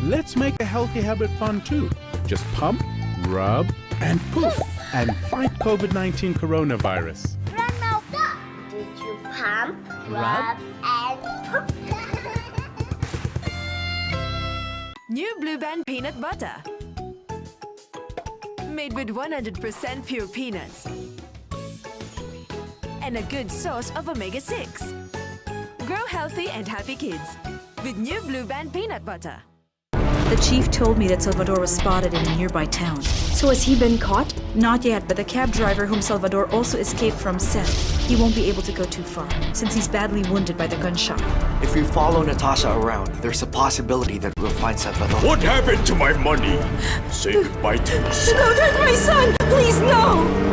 Let's make a healthy habit fun too. Just pump, rub, and poof, and fight COVID-19 coronavirus. Grandma, did you pump, rub, and poof? New Blue Band peanut butter. Made with 100% pure peanuts. And a good source of omega-6. Grow healthy and happy kids with New Blue Band peanut butter. The chief told me that Salvador was spotted in a nearby town. So has he been caught? Not yet, but the cab driver whom Salvador also escaped from said he won't be able to go too far, since he's badly wounded by the gunshot. If we follow Natasha around, there's a possibility that we'll find Salvador. What happened to my money? Say goodbye to your son. Don't hurt my son! Please, no!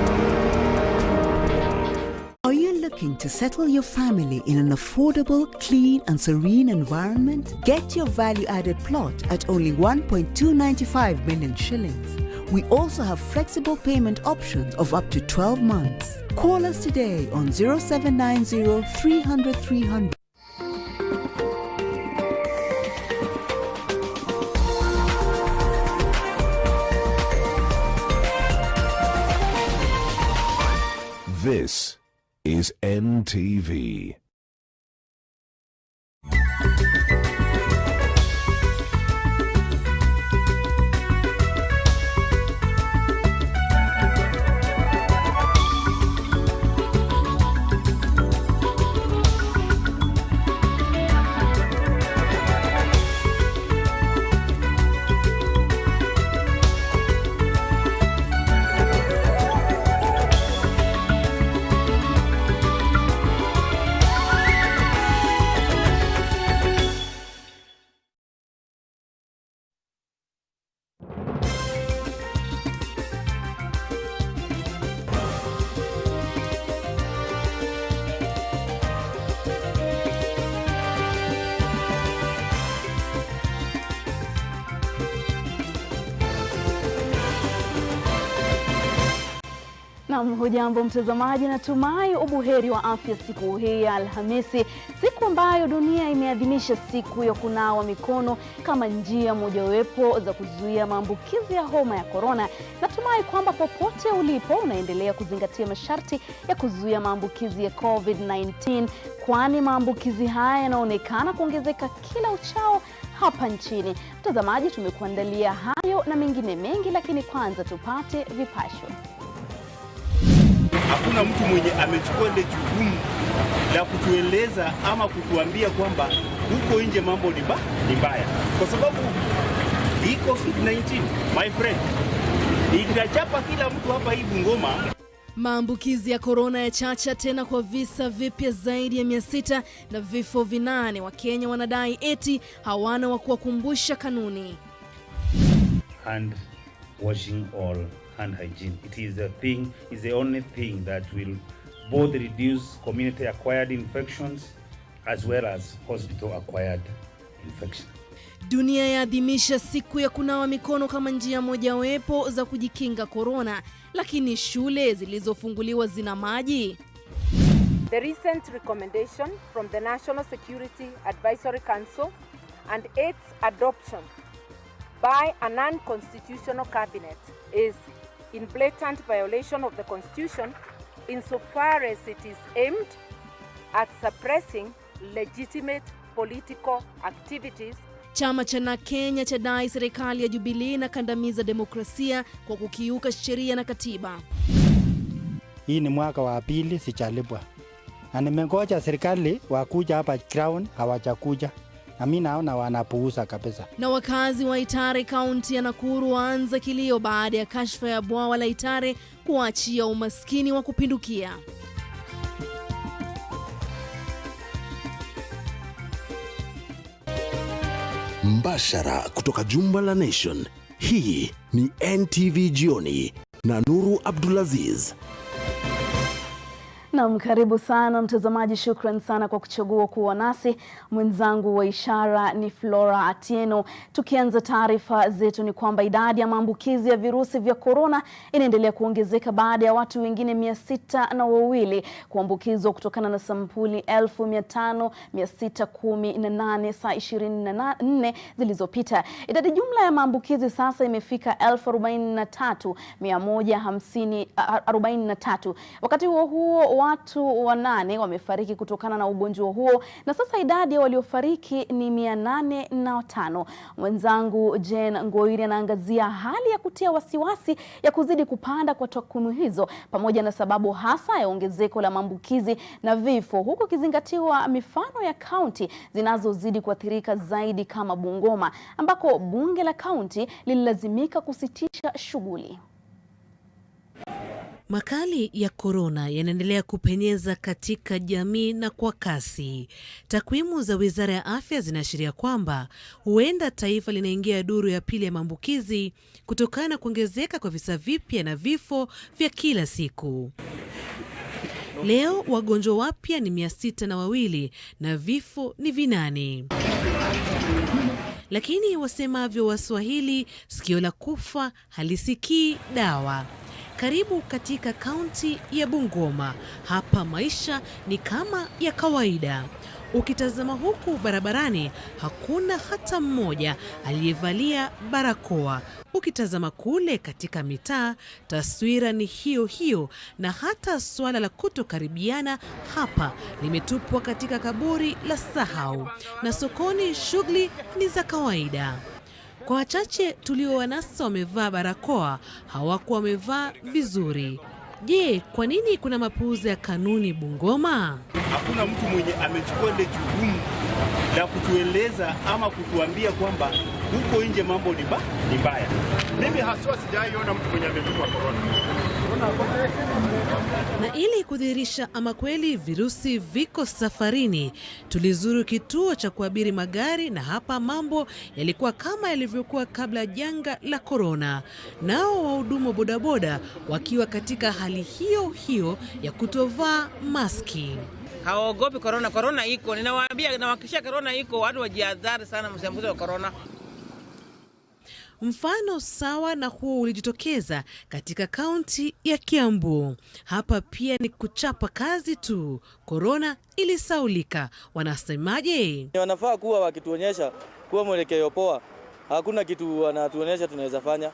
Are you looking to settle your family in an affordable, clean and serene environment? Get your value-added plot at only 1.295 million shillings. We also have flexible payment options of up to 12 months. Call us today on 0790 300 300. This is NTV. Hujambo mtazamaji, natumai ubuheri wa afya siku hii ya Alhamisi, siku ambayo dunia imeadhimisha siku ya kunawa mikono kama njia mojawapo za kuzuia maambukizi ya homa ya corona. Natumai kwamba popote ulipo unaendelea kuzingatia masharti ya kuzuia maambukizi ya COVID-19, kwani maambukizi haya yanaonekana kuongezeka kila uchao hapa nchini. Mtazamaji, tumekuandalia hayo na mengine mengi, lakini kwanza tupate vipasho. Hakuna mtu mwenye amechukua ile jukumu la kutueleza ama kutuambia kwamba huko nje mambo ni mbaya, kwa sababu hii COVID-19, my friend, itachapa kila mtu hapa hii Bungoma. Maambukizi ya corona ya chacha tena kwa visa vipya zaidi ya 600 na vifo 8. Wakenya wanadai eti hawana wa kuwakumbusha kanuni. Hand washing all hand hygiene. It is the only thing that will both reduce community acquired infections as well as hospital acquired infections. Dunia yaadhimisha siku ya kunawa mikono kama njia mojawapo za kujikinga corona, lakini shule zilizofunguliwa zina maji. The recent recommendation from the National Security Advisory Council and its adoption by a non-constitutional cabinet is in blatant violation of the Constitution insofar as it is aimed at suppressing legitimate political activities. Chama cha Kenya chadai serikali ya Jubilee na kandamiza demokrasia kwa kukiuka sheria na katiba. Hii ni mwaka wa pili sichalipwa. Na nimengoja serikali wakuja hapa ground, hawajakuja. Na mimi naona wanapuuza kabisa. Na wakazi wa Itare County ya Nakuru waanza kilio baada ya kashfa ya bwawa la Itare kuachia umaskini wa kupindukia. Mbashara kutoka jumba la Nation. Hii ni NTV Jioni na Nuru Abdulaziz. Naam, karibu sana mtazamaji, shukran sana kwa kuchagua kuwa nasi. Mwenzangu wa ishara ni Flora Atieno. Tukianza taarifa zetu ni kwamba idadi ya maambukizi ya virusi vya korona inaendelea kuongezeka baada ya watu wengine 602 kuambukizwa kutokana na sampuli 15,618 saa 24 zilizopita. Idadi jumla ya maambukizi sasa imefika 43,143. Wakati huo watu 8 wamefariki kutokana na ugonjwa huo na sasa idadi ya waliofariki ni 805. Mwenzangu Jen Ngoiri anaangazia hali ya kutia wasiwasi ya kuzidi kupanda kwa takwimu hizo pamoja na sababu hasa ya ongezeko la maambukizi na vifo, huku kizingatiwa mifano ya kaunti zinazozidi kuathirika zaidi kama Bungoma ambako bunge la kaunti lililazimika kusitisha shughuli. Makali ya korona yanaendelea kupenyeza katika jamii na kwa kasi. Takwimu za Wizara ya Afya zinaashiria kwamba huenda taifa linaingia duru ya pili ya maambukizi kutokana na kuongezeka kwa visa vipya na vifo vya kila siku. Leo wagonjwa wapya ni 602 na vifo ni 8. Lakini wasemavyo Waswahili, sikio la kufa halisikii dawa. Karibu katika kaunti ya Bungoma, hapa maisha ni kama ya kawaida. Ukitazama huku barabarani, hakuna hata mmoja aliyevalia barakoa. Ukitazama kule katika mitaa, taswira ni hiyo hiyo, na hata swala la kutokaribiana hapa limetupwa katika kaburi la sahau. Na sokoni shughuli ni za kawaida. Kwa wachache tuliowanasa wamevaa barakoa, hawakuwa wamevaa vizuri. Je, kwa nini kuna mapuuza ya kanuni Bungoma? Hakuna mtu mwenye amechukua ile jukumu la kutueleza ama kutuambia kwamba huko nje mambo ni mbaya. Mimi haswa sijaiona mtu mwenye ametupwa korona. Na ili kudhihirisha ama kweli virusi viko safarini, tulizuru kituo cha kuabiri magari na hapa mambo yalikuwa kama yalivyokuwa kabla janga la korona. Nao wahudumu bodaboda wakiwa katika hali hiyo hiyo ya kutovaa maski. Hawaogopi korona, korona iko. Ninawaambia na wakisha korona iko, watu wajihadhari sana msiambukize wa korona. Mfano sawa na huo ulijitokeza katika kaunti ya Kiambu. Hapa pia ni kuchapa kazi tu. Korona ilisaulika. Wanasemaje? Wanafaa kuwa wakituonyesha kuwa mwelekeo poa. Hakuna kitu wanatuonyesha tunaweza fanya.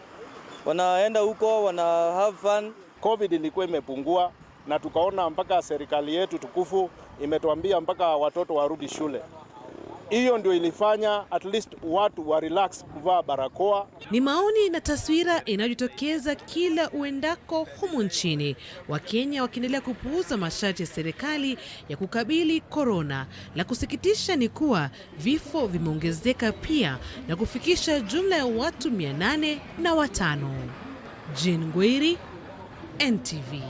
Wanaenda huko, wana have fun. COVID ilikuwa imepungua na tukaona mpaka serikali yetu tukufu imetuambia mpaka watoto warudi shule. Hiyo ndio ilifanya at least watu wa relax kuvaa barakoa. Ni maoni na taswira inayojitokeza kila uendako humu nchini. Wakenya wakiendelea kupuuza masharti ya serikali ya kukabili korona. La kusikitisha ni kuwa vifo vimeongezeka pia na kufikisha jumla ya watu 805. Jen Ngoiri, NTV.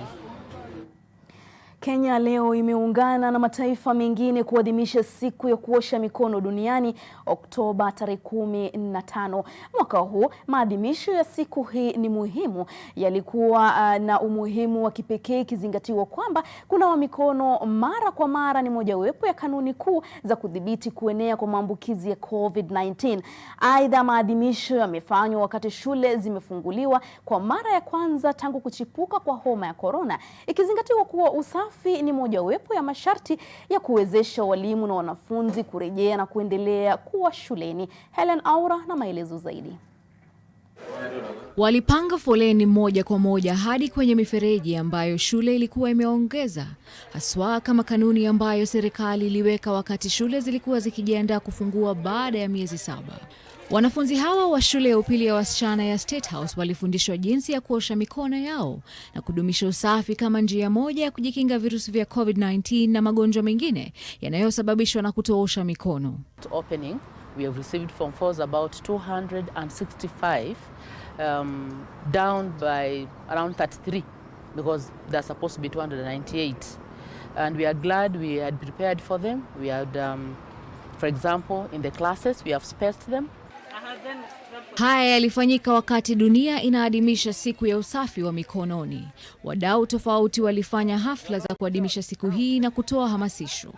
Kenya leo imeungana na mataifa mengine kuadhimisha siku ya kuosha mikono duniani Oktoba tarehe 15. Mwaka huu maadhimisho ya siku hii ni muhimu, yalikuwa na umuhimu wa kipekee ikizingatiwa kwamba kunawa mikono mara kwa mara ni mojawapo ya kanuni kuu za kudhibiti kuenea kwa maambukizi ya COVID-19. Aidha, maadhimisho yamefanywa wakati shule zimefunguliwa kwa mara ya kwanza tangu kuchipuka kwa homa ya korona, ikizingatiwa kuwa usafi ni mojawapo ya masharti ya kuwezesha walimu na wanafunzi kurejea na kuendelea kuwa shuleni. Helen Aura na maelezo zaidi. Walipanga foleni moja kwa moja hadi kwenye mifereji ambayo shule ilikuwa imeongeza, haswa kama kanuni ambayo serikali iliweka wakati shule zilikuwa zikijiandaa kufungua baada ya miezi 7. Wanafunzi hawa wa shule ya upili ya wasichana ya State House walifundishwa jinsi ya kuosha mikono yao na kudumisha usafi kama njia moja ya kujikinga virusi vya COVID-19 na magonjwa mengine yanayosababishwa na kutoosha mikono. Opening, we have received from force about 265, down by around 33 because they're supposed to be 298. And we are glad we had prepared for them. We had, for example, in the classes, we have spaced them. Haya yalifanyika wakati dunia inaadhimisha siku ya usafi wa mikononi. Wadau tofauti walifanya hafla za kuadhimisha siku hii na kutoa hamasisho.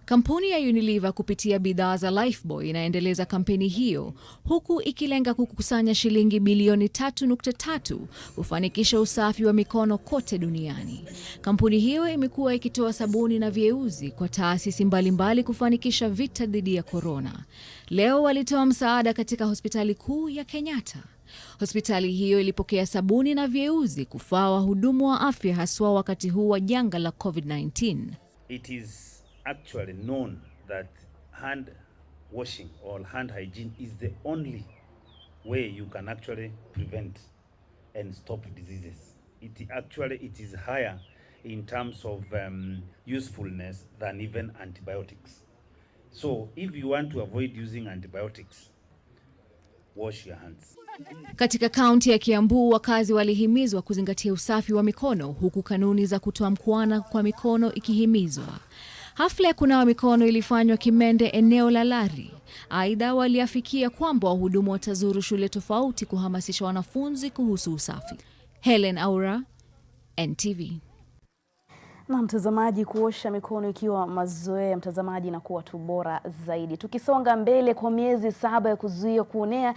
Kampuni ya Unilever kupitia bidhaa za Lifebuoy inaendeleza kampeni hiyo huku ikilenga kukusanya shilingi bilioni 3.3 kufanikisha usafi wa mikono kote duniani. Kampuni hiyo imekuwa ikitoa sabuni na vyeuzi kwa taasisi mbalimbali kufanikisha vita dhidi ya korona. Leo walitoa msaada katika hospitali kuu ya Kenyatta. Hospitali hiyo ilipokea sabuni na vyeuzi kufaa wahudumu wa afya haswa wakati huu wa janga la COVID-19. It is actually known that hand washing or hand hygiene is the only way you can actually prevent and stop diseases. It is higher in terms of usefulness than even antibiotics. So if you want to avoid using antibiotics, wash your hands. Katika kaunti ya Kiambu, wakazi walihimizwa kuzingatia usafi wa mikono huku kanuni za kutoa mkuana kwa mikono ikihimizwa. Hafla ya kunawa mikono ilifanywa Kimende, eneo la Lari. Aidha, waliafikia kwamba wahudumu watazuru shule tofauti kuhamasisha wanafunzi kuhusu usafi. Helen Aura, NTV. Na mtazamaji, kuosha mikono ikiwa mazoea mtazamaji na kuwa tu bora zaidi. Tukisonga mbele, kwa miezi 7 ya kuzuia kuenea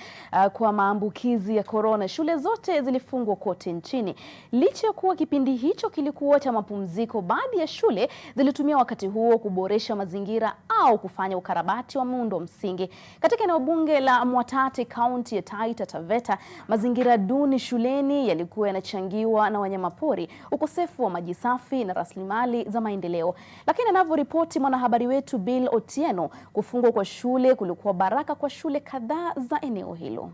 kwa maambukizi ya korona, shule zote zilifungwa kote nchini. Licha ya kuwa kipindi hicho kilikuwa cha mapumziko, baadhi ya shule zilitumia wakati huo kuboresha mazingira au kufanya ukarabati wa muundo msingi. Katika eneo bunge la Mwatate, kaunti ya Taita Taveta, mazingira duni shuleni yalikuwa yanachangiwa na wanyamapori, ukosefu wa maji safi na rasilimali za maendeleo. Lakini anavyoripoti mwanahabari wetu Bill Otieno, kufungwa kwa shule kulikuwa baraka kwa shule kadhaa za eneo hilo.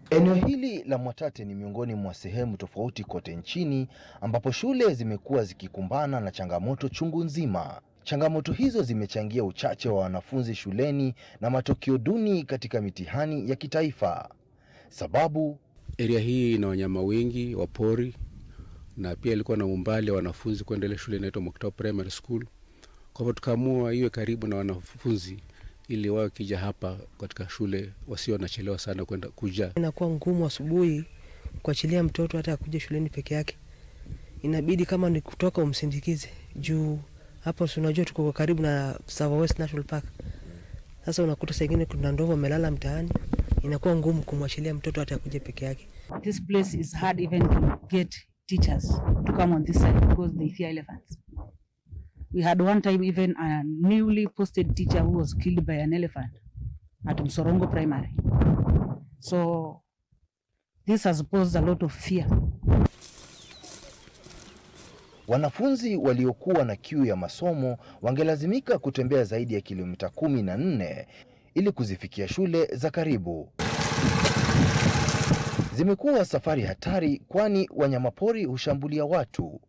Eneo hili la Mwatate ni miongoni mwa sehemu tofauti kote nchini ambapo shule zimekuwa zikikumbana na changamoto chungu nzima. Changamoto hizo zimechangia uchache wa wanafunzi shuleni na matokeo duni katika mitihani ya kitaifa. Sababu area hii ina wanyama wengi wa pori na pia ilikuwa na umbali wa wanafunzi kuendelea shule inaitwa Mokto Primary School. Kwa hivyo tukaamua iwe karibu na wanafunzi ili wao kija hapa katika shule wasio nachelewa sana kwenda kuja. Inakuwa ngumu asubuhi kuachilia mtoto hata kuja shuleni peke yake. Inabidi kama ni kutoka umsindikize juu hapo unajua tuko karibu na Savo West National Park. Sasa unakuta saa nyingine kuna ndovu amelala mtaani. Inakuwa ngumu kumwachilia mtoto hata kuja peke yake. This place is hard even to get teachers to come on this side because they fear elephants. We had one time even a newly posted teacher who was killed by an elephant at Msorongo Primary. So this has posed a lot of fear. Wanafunzi waliokuwa na kiu ya masomo wangelazimika kutembea zaidi ya kilomita 14 ili kuzifikia shule za karibu. Zimekuwa safari hatari kwani wanyamapori hushambulia watu.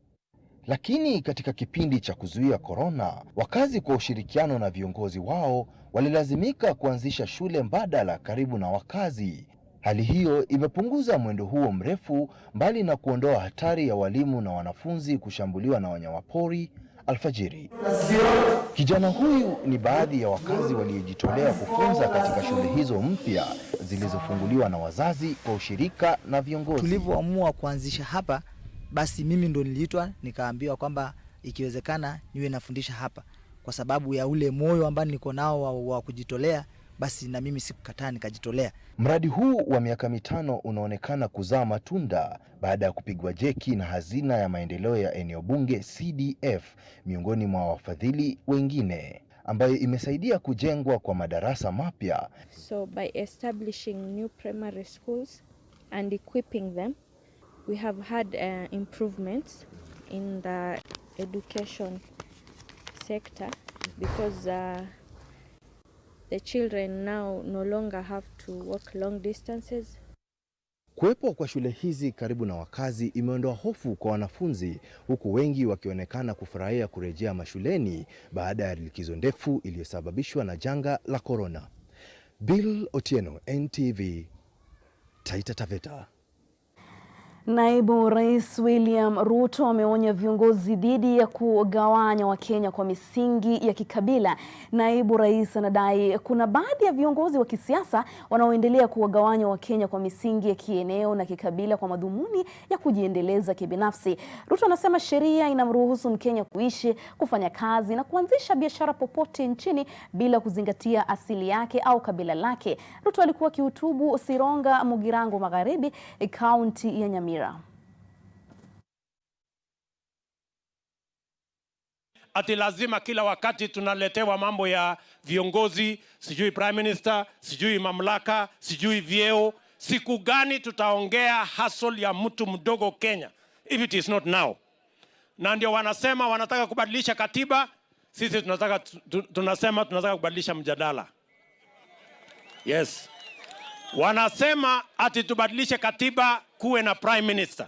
Lakini katika kipindi cha kuzuia korona, wakazi kwa ushirikiano na viongozi wao walilazimika kuanzisha shule mbadala karibu na wakazi. Hali hiyo imepunguza mwendo huo mrefu mbali na kuondoa hatari ya walimu na wanafunzi kushambuliwa na wanyamapori alfajiri. Kijana huyu ni baadhi ya wakazi waliojitolea kufunza katika shule hizo mpya zilizofunguliwa na wazazi kwa ushirika na viongozi. Tulivyoamua kuanzisha hapa, basi mimi ndo niliitwa nikaambiwa kwamba ikiwezekana niwe nafundisha hapa kwa sababu ya ule moyo ambao niko nao wa kujitolea, basi na mimi sikukataa nikajitolea. Mradi huu wa miaka 5 unaonekana kuzaa matunda baada ya kupigwa jeki na hazina ya maendeleo ya eneo bunge CDF miongoni mwa wafadhili wengine, ambayo imesaidia kujengwa kwa madarasa mapya. So by establishing new primary schools and equipping them, we have had improvements in the education sector because the children now no longer have to walk long distances. Kuwepo kwa shule hizi karibu na wakazi imeondoa hofu kwa wanafunzi, huku wengi wakionekana kufurahia kurejea mashuleni baada ya likizo ndefu iliyosababishwa na janga la korona. Bill Otieno, NTV, Taita Taveta. Naibu Rais William Ruto ameonya viongozi dhidi ya kugawanya Wakenya kwa misingi ya kikabila. Naibu Rais anadai kuna baadhi ya viongozi wa kisiasa wanaoendelea kuwagawanya Wakenya kwa misingi ya kieneo na kikabila kwa madhumuni ya kujiendeleza kibinafsi. Ruto anasema sheria inamruhusu Mkenya kuishi, kufanya kazi na kuanzisha biashara popote nchini bila kuzingatia asili yake au kabila lake. Ruto alikuwa akihutubu Sironga, Mugirango Magharibi, kaunti ya Nyamira. Ati lazima kila wakati tunaletewa mambo ya viongozi, sijui prime minister, sijui mamlaka, sijui vyeo. Siku gani tutaongea hustle ya mtu mdogo Kenya if it is not now? Na ndio wanasema wanataka kubadilisha katiba, sisi tunasema tunataka kubadilisha mjadala. Yes. Wanasema ati tubadilishe katiba kuwe na prime minister.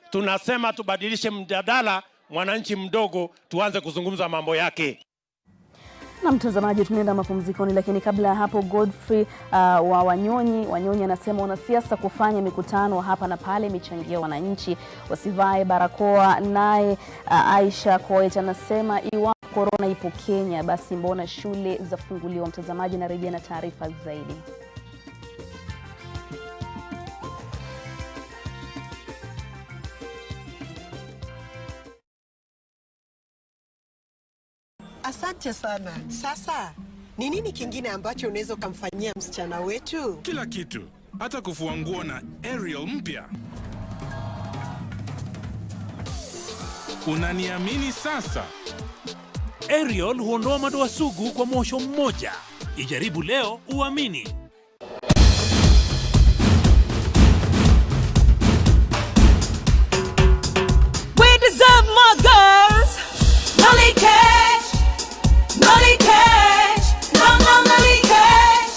Tunasema tubadilishe mjadala, mwananchi mdogo tuanze kuzungumza mambo yake. Na mtazamaji, tunaenda mapumzikoni, lakini kabla ya hapo Godfrey wa Wanyonyi anasema wanasiasa kufanya mikutano hapa na pale imechangia wananchi wasivae barakoa. Naye Aisha Koech anasema iwapo corona ipo Kenya, basi mbona shule zafunguliwa? Mtazamaji, narejea na taarifa zaidi. Asante sana. Sasa, ni nini kingine ambacho unaweza kumfanyia msichana wetu? Kila kitu. Hata kufua nguo na aerial mpya. Unaniamini sasa? Aerial huondoa madoa sugu kwa mosho mmoja. Ijaribu leo uamini. We deserve more girls. No leakage. No leakage. No, no, no leakage.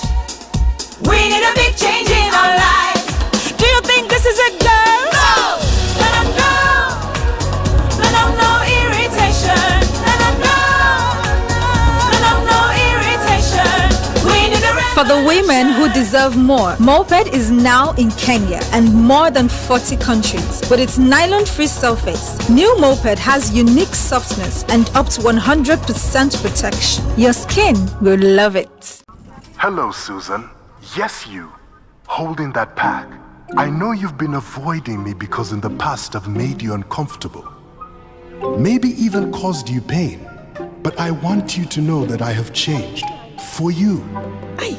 We need a big change in our lives. Do you think this is a girl? No. No, no, no. No, no, no irritation. No, no, no. No, no, no irritation. We need a For the women who deserve more, Moped is now in Kenya and more than 40 countries. With its nylon-free surface, new Moped has unique softness and up to 100% protection. Your skin will love it. Hello, Susan. Yes, you. Holding that pack. I know you've been avoiding me because in the past I've made you uncomfortable. Maybe even caused you pain. But I want you to know that I have changed. For you. Hey,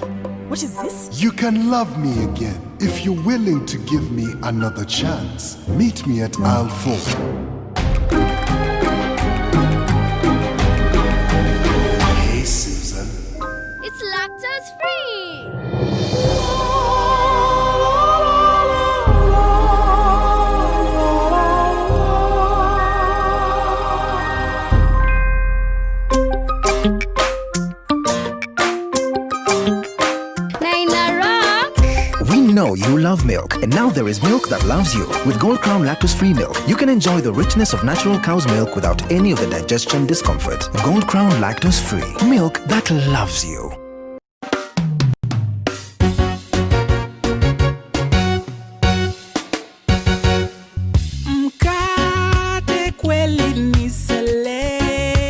what is this? You can love me again if you're willing to give me another chance. Meet me at aisle 4. Hey, Susan. It's lactose free. We know you love milk, and now there is milk that loves you. With Gold Crown lactose-free milk, you can enjoy the richness of natural cow's milk without any of the digestion discomfort. Gold Crown lactose-free, milk that loves you. Mkate kweli ni selector.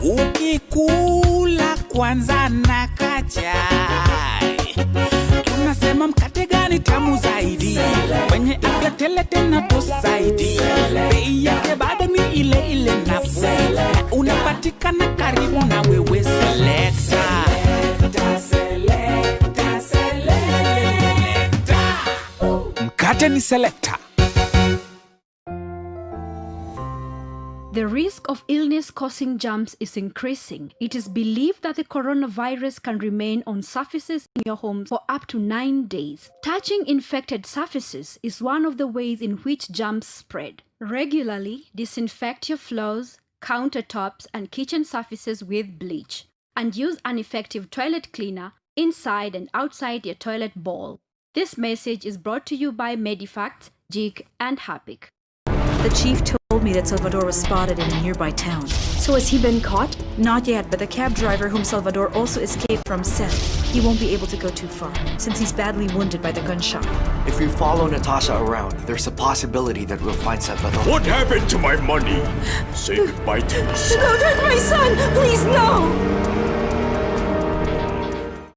Ukikula kwanza na kachai. Tunasema mkate gani tamu zaidi, wenye afya tele tena tosaidi. Bei yake bado ni ile ile nafuu, na unapatikana karibu na wewe. Selector. Mkate ni Selector. The risk of illness-causing germs is increasing. It is believed that the coronavirus can remain on surfaces in your home for up to 9 days. Touching infected surfaces is one of the ways in which germs spread. Regularly disinfect your floors, countertops, and kitchen surfaces with bleach, and use an effective toilet cleaner inside and outside your toilet bowl. This message is brought to you by Medifacts, JIC, and HAPIC. The chief told me that Salvador was spotted in a nearby town. So has he been caught? Not yet, but the cab driver whom Salvador also escaped from said he won't be able to go too far, since he's badly wounded by the gunshot. If we follow Natasha around, there's a possibility that we'll find Salvador. What happened to my money? Say goodbye to your son. Don't hurt my son! Please, no!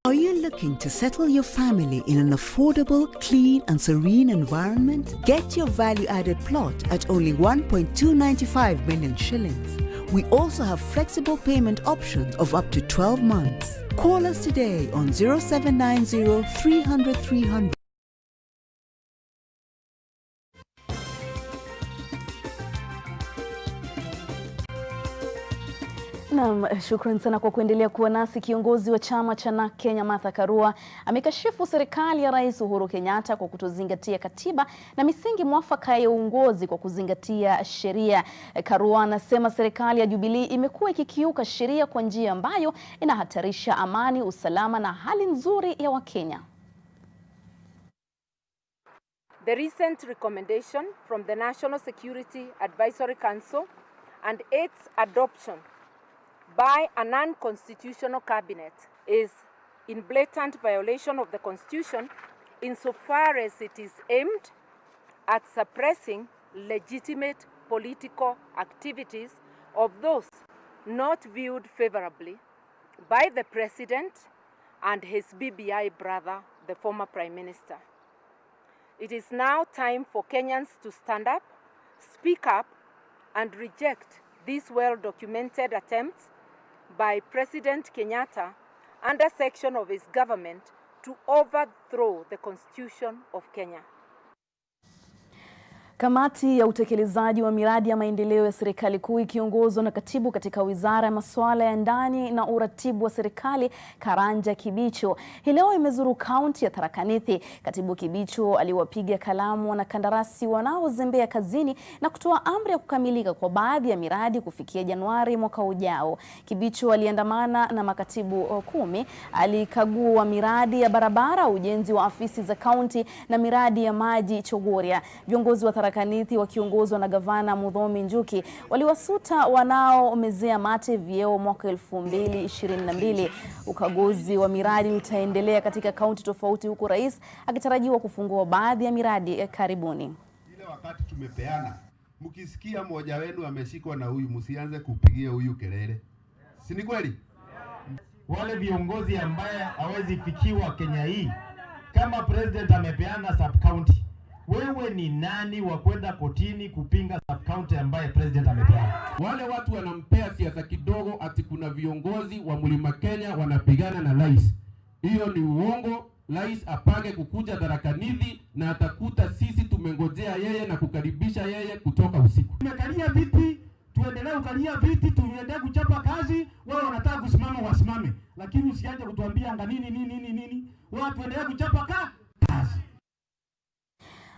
Are you looking to settle your family in an affordable, clean and serene environment? Get your value-added plot at only 1.295 million shillings. We also have flexible payment options of up to 12 months. Call us today on 0790 300 300. Naam, shukran sana kwa kuendelea kuwa nasi. Kiongozi wa chama cha NARC Kenya Martha Karua amekashifu serikali ya Rais Uhuru Kenyatta kwa kutozingatia katiba na misingi mwafaka ya uongozi kwa kuzingatia sheria. Karua anasema serikali ya Jubilee imekuwa ikikiuka sheria kwa njia ambayo inahatarisha amani, usalama na hali nzuri ya Wakenya. The recent recommendation from the National Security Advisory Council and its adoption by a non-constitutional cabinet is in blatant violation of the Constitution insofar as it is aimed at suppressing legitimate political activities of those not viewed favorably by the President and his BBI brother, the former Prime Minister. It is now time for Kenyans to stand up, speak up, and reject these well-documented attempts by President Kenyatta and a section of his government to overthrow the Constitution of Kenya. Kamati ya utekelezaji wa miradi ya maendeleo ya serikali kuu ikiongozwa na katibu katika Wizara ya Masuala ya Ndani na Uratibu wa Serikali Karanja Kibicho hii leo imezuru kaunti ya Tharaka Nithi. Katibu Kibicho aliwapiga kalamu wanakandarasi wanaozembea kazini na kutoa amri ya kukamilika kwa baadhi ya miradi kufikia Januari mwaka ujao. Kibicho aliandamana na makatibu 10, alikagua miradi ya barabara, ujenzi wa afisi za kaunti na miradi ya maji Chogoria. Viongozi wa Tharaka Nithi wakiongozwa na Gavana Muthomi Njuki waliwasuta wanaomezea mate vyeo mwaka 2022. Ukaguzi wa miradi utaendelea katika kaunti tofauti huku rais akitarajiwa kufungua baadhi ya miradi karibuni. Ile wakati tumepeana, mkisikia mmoja wenu ameshikwa na huyu, msianze kupigia huyu kelele. Si ni kweli? Wale viongozi ambaye hawezi fikiwa Kenya hii, kama president amepeana sub county, wewe ni nani wa kwenda kotini kupinga sub county ambaye president amepeana? Wale watu wanampea siasa kidogo ati kuna viongozi wa Mlima Kenya wanapigana na rais. Hiyo ni uongo. Rais apange kukuja Tharaka Nithi na atakuta sisi tumengojea yeye na kukaribisha yeye kutoka usiku. Tumekalia viti, tuendelee kukalia viti, tuendelee kuchapa kazi. Wao wanataka kusimama wasimame, lakini usianze kutuambia anga nini. Wao tuendelee kuchapa kazi.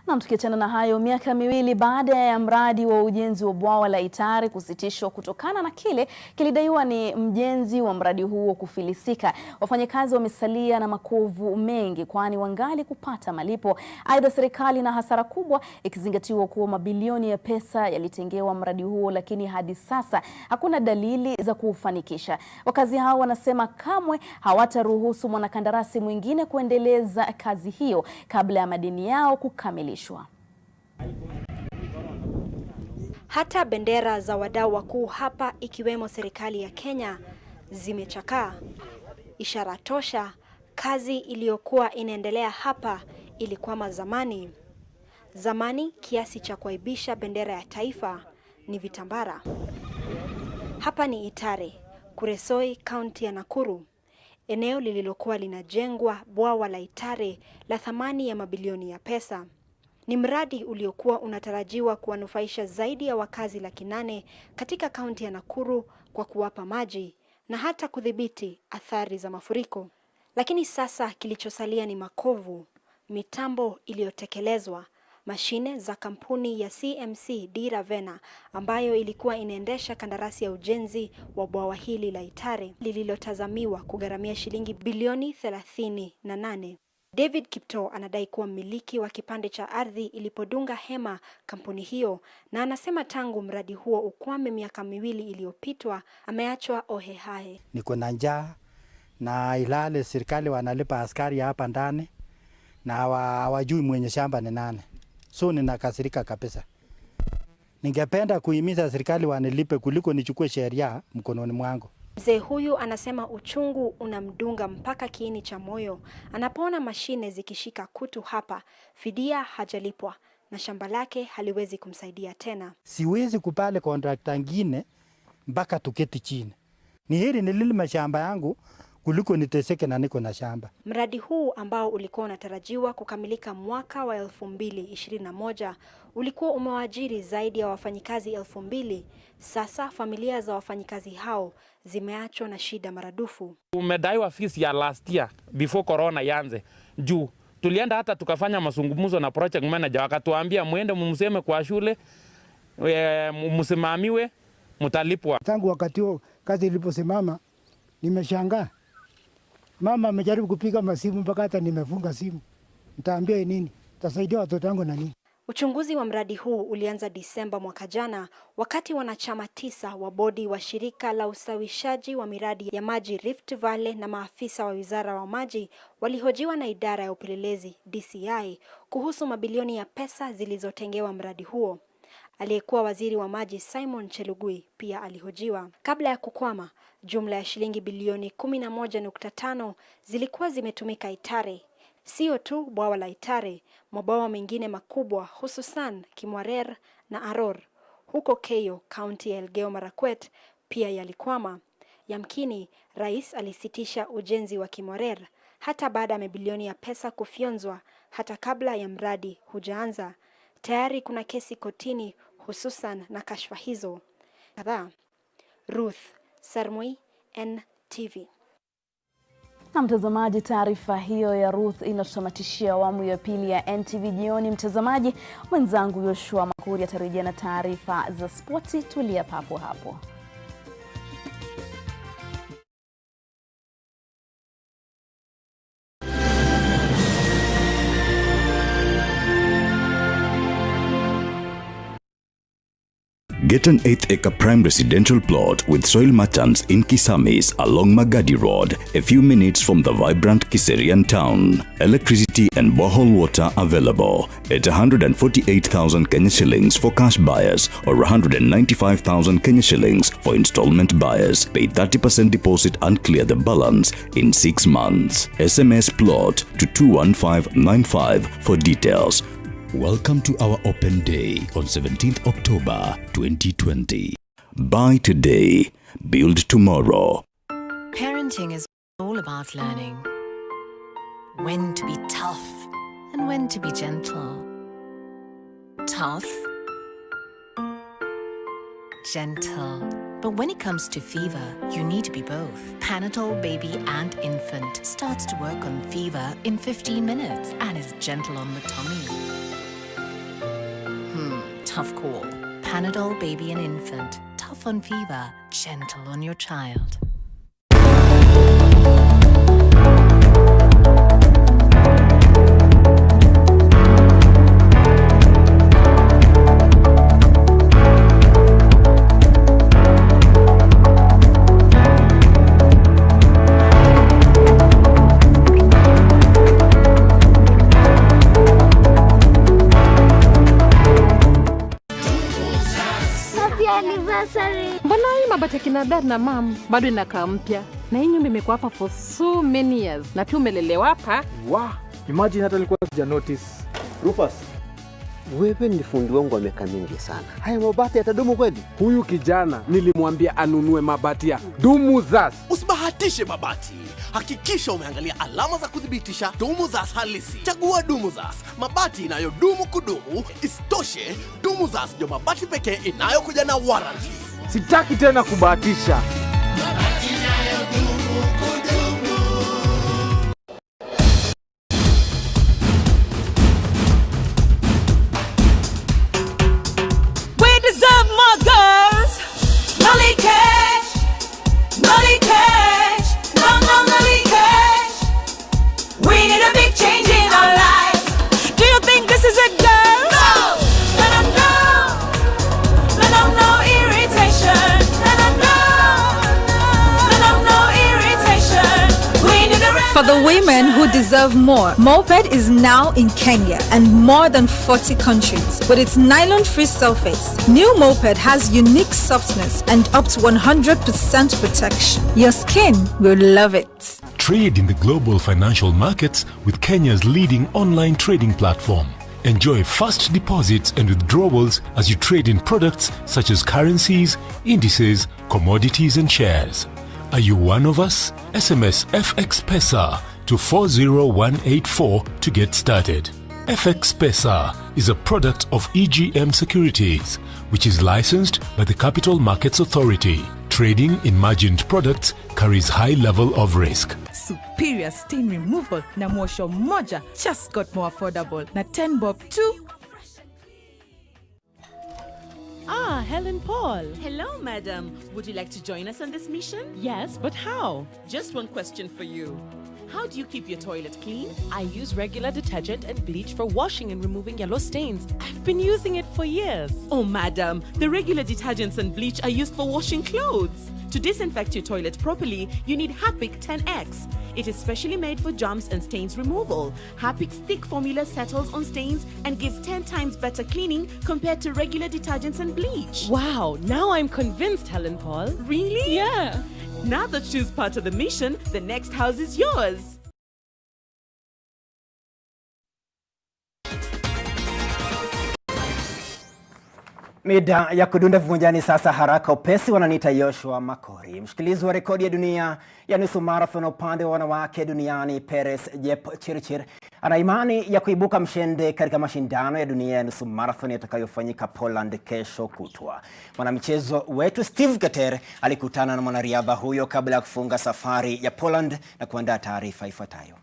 Na tukiachana na hayo, miaka miwili baada ya mradi wa ujenzi wa bwawa la Itare kusitishwa kutokana na kile kilidaiwa ni mjenzi wa mradi huo kufilisika, wafanyakazi wamesalia na makovu mengi kwani wangali kupata malipo. Aidha, serikali na hasara kubwa ikizingatiwa kuwa mabilioni ya pesa yalitengewa mradi huo, lakini hadi sasa hakuna dalili za kuufanikisha. Wakazi hao wanasema kamwe hawataruhusu mwanakandarasi mwingine kuendeleza kazi hiyo kabla ya madeni yao kukamilika. Hata bendera za wadau wakuu hapa ikiwemo serikali ya Kenya zimechakaa. Ishara tosha kazi iliyokuwa inaendelea hapa ilikwama zamani. Zamani kiasi cha kuaibisha bendera ya taifa ni vitambara. Hapa ni Itare, Kuresoi, kaunti ya Nakuru. Eneo lililokuwa linajengwa bwawa la Itare la thamani ya mabilioni ya pesa. Ni mradi uliokuwa unatarajiwa kuwanufaisha zaidi ya wakazi 800,000 katika kaunti ya Nakuru kwa kuwapa maji na hata kudhibiti athari za mafuriko. Lakini sasa kilichosalia ni makovu, mitambo iliyotekelezwa, mashine za kampuni ya CMC Diravena ambayo ilikuwa inaendesha kandarasi ya ujenzi wa bwawa hili la Itare lililotazamiwa kugharamia shilingi bilioni 38. David Kipto anadai kuwa mmiliki wa kipande cha ardhi ilipodunga hema kampuni hiyo, na anasema tangu mradi huo ukwame miaka 2 iliyopitwa ameachwa ohehae. Niko na njaa na ilale serikali wanalipa askari hapa ndani na hawajui mwenye shamba ni nani. So ninakasirika kabisa. Ningependa kuhimiza serikali wanilipe kuliko nichukue sheria mkononi mwangu. Mzee huyu anasema uchungu unamdunga mpaka kiini cha moyo anapoona mashine zikishika kutu hapa, fidia hajalipwa na shamba lake haliwezi kumsaidia tena. Siwezi kupale kontrakta ngine mpaka tuketi chini. Ni heri nililime shamba yangu kuliko niteseke na niko na shamba. Mradi huu ambao ulikuwa unatarajiwa kukamilika mwaka wa 2021 ulikuwa umewaajiri zaidi ya wafanyikazi 2,000. Sasa familia za wafanyikazi hao zimeachwa na shida maradufu. Umedaiwa fees ya last year before corona ianze. Juu tulienda hata tukafanya mazungumzo na project manager, wakatuambia muende mumseme kwa shule, msimamiwe, mtalipwa. Tangu wakati huo kazi iliposimama nimeshangaa. Mama amejaribu kupiga masimu mpaka hata nimefunga simu. Nitaambia nini? Tasaidia watoto wangu na nini? Uchunguzi wa mradi huu ulianza Disemba mwaka jana wakati wanachama 9 wa bodi wa shirika la usawishaji wa miradi ya maji Rift Valley na maafisa wa wizara wa maji walihojiwa na idara ya upelelezi DCI kuhusu mabilioni ya pesa zilizotengewa mradi huo. Aliyekuwa waziri wa maji Simon Chelugui pia alihojiwa. Kabla ya kukwama, jumla ya shilingi bilioni 11.5 zilikuwa zimetumika Itare. Sio tu bwawa la Itare, mabwawa mengine makubwa hususan Kimwarer na Aror huko Keyo, kaunti ya Elgeyo Marakwet pia yalikwama. Yamkini rais alisitisha ujenzi wa Kimwarer hata baada ya mabilioni ya pesa kufyonzwa hata kabla ya mradi hujaanza. Tayari kuna kesi kotini hususan na kashfa hizo kadhaa. Ruth Sarmui, NTV. Na mtazamaji, taarifa hiyo ya Ruth inatamatishia awamu ya pili ya NTV jioni. Mtazamaji, mwenzangu Yoshua Makuri atarejea na taarifa za spoti. Tulia papo hapo. Get an 8-acre prime residential plot with soil merchants in Kisamis along Magadi Road, a few minutes from the vibrant Kiserian town. Electricity and borehole water available at 148,000 Kenya shillings for cash buyers or 195,000 Kenya shillings for installment buyers. Pay 30% deposit and clear the balance in 6 months. SMS plot to 21595 for details. Welcome to our open day on 17th October 2020. Buy today, build tomorrow. Parenting is all about learning when to be tough and when to be gentle. Tough, gentle. But when it comes to fever, you need to be both. Panadol Baby and Infant starts to work on fever in 15 minutes and is gentle on the tummy. Tough call. Panadol Baby and Infant. Tough on fever, gentle on your child. Mbona hii mabati ya kina dad na mam bado inakaa mpya? Na hii nyumba imekuwa hapa for so many years. Na pia umelelewa hapa. Wow, imagine hata nilikuwa sija notice. Rufus, wewe ni fundi wangu wa miaka mingi sana. Haya mabati yatadumu kweli? Huyu kijana nilimwambia anunue mabati ya Dumuzas. Usibahatishe mabati. Hakikisha umeangalia alama za kudhibitisha Dumuzas halisi. Chagua Dumuzas, mabati inayodumu kudumu. Isitoshe, Dumuzas ndio mabati pekee inayokuja na warranty. Sitaki tena kubahatisha. Mabati inayodumu kudumu. We deserve more girls. Nolly cash, Nolly cash, no, Nolly cash. We need a big change. For the women who deserve more, Moped is now in Kenya and more than 40 countries. With its nylon-free surface, new Moped has unique softness and up to 100% protection. Your skin will love it. Trade in the global financial markets with Kenya's leading online trading platform. Enjoy fast deposits and withdrawals as you trade in products such as currencies, indices, commodities and shares. Are you one of us? SMS FX Pesa to 40184 to get started. FX Pesa is a product of EGM Securities, which is licensed by the Capital Markets Authority. Trading in margined products carries high level of risk. Superior stain removal na mwosho moja just got more affordable na 10 bob too. Ah, Helen Paul. Hello, madam. Would you like to join us on this mission? Yes, but how? Just one question for you. How do you keep your toilet clean? I use regular detergent and bleach for washing and removing yellow stains. I've been using it for years. Oh, madam, the regular detergents and bleach are used for washing clothes. To disinfect your toilet properly, you need Harpic 10X. It is specially made for germs and stains removal. Harpic's thick formula settles on stains and gives 10 times better cleaning compared to regular detergents and bleach. Wow, now I'm convinced, Helen Paul. Really? Yeah. Now that she's part of the mission, the next house is yours. Mida ya kudunda viwanjani sasa haraka upesi, wananiita Joshua Makori. Mshikilizi wa rekodi ya dunia ya nusu marathon upande wa wanawake duniani Peres Jepchirchir ana imani ya kuibuka mshindi katika mashindano ya dunia ya nusu marathon yatakayofanyika Poland kesho kutwa. Mwanamichezo wetu Steve Keter alikutana na mwanariadha huyo kabla ya kufunga safari ya Poland na kuandaa taarifa ifuatayo.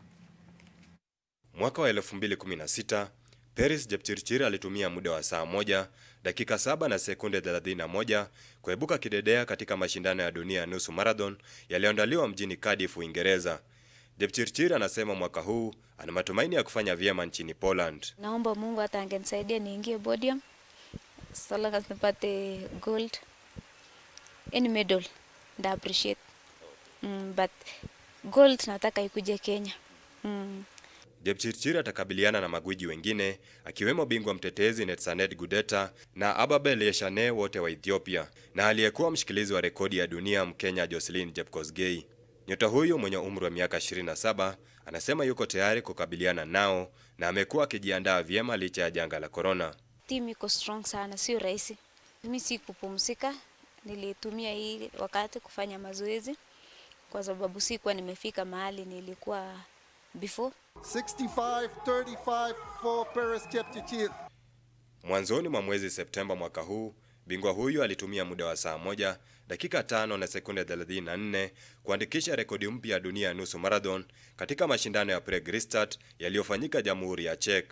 Mwaka wa 2016 Peres Jepchirchir alitumia muda wa saa 1 dakika 7 na sekunde 31 kuibuka kidedea katika mashindano ya dunia nusu marathon yaliyoandaliwa mjini Cardiff, Uingereza. Jepchirchir anasema mwaka huu ana matumaini ya kufanya vyema nchini Poland. Naomba Mungu hata angenisaidia niingie podium. So long as nipate gold any medal, I appreciate. But gold nataka ikuje Kenya. Jepchirchir atakabiliana na magwiji wengine akiwemo bingwa mtetezi Netsanet Gudeta na Ababel Yeshane wote wa Ethiopia na aliyekuwa mshikilizi wa rekodi ya dunia Mkenya Jocelyn Jepkosgei. Nyota huyu mwenye umri wa miaka 27 anasema yuko tayari kukabiliana nao na amekuwa akijiandaa vyema licha ya janga la corona. Team iko strong sana, sio rahisi. Mimi si kupumzika, nilitumia hii wakati kufanya mazoezi kwa sababu sikuwa nimefika mahali nilikuwa before. 65-35 for Peres Jepchirchir. Mwanzoni mwa mwezi Septemba mwaka huu, bingwa huyu alitumia muda wa saa 1 dakika 5 na sekunde 34 kuandikisha rekodi mpya ya dunia nusu marathon katika mashindano ya Prague Restart yaliyofanyika Jamhuri ya Czech.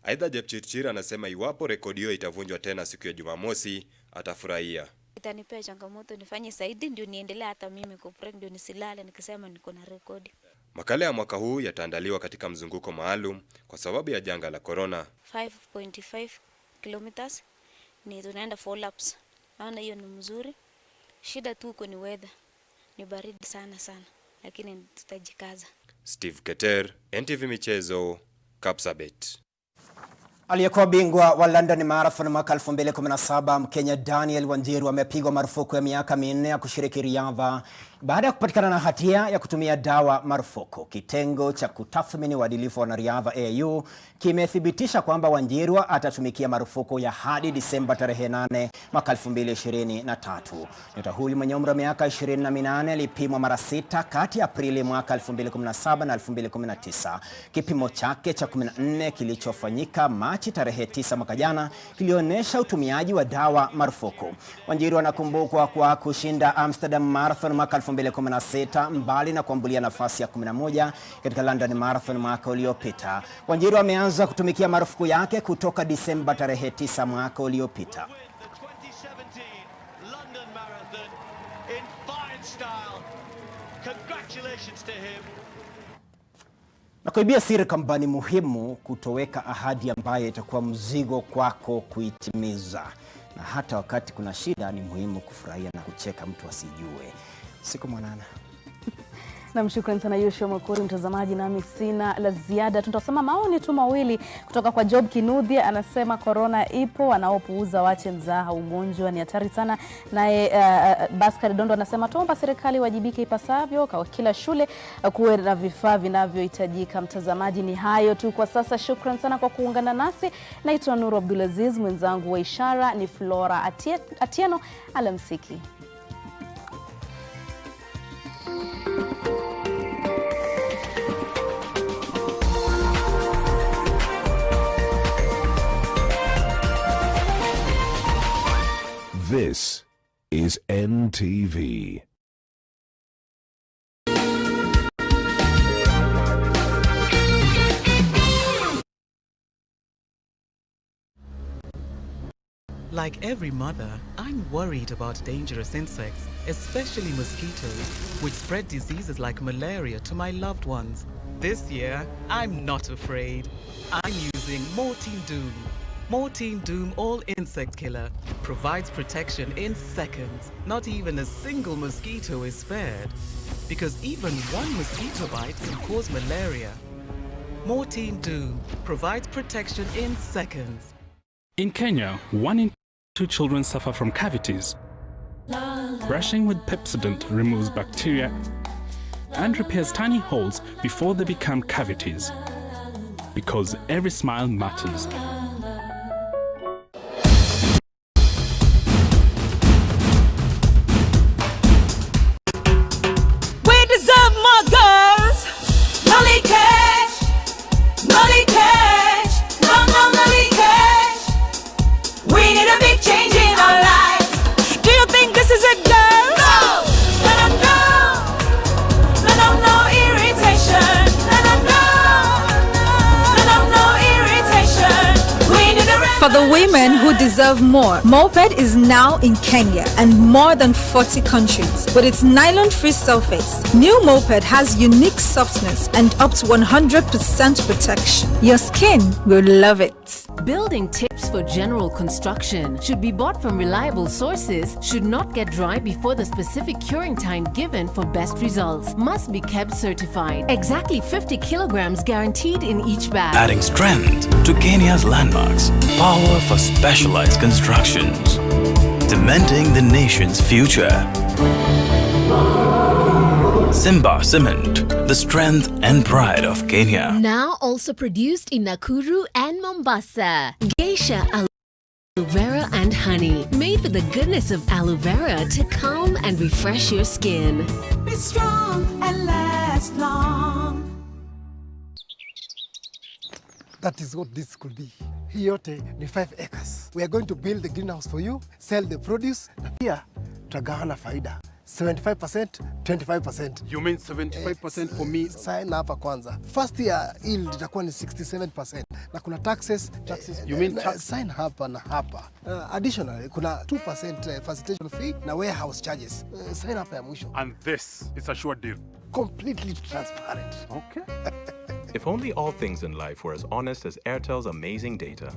Aidha, Jepchirchir anasema iwapo rekodi hiyo itavunjwa tena siku ya Jumamosi, atafurahia. Itanipea changamoto nifanye zaidi ndio niendelee hata mimi kwa Prague ndio nisilale nikisema niko na rekodi. Makala ya mwaka huu yataandaliwa katika mzunguko maalum kwa sababu ya janga la corona. 5.5 kilometers ni tunaenda 4 laps. Naona hiyo ni mzuri. Shida tu uko ni weather. Ni baridi sana lakini tutajikaza. Steve Keter, NTV Michezo, Kapsabet. Aliyekuwa bingwa wa London Marathon mwaka 2017 Mkenya Daniel Wanjiru amepigwa marufuku ya miaka 4 ya kushiriki riadha baada ya kupatikana na hatia ya kutumia dawa marufuku. Kitengo cha kutathmini uadilifu wa wanariadha AU kimethibitisha kwamba Wanjiru atatumikia marufuku ya hadi Disemba tarehe 8 mwaka 2023. Nyota huyu mwenye umri wa miaka 28 alipimwa mara 6 kati ya Aprili mwaka 2017 na 2019. Kipimo chake cha 14 kilichofanyika Machi tarehe 9 mwaka jana kilionyesha utumiaji wa dawa marufuku. Wanjiru anakumbukwa kwa kushinda Amsterdam Marathon mwaka 2016 mbali na kuambulia nafasi ya 11 katika London Marathon mwaka uliopita. Wanjiru ameanza kutumikia marufuku yake kutoka Disemba tarehe 9 mwaka uliopita. Na kuibia siri kwamba ni muhimu kutoweka ahadi ambayo itakuwa mzigo kwako kuitimiza. Na hata wakati kuna shida ni muhimu kufurahia na kucheka mtu asijue. Siku mwanana. Namshukuru sana Yoshua Makuri. Mtazamaji, nami sina la ziada. Tutasoma maoni tu mawili kutoka kwa Job Kinudhi. Anasema corona ipo, wanaopuuza wache mzaha, ugonjwa ni hatari sana. Naye Baskar Dondo anasema tuomba serikali wajibike ipasavyo kwa kila shule kuwe na vifaa vinavyohitajika. Mtazamaji, ni hayo tu kwa sasa. Shukrani sana kwa kuungana nasi. Naitwa Nuru Abdulaziz, mwenzangu wa ishara ni Flora Atieno. Alamsiki. This is NTV. Like every mother, I'm worried about dangerous insects, especially mosquitoes, which spread diseases like malaria to my loved ones. This year, I'm not afraid. I'm using Mortein Doom. Mortein Doom All Insect Killer provides protection in seconds. Not even a single mosquito is spared, because even one mosquito bite can cause malaria. Mortein Doom provides protection in seconds. In Kenya, 1 in 2 children suffer from cavities. Brushing with Pepsodent removes bacteria and repairs tiny holes before they become cavities. Because every smile matters. For the women who deserve more, Moped is now in Kenya and more than 40 countries. With its nylon-free surface, new Moped has unique softness and up to 100% protection. Your skin will love it. Building tips for general construction should be bought from reliable sources, should not get dry before the specific curing time given for best results, must be kept certified. Exactly 50 kilograms guaranteed in each bag. Adding strength to Kenya's landmarks, power for specialized constructions, cementing the nation's future. Simba Cement, the strength and pride of Kenya. Now also produced in Nakuru and Mombasa. Geisha aloe vera and honey, made with the goodness of aloe vera to calm and refresh your skin. Be strong and last long. That is what this could be. Hii yote ni 5 acres. We are going to build the greenhouse for you, sell the produce, na pia tutagawana faida. 75%, 25%. You mean 75% for me? Sign hapa kwanza. First year yield itakuwa ni 67%. Na kuna taxes. You mean tax? Sign hapa na hapa. Additionally, kuna 2% facilitation fee na warehouse charges. Sign hapa ya mwisho. And this is a sure deal. Completely transparent. Okay. If only all things in life were as honest as Airtel's amazing data.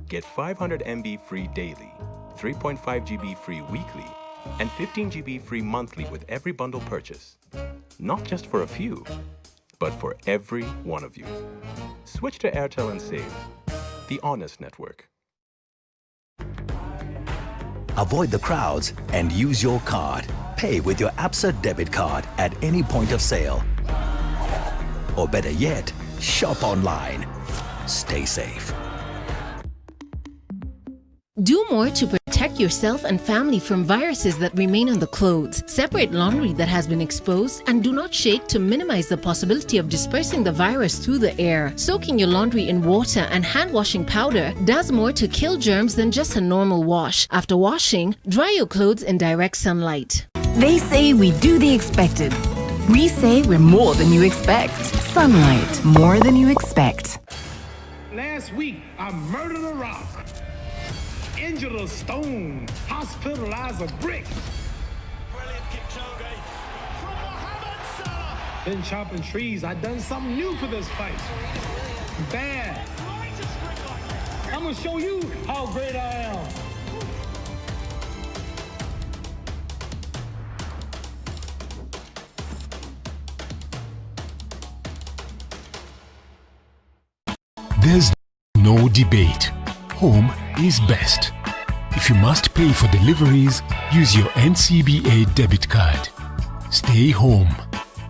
Get 500 MB free daily, 3.5 GB free weekly, and 15 GB free monthly with every bundle purchase. Not just for a few, but for every one of you. Switch to Airtel and save. The honest network. Avoid the crowds and use your card. Pay with your Absa debit card at any point of sale. Or better yet, shop online. Stay safe. Do more to protect yourself and family from viruses that remain on the clothes. Separate laundry that has been exposed and do not shake to minimize the possibility of dispersing the virus through the air. Soaking your laundry in water and hand washing powder does more to kill germs than just a normal wash. After washing, dry your clothes in direct sunlight. They say we do the expected. We say we're more than you expect. Sunlight, more than you expect. Last week, I murdered a rock, injured a stone, hospitalized a brick. Brilliant Kipchoge from Mohamed Salah. Been chopping trees. I done something new for this fight. Bad. I'm gonna show you how great I am. There's no debate. Home is best. If you must pay for deliveries, use your NCBA debit card. Stay home.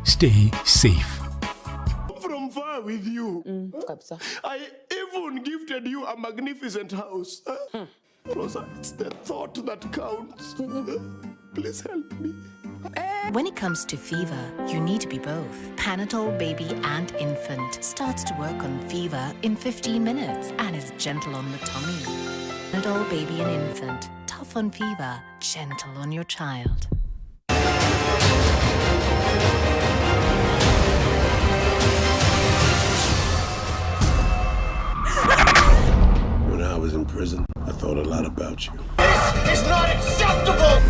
Stay safe. From far with you. I even gifted you a magnificent house. Rosa, it's the thought that counts. Please help me. When it comes to fever, you need to be both. Panadol Baby and Infant starts to work on fever in 15 minutes and is gentle on the tummy. Panadol Baby and Infant, tough on fever, gentle on your child. When I was in prison, I thought a lot about you. This is not acceptable!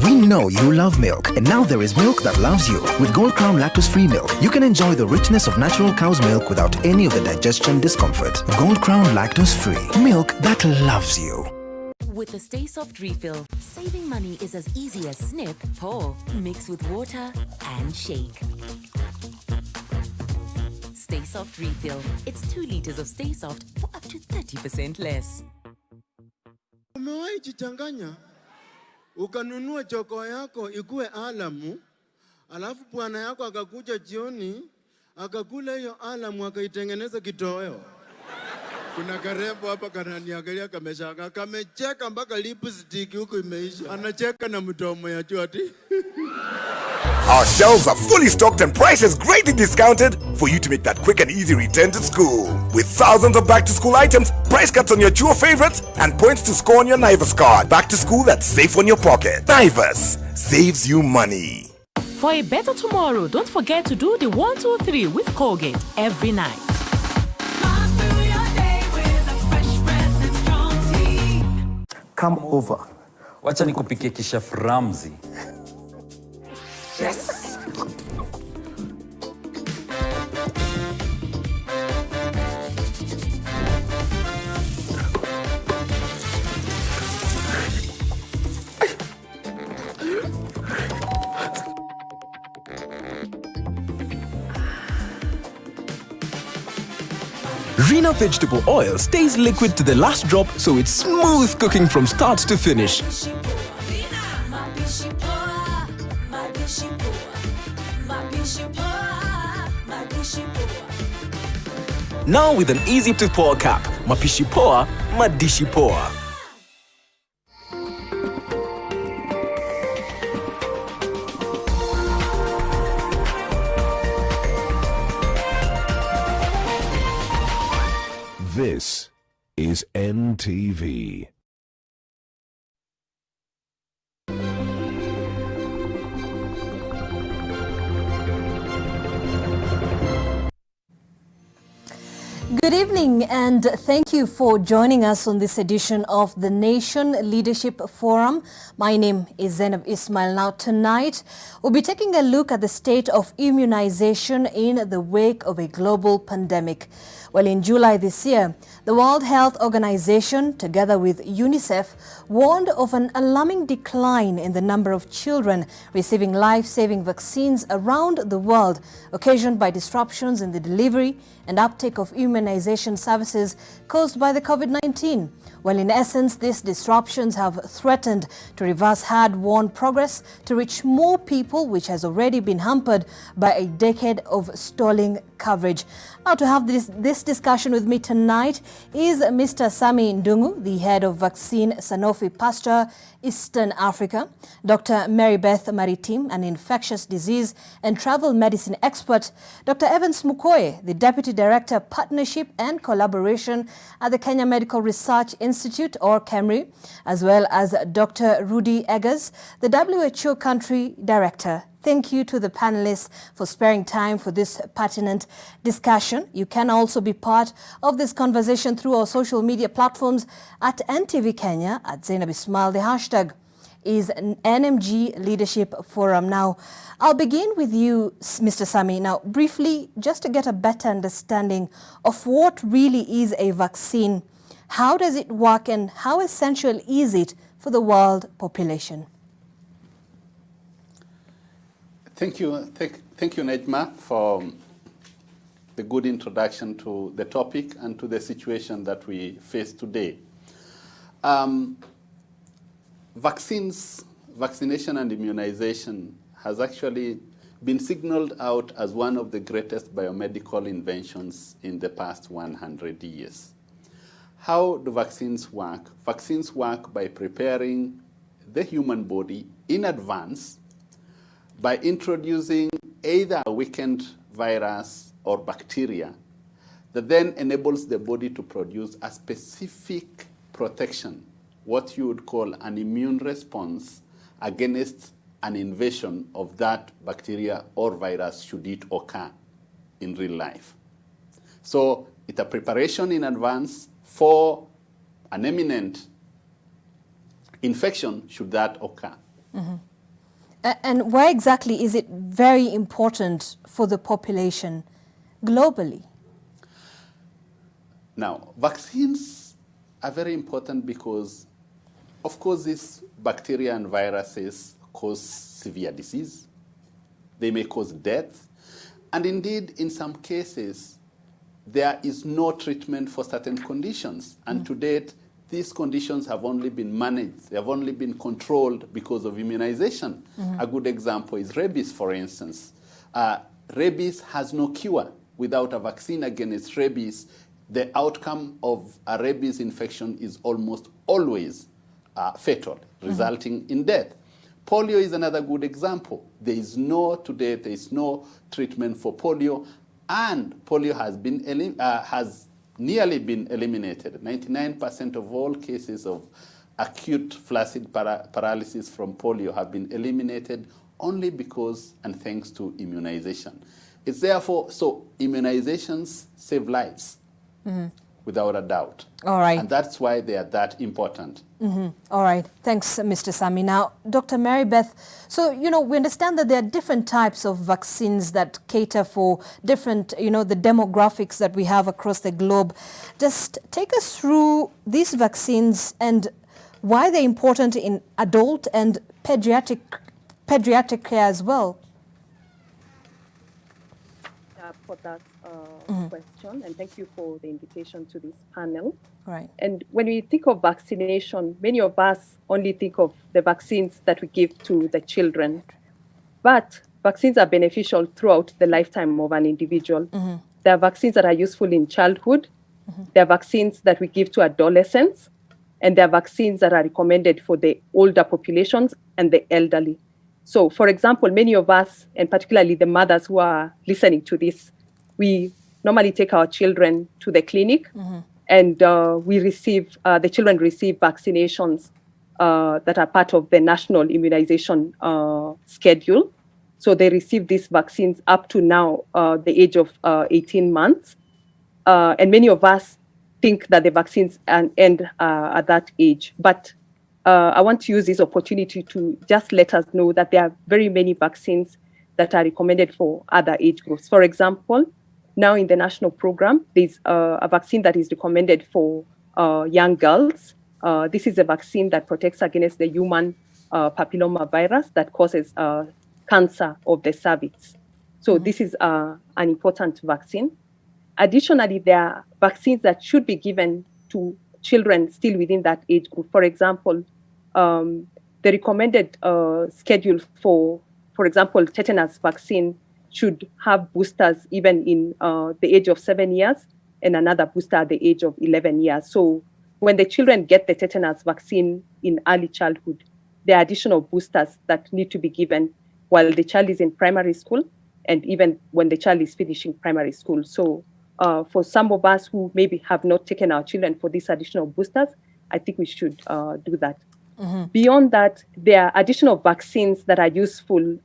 We know you love milk, and now there is milk that loves you. With Gold Crown lactose-free milk, you can enjoy the richness of natural cow's milk without any of the digestion discomfort. Gold Crown lactose-free, milk that loves you. With the Stay Soft refill, saving money is as easy as snip, pour, mix with water, and shake. Stay Soft refill. It's 2 liters of Stay Soft for up to 30% less. Umewahi jichanganya? Ukanunua choko yako ikue alamu, alafu bwana yako akakuja jioni, akakula hiyo alamu akaitengeneza kitoweo. Kuna karembo hapa kananiangalia kameshanga, kamecheka mpaka lipstick huko imeisha. Anacheka na mdomo ya chwati. Our shelves are fully stocked and prices greatly discounted for you to make that quick and easy return to school. With thousands of back-to-school items, price cuts on your Chuo favorites, and points to score on your Naivas card. Back to school that's safe on your pocket. Naivas saves you money. For a better tomorrow, don't forget to do the 1, 2, 3 with Colgate every night. Come over. Wacha nikupikie Chef Ramzi. Yes. Rena vegetable oil stays liquid to the last drop, so it's smooth cooking from start to finish. Now with an easy to pour cap, mapishi poa, madishi poa. This is NTV. Good evening and thank you for joining us on this edition of the Nation Leadership Forum. My name is Zainab Ismail. Now tonight we'll be taking a look at the state of immunization in the wake of a global pandemic. Well, in July this year, the World Health Organization, together with UNICEF, warned of an alarming decline in the number of children receiving life-saving vaccines around the world, occasioned by disruptions in the delivery and uptake of immunization services caused by the COVID-19. Well, in essence, these disruptions have threatened to reverse hard-won progress to reach more people, which has already been hampered by a decade of stalling coverage. Now, to have this discussion with me tonight is Mr. Sami Ndungu, the head of Vaccine Sanofi Pasteur Eastern Africa, Dr. Mary Beth Maritim, an infectious disease and travel medicine expert, Dr. Evans Mukoye, the Deputy Director, Partnership and Collaboration at the Kenya Medical Research Institute, or KEMRI, as well as Dr. Rudy Eggers, the WHO Country Director. Thank you to the panelists for sparing time for this pertinent discussion. You can also be part of this conversation through our social media platforms at NTV Kenya, at Zainab Ismail. The hashtag is NMG Leadership Forum. Now, I'll begin with you, Mr. Sami. Now, briefly, just to get a better understanding of what really is a vaccine, how does it work and how essential is it for the world population? Thank you, Nejma, for the good introduction to the topic and to the situation that we face today. Vaccination and immunization has actually been signaled out as one of the greatest biomedical inventions in the past 100 years. How do vaccines work? Vaccines work by preparing the human body in advance by introducing either a weakened virus or bacteria that then enables the body to produce a specific protection, what you would call an immune response against an invasion of that bacteria or virus should it occur in real life. So it's a preparation in advance for an imminent infection should that occur. Mm-hmm. And why exactly is it very important for the population globally? Now, vaccines are very important because, of course, these bacteria and viruses cause severe disease. They may cause death. And indeed, in some cases, there is no treatment for certain conditions. And to date, these conditions have only been managed, they have only been controlled because of immunization. A good example is rabies, for instance. Rabies has no cure. Without a vaccine against rabies, the outcome of a rabies infection is almost always fatal, resulting in death. Polio is another good example. Today there is no treatment for polio, and polio has nearly been eliminated. 99% of all cases of acute flaccid paralysis from polio have been eliminated only because and thanks to immunization. It's therefore, so immunizations save lives, without a doubt. All right. And that's why they are that important. All right. Thanks, Mr. Sami. Now, Dr. Mary Beth, so, we understand that there are different types of vaccines that cater for different, the demographics that we have across the globe. Just take us through these vaccines and why they're important in adult and pediatric care as well. For that question, and thank you for the invitation to this panel. Right. And when we think of vaccination, many of us only think of the vaccines that we give to the children. But vaccines are beneficial throughout the lifetime of an individual. There are vaccines that are useful in childhood. There are vaccines that we give to adolescents. And there are vaccines that are recommended for the older populations and the elderly. So, for example, many of us, and particularly the mothers who are listening to this, we normally take our children to the clinic, and the children receive vaccinations that are part of the national immunization schedule. So they receive these vaccines up to now, the age of 18 months. And many of us think that the vaccines end at that age. But I want to use this opportunity to just let us know that there are very many vaccines that are recommended for other age groups. For example, now in the national program, there's a vaccine that is recommended for young girls. This is a vaccine that protects against the human papilloma virus that causes cancer of the cervix. So this is an important vaccine. Additionally, there are vaccines that should be given to children still within that age group. For example, the recommended schedule for example, tetanus vaccine should have boosters even in the age of 7 years and another booster at the age of 11 years. So when the children get the tetanus vaccine in early childhood, there are additional boosters that need to be given while the child is in primary school and even when the child is finishing primary school. So for some of us who maybe have not taken our children for these additional boosters, I think we should do that. Beyond that, there are additional vaccines that are useful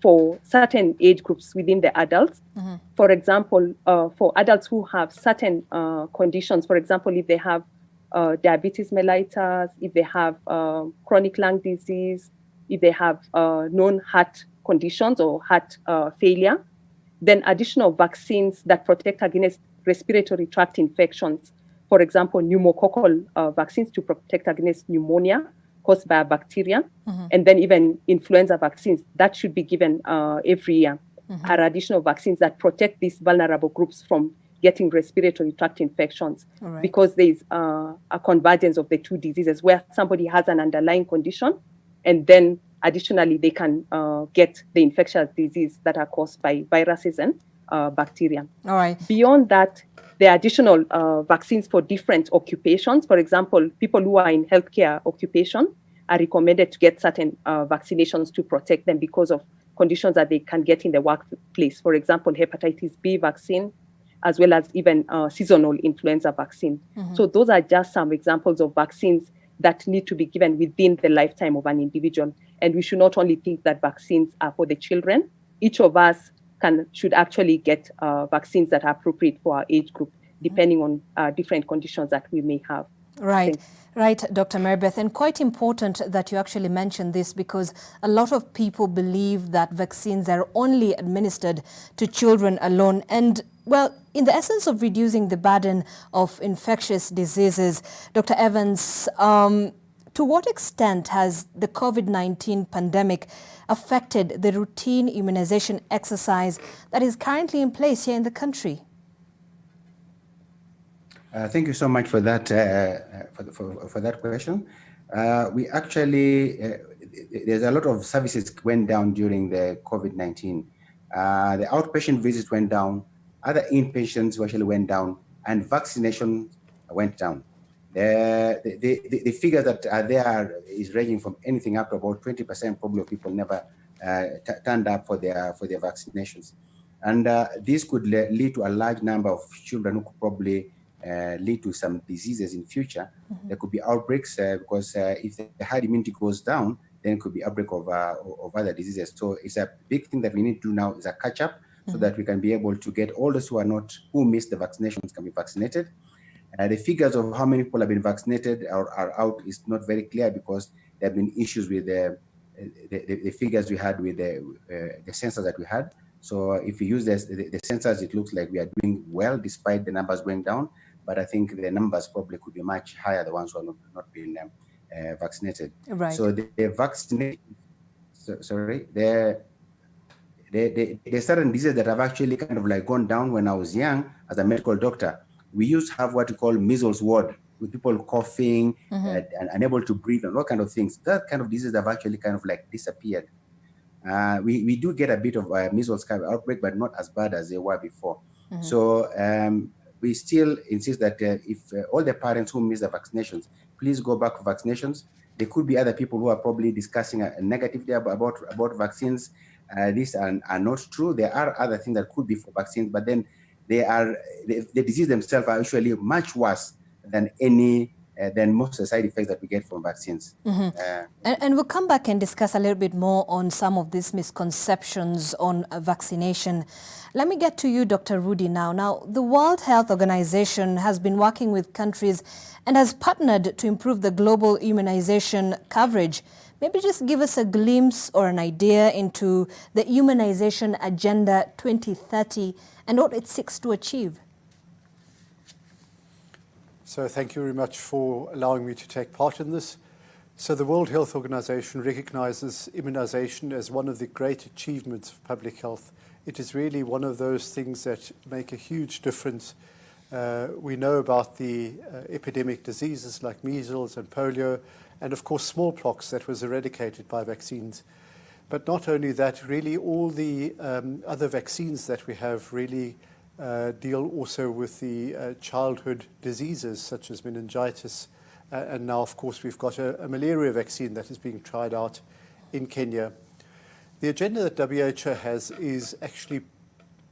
for certain age groups within the adults. For example, for adults who have certain conditions, for example, if they have diabetes mellitus, if they have chronic lung disease, if they have known heart conditions or heart failure, then additional vaccines that protect against respiratory tract infections, for example, pneumococcal vaccines to protect against pneumonia, caused by a bacteria, and then even influenza vaccines that should be given every year are additional vaccines that protect these vulnerable groups from getting respiratory tract infections, because there is a convergence of the two diseases where somebody has an underlying condition, and then additionally they can get the infectious disease that are caused by viruses and bacteria. All right. Beyond that, there are additional vaccines for different occupations. For example, people who are in healthcare occupation are recommended to get certain vaccinations to protect them because of conditions that they can get in the workplace. For example, hepatitis B vaccine, as well as even seasonal influenza vaccine. So those are just some examples of vaccines that need to be given within the lifetime of an individual. And we should not only think that vaccines are for the children. Each of us should actually get vaccines that are appropriate for our age group, depending on different conditions that we may have. Right, right, Dr. Marybeth, and quite important that you actually mentioned this, because a lot of people believe that vaccines are only administered to children alone. And well, in the essence of reducing the burden of infectious diseases, Dr. Evans, to what extent has the COVID-19 pandemic affected the routine immunization exercise that is currently in place here in the country? Thank you so much for that for that question. We actually there's a lot of services went down during the COVID-19. The outpatient visits went down, other inpatients actually went down, and vaccination went down. The figures that are there is ranging from anything up to about 20% probably of people never turned up for their vaccinations, and this could lead to a large number of children who could probably lead to some diseases in future. There could be outbreaks because if the herd immunity goes down, then it could be outbreak of other diseases. So it's a big thing that we need to do now is a catch up, so that we can be able to get all those who missed the vaccinations can be vaccinated. The figures of how many people have been vaccinated or are out is not very clear, because there have been issues with the figures we had with the census that we had. So if we use the census, it looks like we are doing well despite the numbers going down. But I think the numbers probably could be much higher, the ones who are not being vaccinated. Right. So the vaccination, there are certain diseases that have actually kind of like gone down. When I was young, as a medical doctor, we used to have what we call measles ward, with people coughing and unable to breathe and all kind of things. That kind of diseases have actually kind of like disappeared. We do get a bit of measles kind of outbreak, but not as bad as they were before. So we still insist that if all the parents who miss the vaccinations, please go back for vaccinations. There could be other people who are probably discussing negatively about vaccines. These are not true. There are other things that could be for vaccines, but then the disease themselves are usually much worse than most of the side effects that we get from vaccines. And we'll come back and discuss a little bit more on some of these misconceptions on vaccination. Let me get to you, Dr. Rudy, now. Now, the World Health Organization has been working with countries and has partnered to improve the global immunization coverage. Maybe just give us a glimpse or an idea into the Immunization Agenda 2030 and what it seeks to achieve. So thank you very much for allowing me to take part in this. So the World Health Organization recognizes immunization as one of the great achievements of public health. It is really one of those things that make a huge difference. We know about the epidemic diseases like measles and polio, and of course smallpox that was eradicated by vaccines. But not only that, really all the other vaccines that we have really deal also with the childhood diseases such as meningitis. And now, of course, we've got a malaria vaccine that is being tried out in Kenya. The agenda that WHO has is actually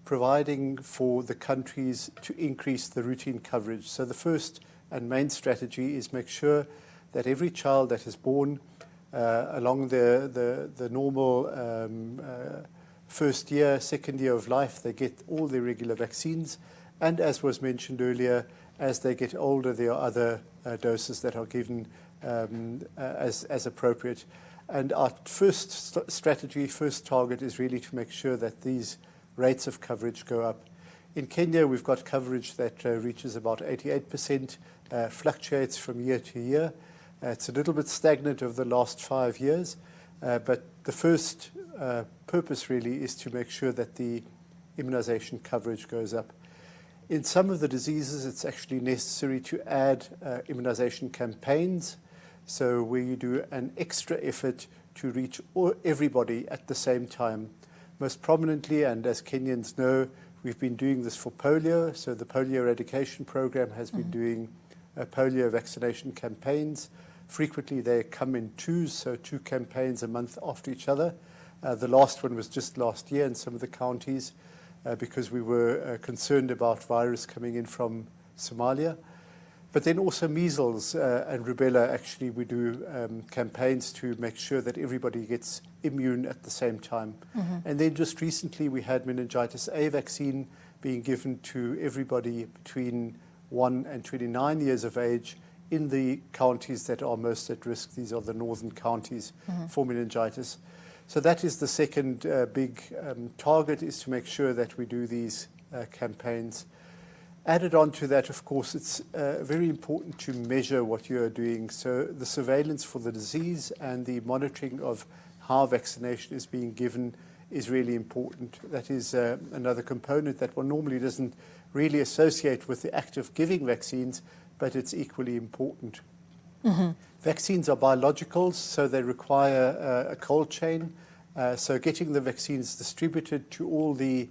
providing for the countries to increase the routine coverage. So the first and main strategy is make sure that every child that is born along the normal first year, second year of life, they get all the regular vaccines. And as was mentioned earlier, as they get older, there are other doses that are given as appropriate. And our first strategy, first target is really to make sure that these rates of coverage go up. In Kenya, we've got coverage that reaches about 88%, fluctuates from year to year. It's a little bit stagnant over the last 5 years, but the first purpose really is to make sure that the immunization coverage goes up. In some of the diseases, it's actually necessary to add immunization campaigns, so where you do an extra effort to reach everybody at the same time. Most prominently, and as Kenyans know, we've been doing this for polio, so the polio eradication program has been doing polio vaccination campaigns. Frequently they come in twos, so 2 campaigns a month after each other. The last one was just last year in some of the counties because we were concerned about virus coming in from Somalia. But then also measles and rubella, actually we do campaigns to make sure that everybody gets immune at the same time. And then just recently we had meningitis A vaccine being given to everybody between 1 and 29 years of age in the counties that are most at risk. These are the northern counties for meningitis. So that is the second big target, is to make sure that we do these campaigns. Added on to that, of course, it's very important to measure what you are doing. So the surveillance for the disease and the monitoring of how vaccination is being given is really important. That is another component that one normally doesn't really associate with the act of giving vaccines, but it's equally important. Vaccines are biologicals, so they require a cold chain. So getting the vaccines distributed to all the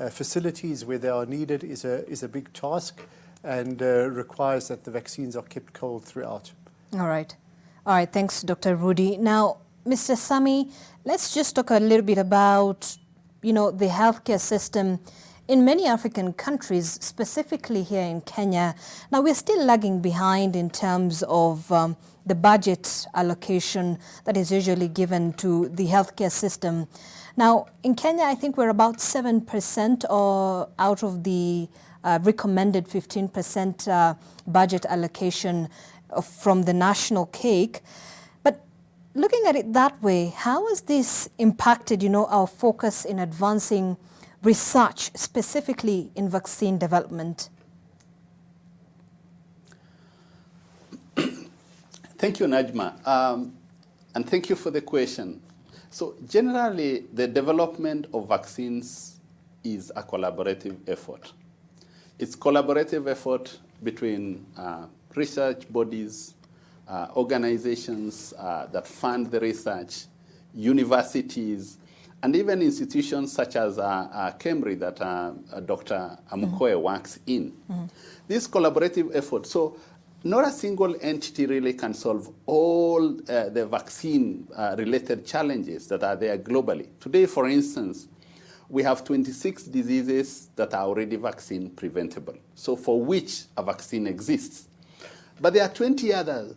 facilities where they are needed is a big task, and requires that the vaccines are kept cold throughout. All right. Thanks, Dr. Rudy. Now, Mr. Sami, let's just talk a little bit about, the healthcare system in many African countries, specifically here in Kenya. Now, we're still lagging behind in terms of the budget allocation that is usually given to the healthcare system. Now, in Kenya, I think we're about 7% out of the recommended 15% budget allocation from the national cake. But looking at it that way, how has this impacted, our focus in advancing research, specifically in vaccine development? Thank you, Najma, and thank you for the question. So generally, the development of vaccines is a collaborative effort. It's collaborative effort between research bodies, organizations that fund the research, universities, and even institutions such as KEMRI that Dr. Amukoe works in. This collaborative effort, so not a single entity really can solve all the vaccine-related challenges that are there globally. Today, for instance, we have 26 diseases that are already vaccine preventable, so for which a vaccine exists. But there are 20 other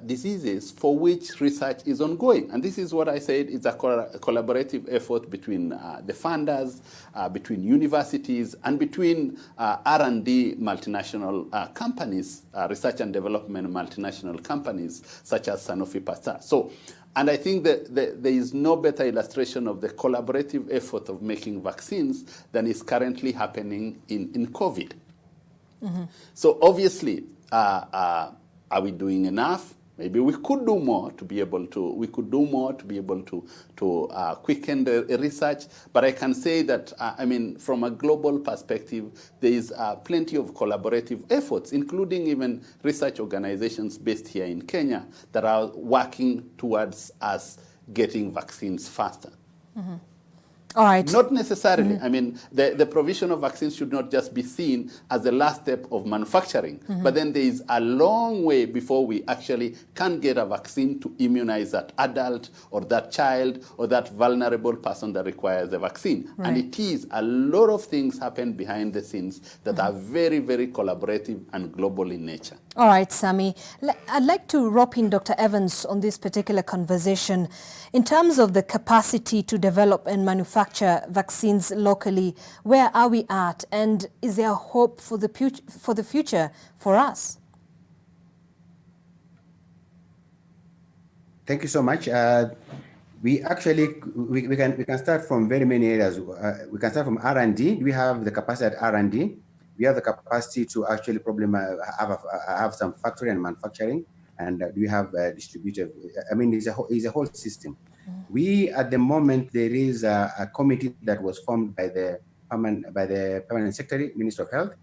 diseases for which research is ongoing. And this is what I said, it's a collaborative effort between the funders, between universities, and between R&D multinational companies, research and development multinational companies, such as Sanofi Pasteur. So, and I think that there is no better illustration of the collaborative effort of making vaccines than is currently happening in COVID. So obviously, are we doing enough? Maybe we could do more to be able to. We could do more to be able to quicken the research. But I can say that from a global perspective, there is plenty of collaborative efforts, including even research organizations based here in Kenya that are working towards us getting vaccines faster. All right. Not necessarily. I mean, the provision of vaccines should not just be seen as the last step of manufacturing, but then there is a long way before we actually can get a vaccine to immunize that adult or that child or that vulnerable person that requires a vaccine. Right. And it is a lot of things happen behind the scenes that are very, very collaborative and global in nature. All right, Sami. I'd like to rope in Dr. Evans on this particular conversation. In terms of the capacity to develop and manufacture vaccines locally, where are we at? And is there hope for the future for us? Thank you so much. We can start from very many areas. We can start from R&D. We have the capacity at R&D. We have the capacity to actually probably have some factory and manufacturing. and do you have distributive? I mean, it's a whole system. We at the moment there is a committee that was formed by the permanent secretary, Minister of Health,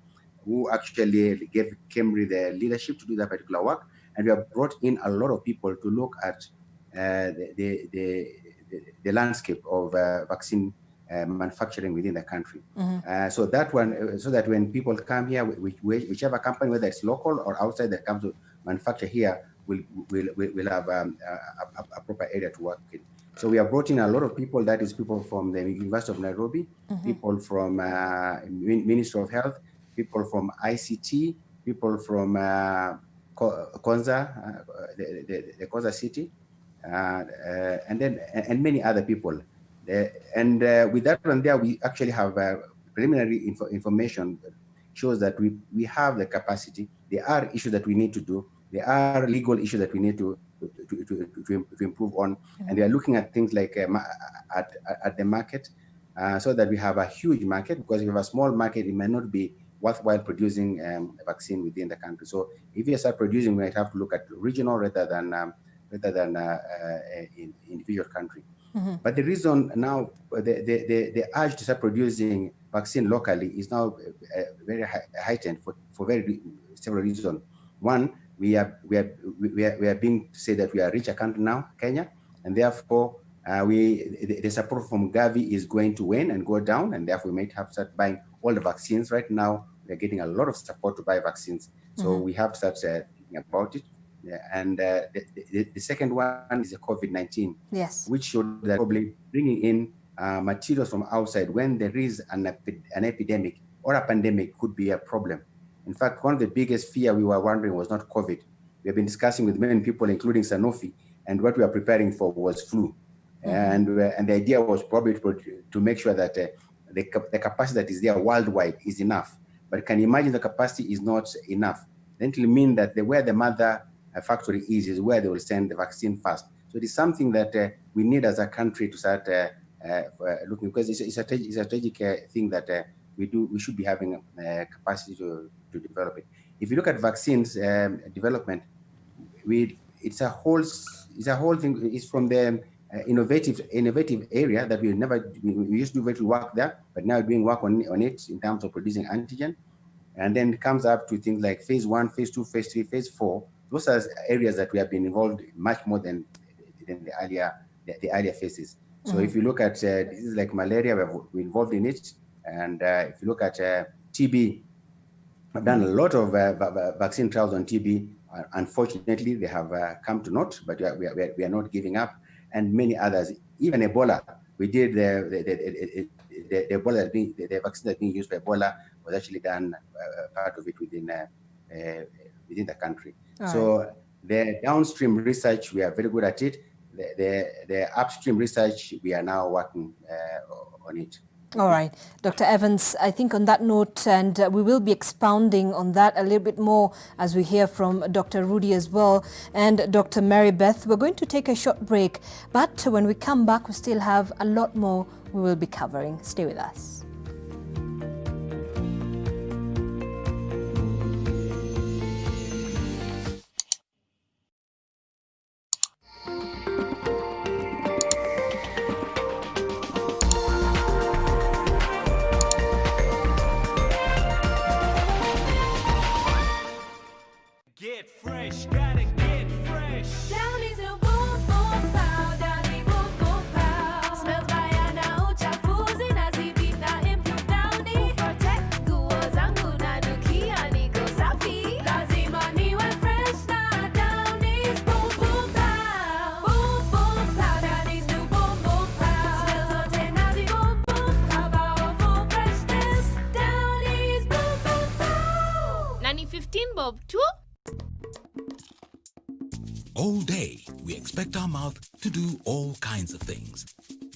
who actually gave Kemri the leadership to do that particular work, and we have brought in a lot of people to look at the landscape of vaccine manufacturing within the country. So that one, so that when people come here, whichever company, whether it's local or outside that comes to manufacture here, will have a proper area to work in. So we have brought in a lot of people. That is people from the University of Nairobi, people from Ministry of Health, people from ICT, people from Konza, the Konza city, and many other people. With that one there, we actually have preliminary information that shows that we have the capacity. There are issues that we need to do. There are legal issues that we need to improve on, and we are looking at things like at the market, so that we have a huge market. Because if you have a small market, it may not be worthwhile producing a vaccine within the country. So if you start producing, we might have to look at regional rather than individual country. But the reason now, the urge to start producing vaccine locally is now very heightened for several reasons. One, we are being said that we are a richer country now, Kenya, and therefore the support from Gavi is going to wane and go down, and therefore we might have to start buying all the vaccines. Right now, we are getting a lot of support to buy vaccines, so we have to start thinking about it. And the second one is the COVID-19, yes, which should that probably bringing in materials from outside when there is an epidemic or a pandemic could be a problem. In fact, one of the biggest fear we were wondering was not COVID. We have been discussing with many people, including Sanofi, and what we are preparing for was flu. And the idea was probably to make sure that the capacity that is there worldwide is enough. But can you imagine the capacity is not enough? Then it will mean that where the mother factory is where they will send the vaccine first. So it is something that we need as a country to start looking, because it's a strategic thing that we should be having capacity to develop it. If you look at vaccines development, it's a whole thing. It's from the innovative area that we used to do very work there, but now we're doing work on it in terms of producing antigen, and then it comes up to things like phase 1, phase 2, phase 3, phase 4. Those are areas that we have been involved much more than the earlier phases. So if you look at diseases like malaria, we're involved in it, and if you look at TB, I've done a lot of vaccine trials on TB. Unfortunately, they have come to naught, but we are not giving up. And many others, even Ebola, we did the Ebola, the vaccine that's being used for Ebola was actually done part of it within the country. So the downstream research, we are very good at it. The upstream research, we are now working on it. All right, Dr. Evans, I think on that note, and we will be expounding on that a little bit more as we hear from Dr. Rudy as well and Dr. Mary Beth. We're going to take a short break, but when we come back, we still have a lot more we will be covering. Stay with us. Get fresh, gotta get fresh. Down is a boom boom pow, down is boom boom pow. Smells baya na uchafuzi na zibi na improve downy. Protect nguo zangu na nukia niko safi. Lazima niwe fresh na down is boom boom pow. Boom boom pow, down is new boom boom pow. Smells zote na zi boom boom pow. Powerful freshness, down is boom boom pow. Nani 15 bob too? All day, we expect our mouth to do all kinds of things.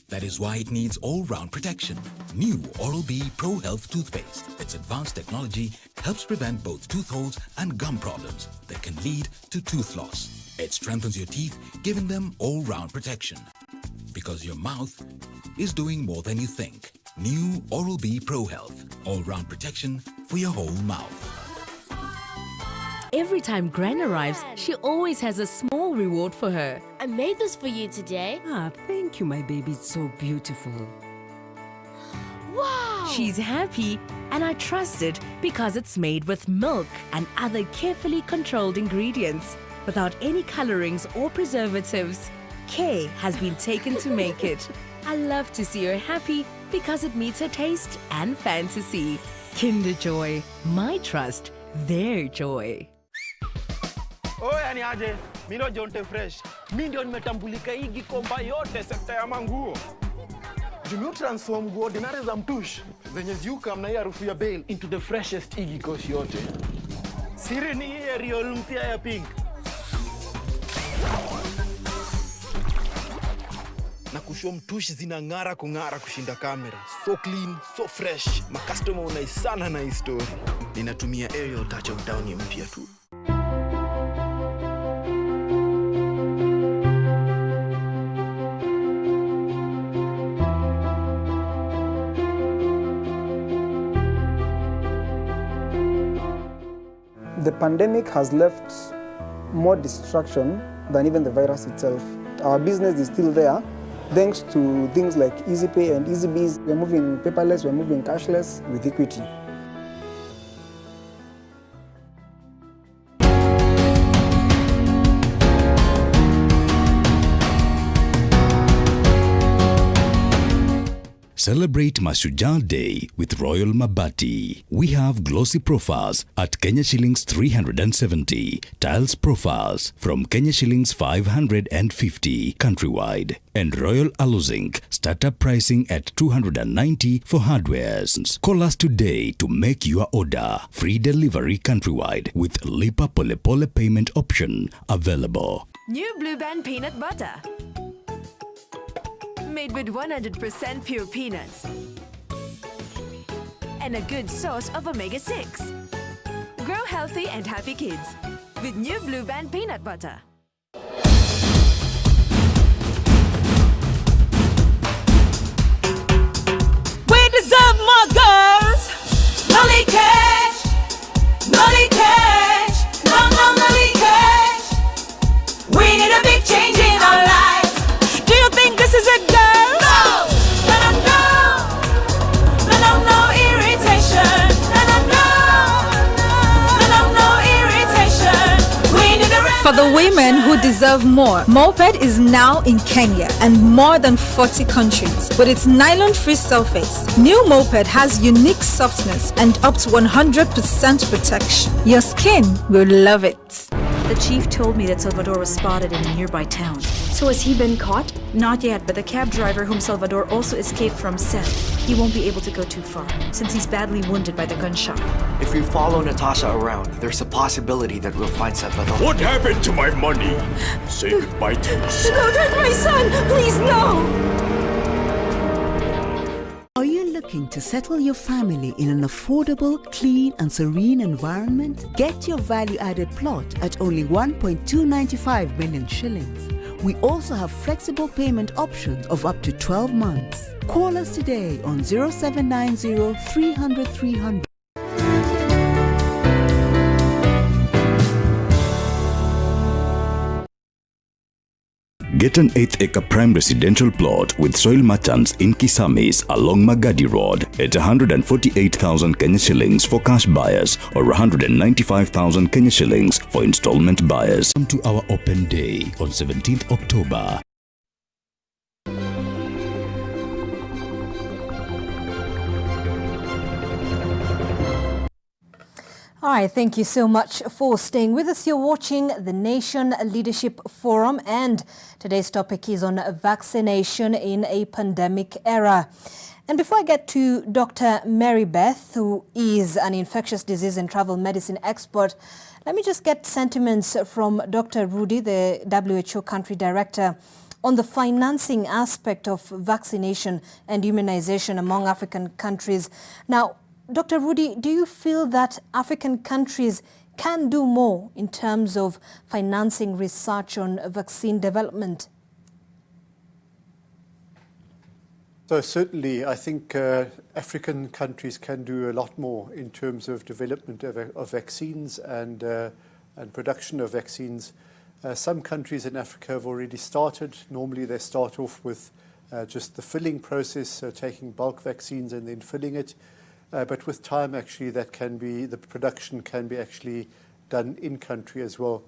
That is why it needs all-round protection. New Oral-B Pro Health toothpaste. Its advanced technology helps prevent both tooth holes and gum problems that can lead to tooth loss. It strengthens your teeth, giving them all-round protection. Because your mouth is doing more than you think. New Oral-B Pro Health. All-round protection for your whole mouth. Every time Gran arrives, she always has a small reward for her. I made this for you today. Ah, thank you, my baby. It's so beautiful. Wow! She's happy, and I trust it because it's made with milk and other carefully controlled ingredients, without any colorings or preservatives. Care has been taken to make it. I love to see her happy because it meets her taste and fantasy. Kinder Joy, my trust, their joy. Oya ni aje, mimi ndo Jonte Fresh. Mimi ndio nimetambulika hii Gikomba yote sekta ya manguo. Jumio transform nguo ordinary za mtush zenye ziuka mna hii harufu ya bale into the freshest Iggy Kosh yote. Siri ni hii Ariel mpya ya pink. Na kushow mtush zinang'ara kung'ara kushinda kamera. So clean, so fresh. Ma customer unaisana na hii story. Ninatumia Ariel touch of down mpya tu. The pandemic has left more destruction than even the virus itself. Our business is still there thanks to things like EasyPay and EasyBiz. We're moving paperless, we're moving cashless with Equity. Celebrate Mashujaa Day with Royal Mabati. We have glossy profiles at Kenya shillings 370, tiles profiles from Kenya shillings 550 countrywide, and Royal Aluzinc startup pricing at 290 for hardwares. Call us today to make your order. Free delivery countrywide with Lipa Pole Pole payment option available. New Blue Band peanut butter. Made with 100% pure peanuts and a good source of omega-6. Grow healthy and happy kids with new Blue Band peanut butter. We deserve more girls. Nolly cash, nolly cash, nolly cash. We need a big change in our lives. Do you think this is a girl? No irritation. No irritation. We need a For the women who deserve more, Moped is now in Kenya and more than 40 countries. With its nylon-free surface, new Moped has unique softness and up to 100% protection. Your skin will love it. The chief told me that Salvador was spotted in a nearby town. So has he been caught? Not yet, but the cab driver whom Salvador also escaped from said he won't be able to go too far, since he's badly wounded by the gunshot. If we follow Natasha around, there's a possibility that we'll find Salvador. What happened to my money? Say goodbye to us. Don't hurt my son! Please, no! Are you looking to settle your family in an affordable, clean and serene environment? Get your value-added plot at only 1.295 million shillings. We also have flexible payment options of up to 12 months. Call us today on 0790 300 300. Get an 8-acre prime residential plot with soil merchants in Kisamis along Magadi Road at 148,000 Kenya shillings for cash buyers or 195,000 Kenya shillings for installment buyers. Come to our open day on 17th October. All right, thank you so much for staying with us. You're watching the Nation Leadership Forum, and today's topic is on vaccination in a pandemic era. And before I get to Dr. Mary Beth, who is an infectious disease and travel medicine expert, let me just get sentiments from Dr. Rudy, the WHO country director, on the financing aspect of vaccination and immunization among African countries. Now, Dr. Rudy, do you feel that African countries can do more in terms of financing research on vaccine development? So certainly, I think African countries can do a lot more in terms of development of vaccines and and production of vaccines. Some countries in Africa have already started. Normally they start off with just the filling process, so taking bulk vaccines and then filling it. But with time, actually, the production can be actually done in country as well.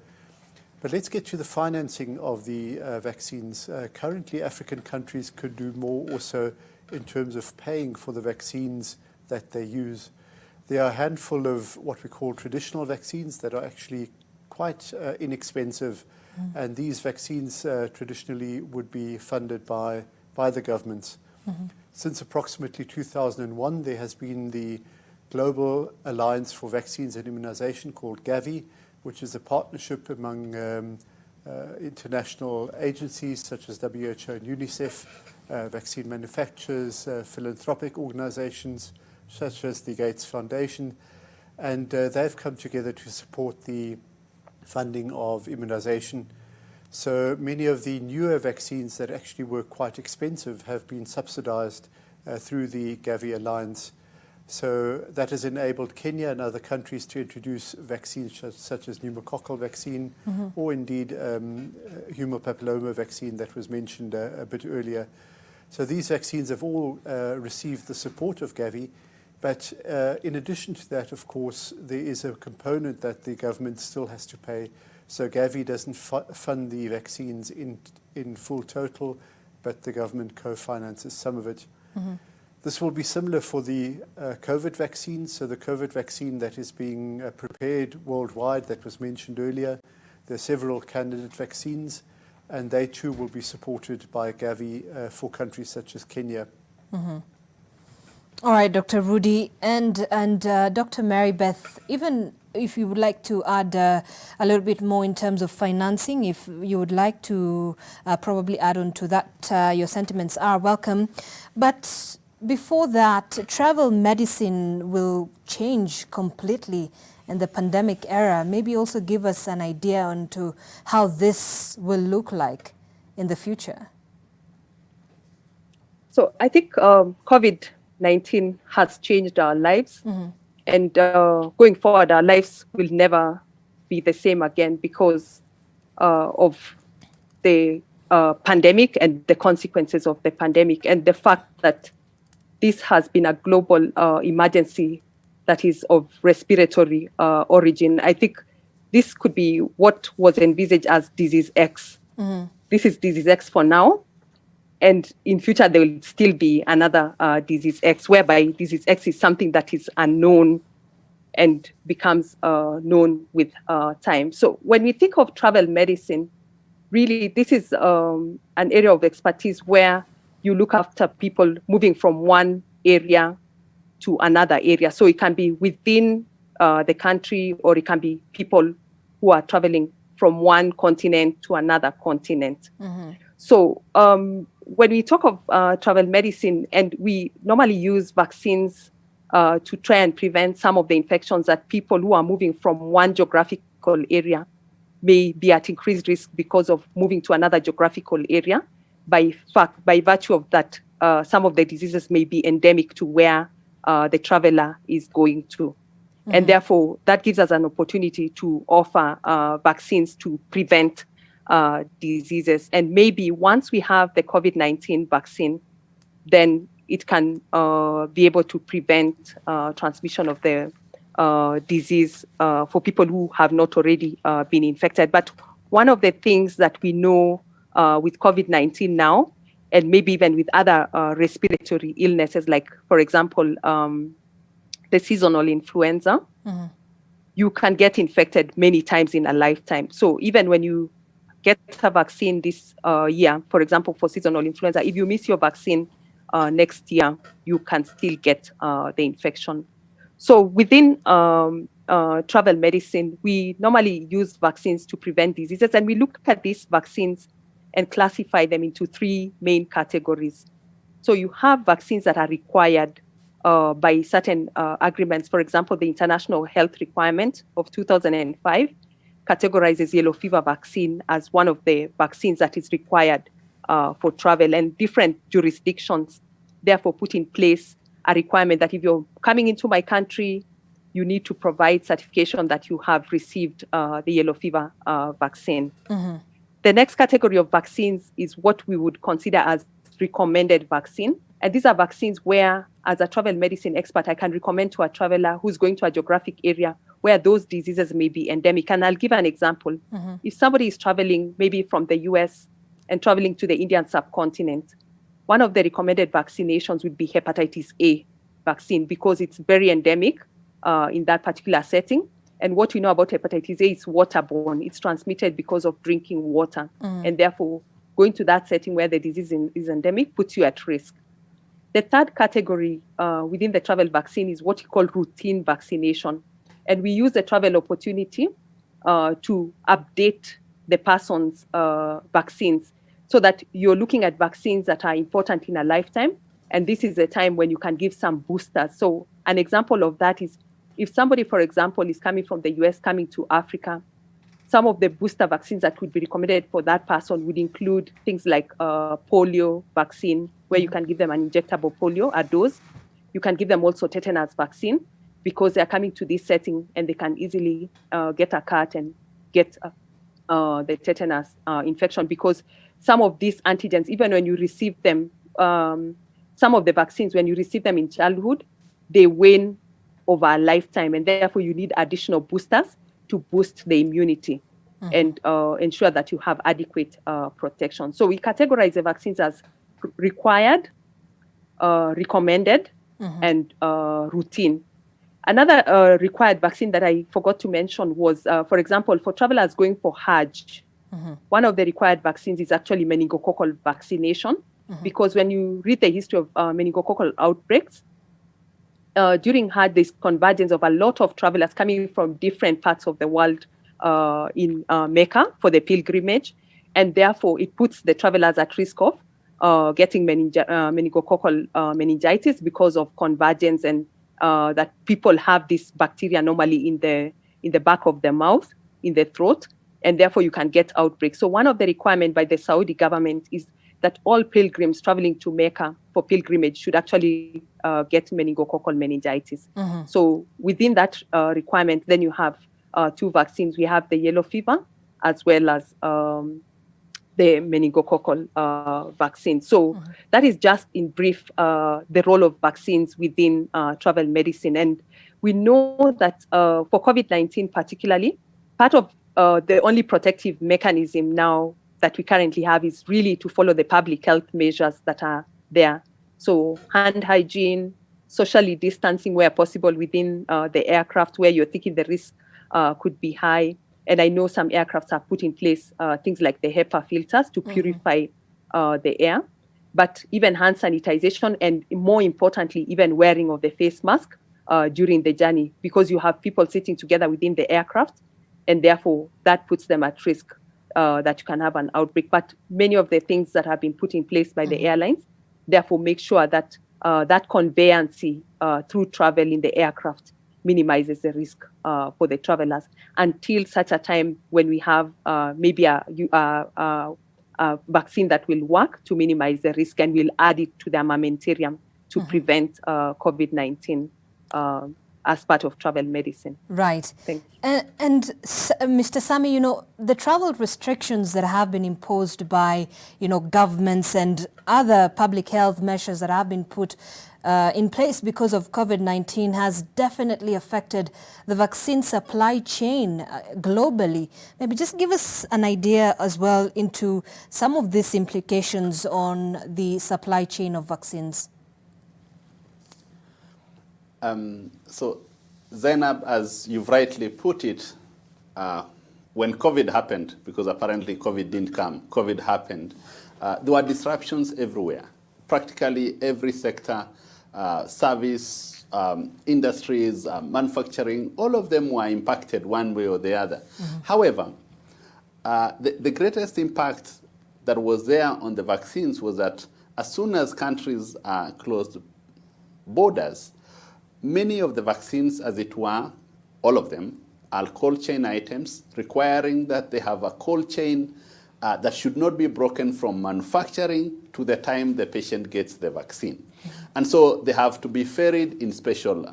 But let's get to the financing of the vaccines. Currently, African countries could do more also in terms of paying for the vaccines that they use. There are a handful of what we call traditional vaccines that are actually quite inexpensive, and these vaccines traditionally would be funded by the governments. Since approximately 2001, there has been the Global Alliance for Vaccines and Immunization called Gavi, which is a partnership among international agencies such as WHO and UNICEF, vaccine manufacturers, philanthropic organizations such as the Gates Foundation, and they've come together to support the funding of immunization. So many of the newer vaccines that actually were quite expensive have been subsidized through the Gavi Alliance. So that has enabled Kenya and other countries to introduce vaccines such as pneumococcal vaccine or indeed human papilloma vaccine that was mentioned a bit earlier. So these vaccines have all received the support of Gavi. But in addition to that, of course, there is a component that the government still has to pay. So Gavi doesn't fund the vaccines in full total, but the government co-finances some of it. This will be similar for the COVID vaccine. So the COVID vaccine that is being prepared worldwide that was mentioned earlier, there are several candidate vaccines, and they too will be supported by Gavi for countries such as Kenya. All right, Dr. Rudy and Dr. Mary Beth, even if you would like to add a little bit more in terms of financing, if you would like to probably add on to that, your sentiments are welcome. But before that, travel medicine will change completely in the pandemic era. Maybe also give us an idea on to how this will look like in the future. So I think COVID-19 has changed our lives, and going forward, our lives will never be the same again because of the pandemic and the consequences of the pandemic, and the fact that this has been a global emergency that is of respiratory origin. I think this could be what was envisaged as disease X. This is disease X for now. And in future, there will still be another disease X, whereby disease X is something that is unknown and becomes known with time. So when we think of travel medicine, really, this is an area of expertise where you look after people moving from one area to another area. So it can be within the country, or it can be people who are traveling from one continent to another continent. So when we talk of travel medicine, and we normally use vaccines to try and prevent some of the infections that people who are moving from one geographical area may be at increased risk because of moving to another geographical area. By virtue of that, some of the diseases may be endemic to where the traveler is going to. And therefore, that gives us an opportunity to offer vaccines to prevent diseases. And maybe once we have the COVID-19 vaccine, then it can be able to prevent transmission of the disease for people who have not already been infected. But one of the things that we know with COVID-19 now, and maybe even with other respiratory illnesses, like, for example, the seasonal influenza, you can get infected many times in a lifetime. So even when you get a vaccine this year, for example, for seasonal influenza, if you miss your vaccine next year, you can still get the infection. So within travel medicine, we normally use vaccines to prevent diseases, and we look at these vaccines and classify them into three main categories. So you have vaccines that are required by certain agreements. For example, the International Health Requirement of 2005 categorizes yellow fever vaccine as one of the vaccines that is required for travel, and different jurisdictions therefore put in place a requirement that if you're coming into my country you need to provide certification that you have received the yellow fever vaccine. The next category of vaccines is what we would consider as recommended vaccine. And these are vaccines where, as a travel medicine expert, I can recommend to a traveler who's going to a geographic area where those diseases may be endemic. And I'll give an example. If somebody is traveling maybe from the US and traveling to the Indian subcontinent, one of the recommended vaccinations would be hepatitis A vaccine because it's very endemic in that particular setting. And what we know about hepatitis A is waterborne. It's transmitted because of drinking water. And therefore, going to that setting where the disease is endemic puts you at risk. The third category within the travel vaccine is what you call routine vaccination. And we use the travel opportunity to update the person's vaccines so that you're looking at vaccines that are important in a lifetime. And this is a time when you can give some boosters. So an example of that is if somebody, for example, is coming from the US, coming to Africa, some of the booster vaccines that would be recommended for that person would include things like polio vaccine, where you can give them an injectable polio, a dose. You can give them also tetanus vaccine because they're coming to this setting and they can easily get a cut and get the tetanus infection, because some of these antigens, even when you receive them, some of the vaccines, when you receive them in childhood, they wane over a lifetime, and therefore you need additional boosters to boost the immunity and ensure that you have adequate protection. So we categorize the vaccines as required, recommended, and routine. Another required vaccine that I forgot to mention was, for example, for travelers going for Hajj, one of the required vaccines is actually meningococcal vaccination, because when you read the history of meningococcal outbreaks, during Hajj, there's convergence of a lot of travelers coming from different parts of the world in Mecca for the pilgrimage, and therefore it puts the travelers at risk of getting meningococcal meningitis because of convergence, and that people have this bacteria normally in the back of the mouth, in the throat, and therefore you can get outbreaks. So one of the requirements by the Saudi government is that all pilgrims traveling to Mecca for pilgrimage should actually get meningococcal meningitis. So within that requirement, then you have two vaccines. We have the yellow fever as well as the meningococcal vaccine. So that is just in brief the role of vaccines within travel medicine. And we know that for COVID-19 particularly, part of the only protective mechanism now that we currently have is really to follow the public health measures that are there. So hand hygiene, socially distancing where possible within the aircraft where you're thinking the risk could be high. And I know some aircrafts have put in place things like the HEPA filters to purify the air, but even hand sanitization, and more importantly, even wearing of the face mask during the journey, because you have people sitting together within the aircraft, and therefore that puts them at risk that you can have an outbreak. But many of the things that have been put in place by the airlines, therefore make sure that that conveyancy through travel in the aircraft minimizes the risk for the travelers until such a time when we have maybe a vaccine that will work to minimize the risk, and we'll add it to the armamentarium to prevent COVID-19 as part of travel medicine. Right. Thank you. And Mr. Sami, you know, the travel restrictions that have been imposed by, you know, governments and other public health measures that have been put in place because of COVID-19 has definitely affected the vaccine supply chain globally. Maybe just give us an idea as well into some of these implications on the supply chain of vaccines. So Zainab, as you've rightly put it, when COVID happened, because apparently COVID didn't come, COVID happened, there were disruptions everywhere. Practically every sector, service, industries, manufacturing, all of them were impacted one way or the other. However, the greatest impact that was there on the vaccines was that as soon as countries closed borders, many of the vaccines, as it were, all of them, are cold chain items requiring that they have a cold chain that should not be broken from manufacturing to the time the patient gets the vaccine. And so they have to be ferried in special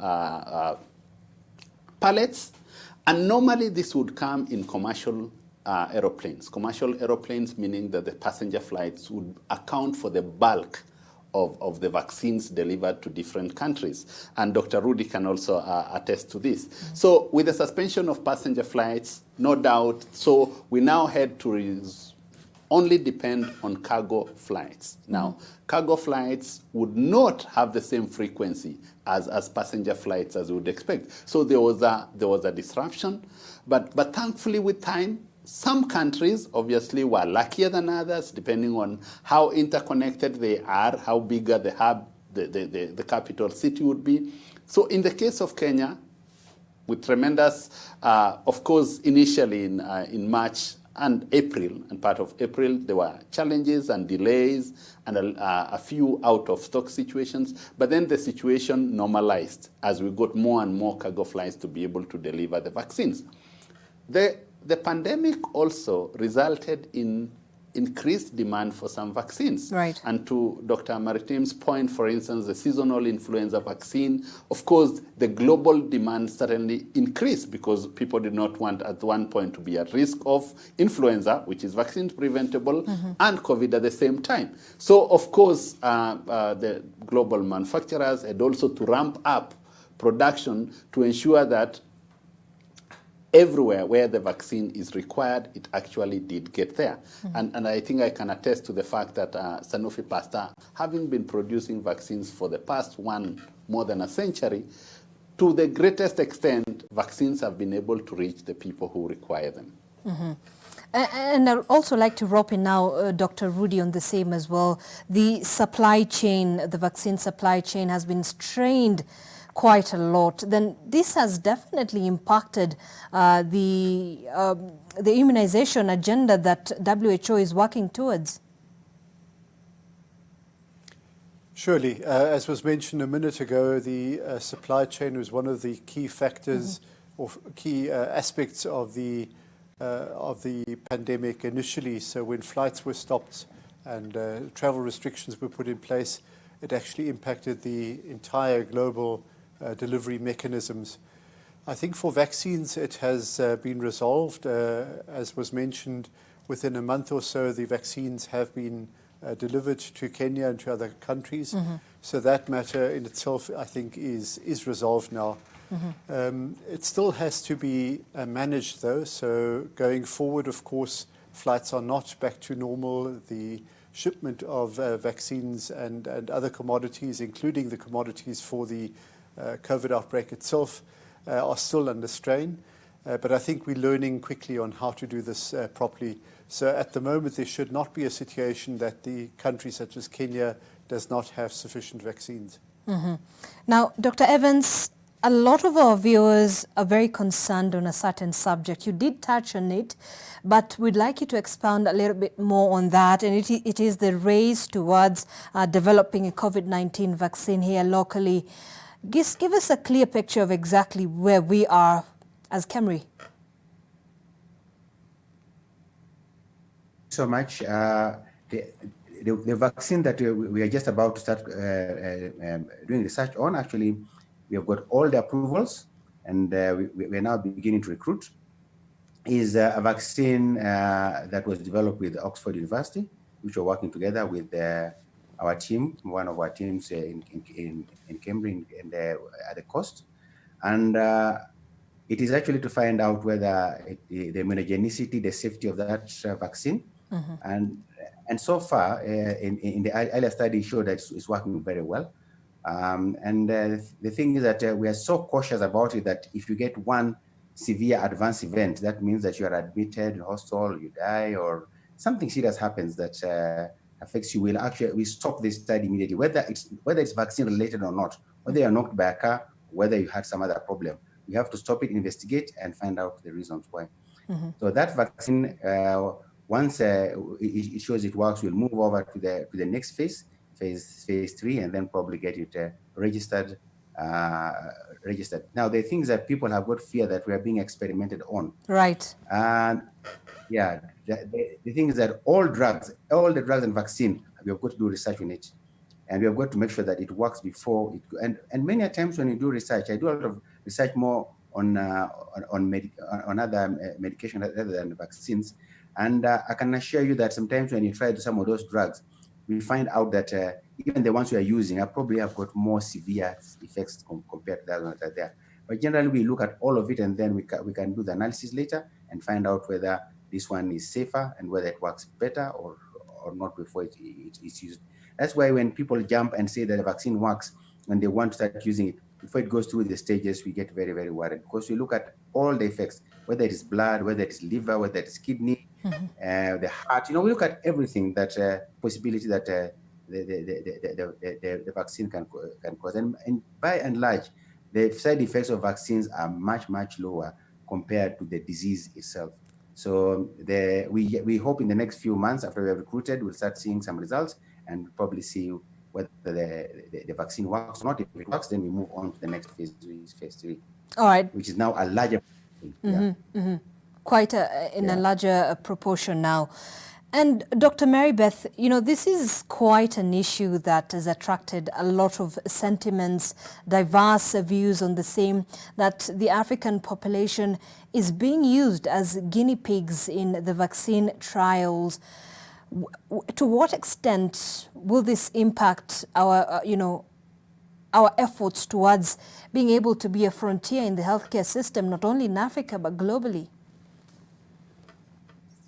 pallets. And normally this would come in commercial aeroplanes. Commercial aeroplanes meaning that the passenger flights would account for the bulk of the vaccines delivered to different countries. And Dr. Rudy can also attest to this. So with the suspension of passenger flights, no doubt, so we now had to only depend on cargo flights. Now, cargo flights would not have the same frequency as passenger flights as we would expect. So there was a disruption, but thankfully with time, some countries obviously were luckier than others, depending on how interconnected they are, how bigger the hub, the capital city would be. So in the case of Kenya, with tremendous, of course, initially in March and April, and part of April, there were challenges and delays and a few out-of-stock situations. But then the situation normalized as we got more and more cargo flights to be able to deliver the vaccines. The pandemic also resulted in increased demand for some vaccines. Right. And to Dr. Maritim's point, for instance, the seasonal influenza vaccine, of course, the global demand certainly increased because people did not want at one point to be at risk of influenza, which is vaccine preventable, and COVID at the same time. So, of course, the global manufacturers had also to ramp up production to ensure that everywhere where the vaccine is required, it actually did get there. And I think I can attest to the fact that Sanofi Pasteur, having been producing vaccines for the past more than a century, to the greatest extent, vaccines have been able to reach the people who require them. And I'd also like to rope in now, Dr. Rudy, on the same as well. The supply chain, the vaccine supply chain has been strained quite a lot. Then this has definitely impacted the immunization agenda that WHO is working towards. Surely, as was mentioned a minute ago, the supply chain was one of the key factors or key aspects of the pandemic initially. So when flights were stopped and travel restrictions were put in place, it actually impacted the entire global delivery mechanisms. I think for vaccines it has been resolved. As was mentioned, within a month or so the vaccines have been delivered to Kenya and to other countries. So that matter in itself I think is resolved now. It still has to be managed though, so going forward of course flights are not back to normal. The shipment of vaccines and other commodities, including the commodities for the COVID outbreak itself, are still under strain. But I think we're learning quickly on how to do this properly. So at the moment, there should not be a situation that the country such as Kenya does not have sufficient vaccines. Now, Dr. Evans, a lot of our viewers are very concerned on a certain subject. You did touch on it, but we'd like you to expound a little bit more on that. And it is the race towards developing a COVID-19 vaccine here locally. Give us a clear picture of exactly where we are as Kemri. So much. The vaccine that we are just about to start doing research on, actually, we have got all the approvals and we are now beginning to recruit, is a vaccine that was developed with Oxford University, which we're working together with our team, one of our teams in Cambridge and at the coast. And it is actually to find out whether the immunogenicity, the safety of that vaccine. And so far, in the earlier study showed that it's working very well. And the thing is that we are so cautious about it that if you get one severe adverse event, that means that you are admitted in hospital, you die, or something serious happens that affects you, we stop this study immediately, whether it's vaccine related or not, whether you're knocked by a car, whether you had some other problem. We have to stop it, investigate, and find out the reasons why. So that vaccine, once it shows it works, we'll move over to the next phase 3, and then probably get it registered. Now, the things that people have got fear that we are being experimented on. Right. And yeah, the thing is that all the drugs and vaccine, we have got to do research on it, and we have got to make sure that it works before it. And many times when you do research, I do a lot of research more on other medication other than vaccines. And I can assure you that sometimes when you try some of those drugs, we find out that even the ones we are using probably have got more severe effects compared to the ones that are there. But generally, we look at all of it, and then we can do the analysis later and find out whether this one is safer and whether it works better or not before it's used. That's why when people jump and say that the vaccine works and they want to start using it, before it goes through the stages, we get very, very worried, because we look at all the effects, whether it is blood, whether it is liver, whether it is kidney, the heart. We look at everything that possibility that the vaccine can cause. And by and large, the side effects of vaccines are much, much lower compared to the disease itself. So we hope in the next few months, after we have recruited, we'll start seeing some results and probably see whether the vaccine works or not. If it works, then we move on to the next phase, phase 3. All right. Which is now a larger. Quite a larger proportion now. And Dr. Mary Beth, this is quite an issue that has attracted a lot of sentiments, diverse views on the same, that the African population is being used as guinea pigs in the vaccine trials. To what extent will this impact our, our efforts towards being able to be a frontier in the healthcare system, not only in Africa, but globally?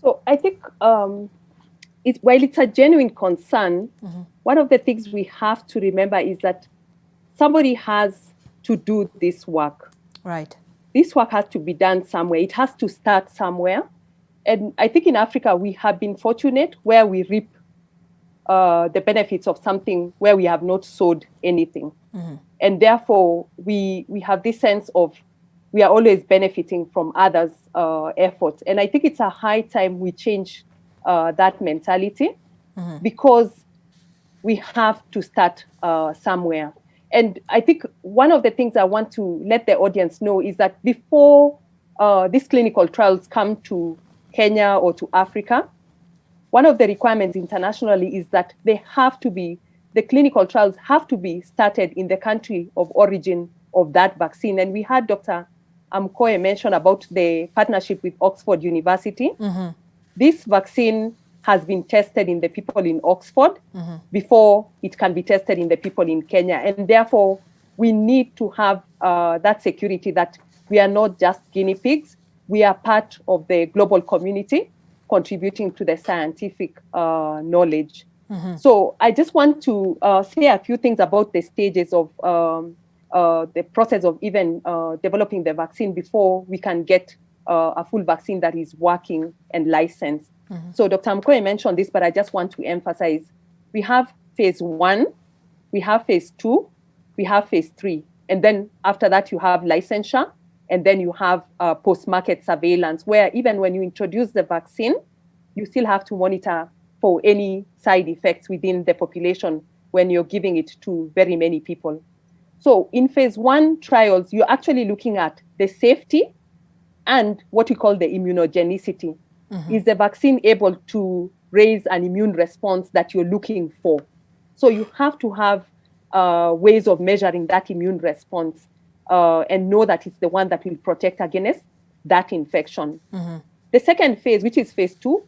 So I think while it's a genuine concern, one of the things we have to remember is that somebody has to do this work. Right. This work has to be done somewhere. It has to start somewhere. And I think in Africa, we have been fortunate where we reap the benefits of something where we have not sowed anything. And therefore, we have this sense of we are always benefiting from others' efforts. And I think it's a high time we change that mentality, because we have to start somewhere. And I think one of the things I want to let the audience know is that before these clinical trials come to Kenya or to Africa, one of the requirements internationally is that the clinical trials have to be started in the country of origin of that vaccine. And we had Dr. Amkoe mention about the partnership with Oxford University. This vaccine has been tested in the people in Oxford before it can be tested in the people in Kenya. And therefore, we need to have that security that we are not just guinea pigs. We are part of the global community contributing to the scientific knowledge. So I just want to say a few things about the stages of the process of even developing the vaccine before we can get a full vaccine that is working and licensed. So Dr. Mkoe mentioned this, but I just want to emphasize, we have phase 1, we have phase 2, we have phase 3. And then after that, you have licensure, and then you have post-market surveillance, where even when you introduce the vaccine, you still have to monitor for any side effects within the population when you're giving it to very many people. So in phase 1 trials, you're actually looking at the safety and what we call the immunogenicity. Is the vaccine able to raise an immune response that you're looking for? So you have to have ways of measuring that immune response and know that it's the one that will protect against that infection. The second phase, which is phase 2,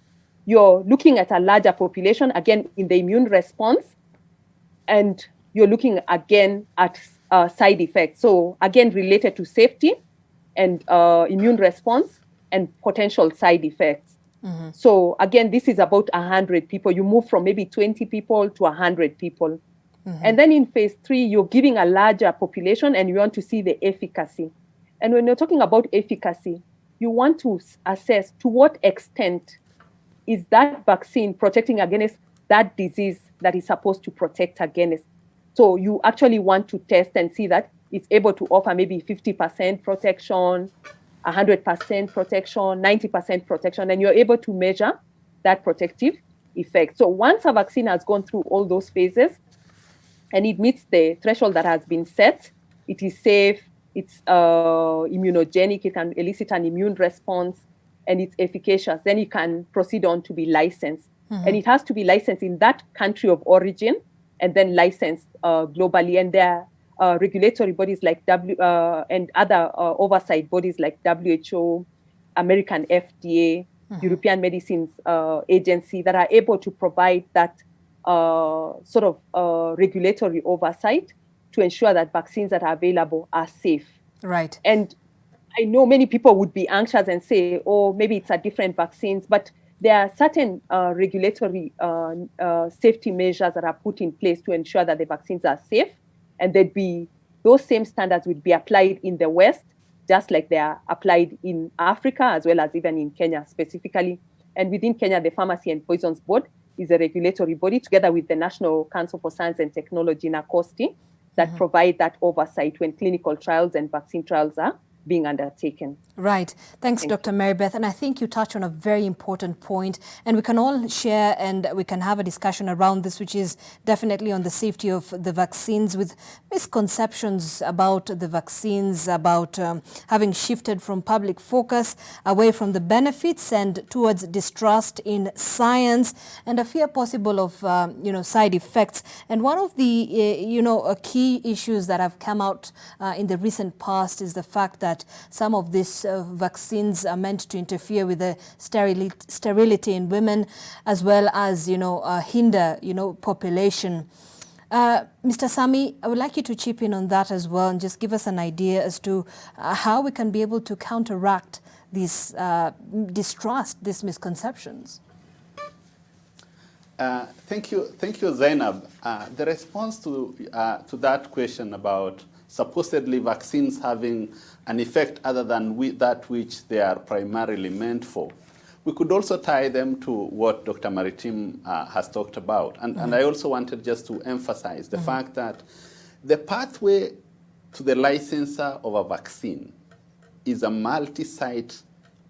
you're looking at a larger population, again, in the immune response, and you're looking again at side effects. So again, related to safety and immune response and potential side effects. So again, this is about 100 people. You move from maybe 20 people to 100 people. And then in phase 3, you're giving a larger population and you want to see the efficacy. And when you're talking about efficacy, you want to assess to what extent is that vaccine protecting against that disease that is supposed to protect against. So you actually want to test and see that it's able to offer maybe 50% protection, 100% protection, 90% protection, and you're able to measure that protective effect. So once a vaccine has gone through all those phases and it meets the threshold that has been set, it is safe, it's immunogenic, it can elicit an immune response, and it's efficacious, then it can proceed on to be licensed. And it has to be licensed in that country of origin and then licensed globally. And there regulatory bodies like and other oversight bodies like WHO, American FDA, European Medicines Agency that are able to provide that sort of regulatory oversight to ensure that vaccines that are available are safe. Right. And I know many people would be anxious and say, oh, maybe it's a different vaccines, but there are certain regulatory safety measures that are put in place to ensure that the vaccines are safe, and those same standards would be applied in the West, just like they are applied in Africa, as well as even in Kenya specifically. And within Kenya, the Pharmacy and Poisons Board is a regulatory body, together with the National Council for Science and Technology, NACOSTI, that provide that oversight when clinical trials and vaccine trials are being undertaken. Right. Thanks, Dr. Marybeth. And I think you touched on a very important point, and we can all share and we can have a discussion around this, which is definitely on the safety of the vaccines, with misconceptions about the vaccines, about having shifted from public focus away from the benefits and towards distrust in science and a fear possible of, side effects. And one of the, key issues that have come out in the recent past is the fact that some of these vaccines are meant to interfere with the sterility in women, as well as, hinder, population. Mr. Sami, I would like you to chip in on that as well and just give us an idea as to how we can be able to counteract this distrust, these misconceptions. Thank you, Zainab. The response to that question about supposedly vaccines having an effect other than that which they are primarily meant for, we could also tie them to what Dr. Maritim has talked about. And I also wanted just to emphasize the fact that the pathway to the licensure of a vaccine is a multi-site,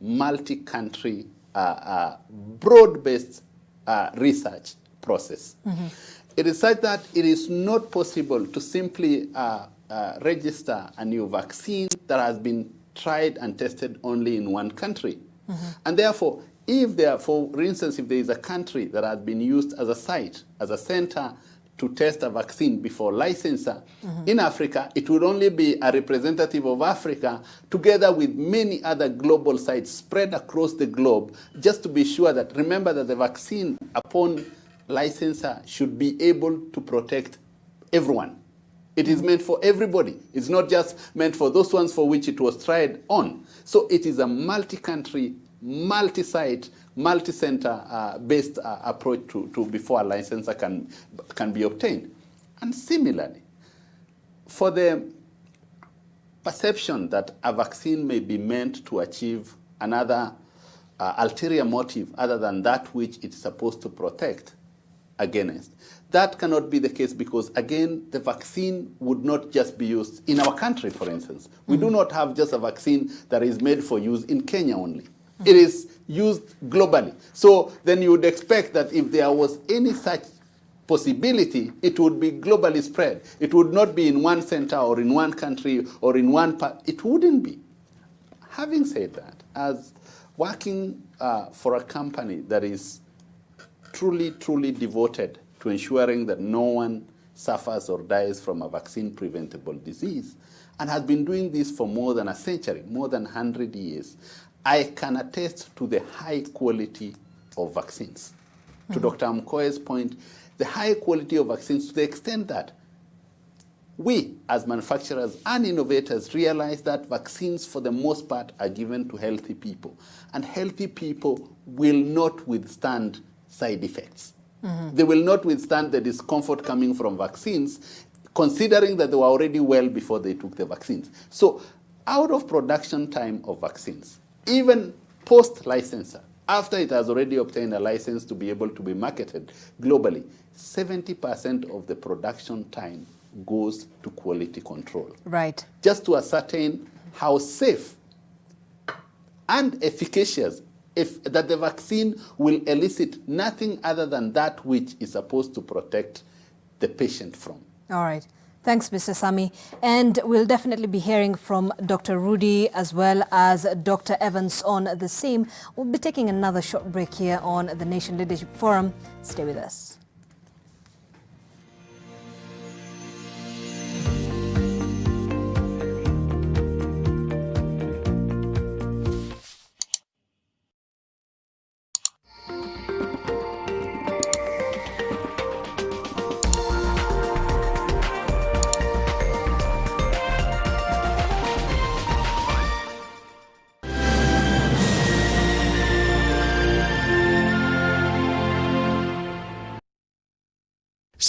multi-country, broad-based research process. It is such that it is not possible to simply register a new vaccine that has been tried and tested only in one country. And therefore, for instance, if there is a country that has been used as a site, as a center to test a vaccine before licensure, in Africa, it would only be a representative of Africa together with many other global sites spread across the globe, just to be sure that, remember that the vaccine upon licensure should be able to protect everyone. It is meant for everybody. It's not just meant for those ones for which it was tried on. So it is a multi-country, multi-site, multi-center based approach to before a licensor can be obtained. And similarly, for the perception that a vaccine may be meant to achieve another ulterior motive other than that which it's supposed to protect against, that cannot be the case because, again, the vaccine would not just be used in our country, for instance. We do not have just a vaccine that is made for use in Kenya only. It is used globally. So then you would expect that if there was any such possibility, it would be globally spread. It would not be in one center or in one country or in one part. It wouldn't be. Having said that, as working for a company that is truly, truly devoted to ensuring that no one suffers or dies from a vaccine-preventable disease, and has been doing this for more than a century, more than 100 years, I can attest to the high quality of vaccines. To Dr. Mkoe's point, the high quality of vaccines to the extent that we, as manufacturers and innovators, realize that vaccines, for the most part, are given to healthy people. And healthy people will not withstand side effects. They will not withstand the discomfort coming from vaccines, considering that they were already well before they took the vaccines. So out of production time of vaccines, even post-licensure, after it has already obtained a license to be able to be marketed globally, 70% of the production time goes to quality control. Right. Just to ascertain how safe and efficacious that the vaccine will elicit nothing other than that which is supposed to protect the patient from. All right. Thanks, Mr. Sami. And we'll definitely be hearing from Dr. Rudy as well as Dr. Evans on the same. We'll be taking another short break here on the Nation Leadership Forum. Stay with us.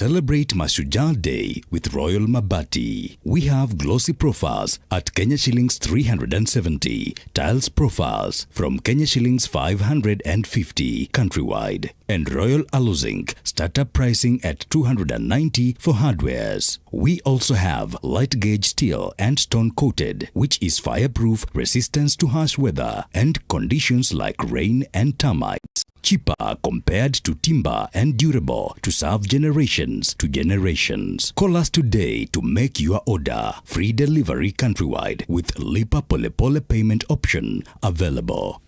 Celebrate Mashujaa Day with Royal Mabati. We have glossy profiles at Kenya shillings 370, tiles profiles from Kenya shillings 550 countrywide, and Royal Aluzinc startup pricing at 290 for hardwares. We also have light gauge steel and stone coated, which is fireproof, resistance to harsh weather and conditions like rain and termites. Cheaper compared to timber and durable to serve generations to generations. Call us today to make your order. Free delivery countrywide with Lipa Pole Pole payment option available.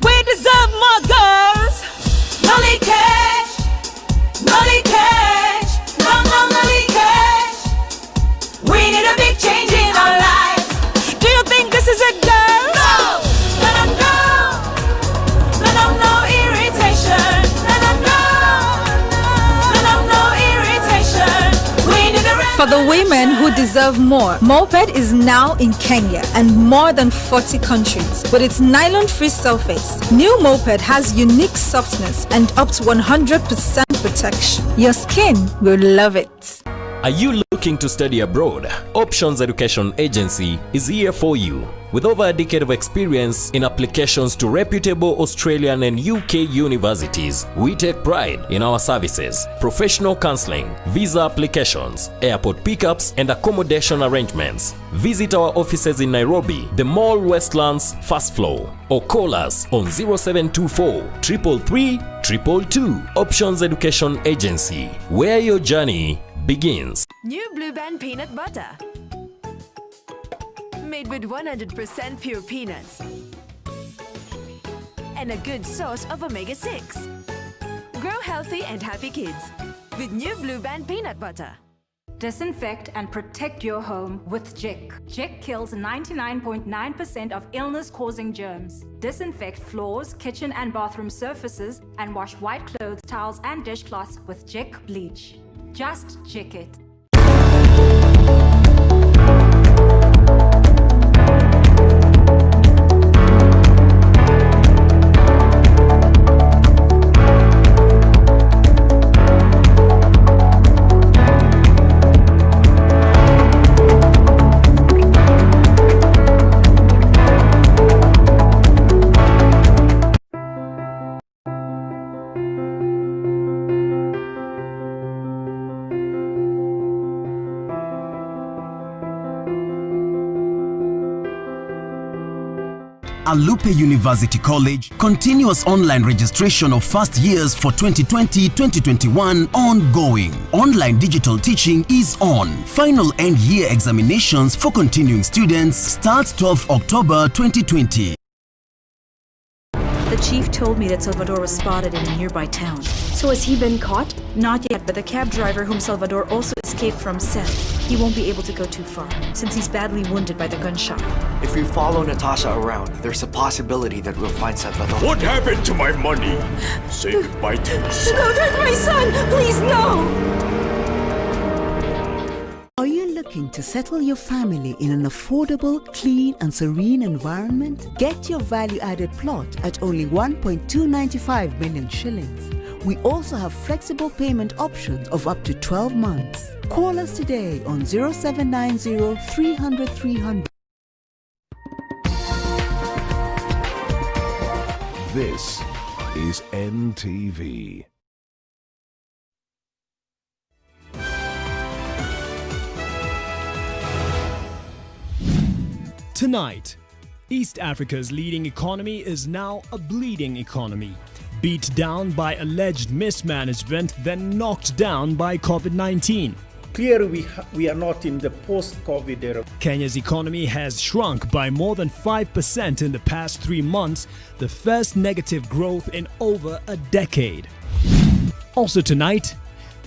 We deserve more girls. Nolly cash, nolly cash, no, no, nolly cash. We need a big change in our lives. Do you think this is it, girls? No, no, no, no, no, no, no irritation. No, no, no, no, no, no irritation. We need a For the women who deserve more, Moped is now in Kenya and more than 40 countries. With its nylon-free surface, new Moped has unique softness and up to 100% protection. Your skin will love it. Are you looking to study abroad? Options Education Agency is here for you. With over a decade of experience in applications to reputable Australian and UK universities, we take pride in our services, professional counseling, visa applications, airport pickups, and accommodation arrangements. Visit our offices in Nairobi, the Mall Westlands first floor, or call us on 0724 333 222. Options Education Agency, where your journey begins. New Blue Band peanut butter. Made with 100% pure peanuts. And a good source of omega-6. Grow healthy and happy kids with new Blue Band peanut butter. Disinfect and protect your home with Jik. Jik kills 99.9% of illness-causing germs. Disinfect floors, kitchen and bathroom surfaces, and wash white clothes, towels, and dishcloths with Jik bleach. Just Jik it. Alupe University College, continuous online registration of first years for 2020-2021 ongoing. Online digital teaching is on. Final end year examinations for continuing students starts 12 October 2020. The chief told me that Salvador was spotted in a nearby town. So has he been caught? Not yet, but the cab driver whom Salvador also escaped from said he won't be able to go too far, since he's badly wounded by the gunshot. If we follow Natasha around, there's a possibility that we'll find Salvador. What happened to my money? Say goodbye to us. Don't hurt my son! Please, no! Are you looking to settle your family in an affordable, clean and serene environment? Get your value-added plot at only 1.295 million shillings. We also have flexible payment options of up to 12 months. Call us today on 0790 300 300. This is NTV. Tonight, East Africa's leading economy is now a bleeding economy, beat down by alleged mismanagement, then knocked down by COVID-19. Clearly, we are not in the post-COVID era. Kenya's economy has shrunk by more than 5% in the past 3 months, the first negative growth in over a decade. Also tonight,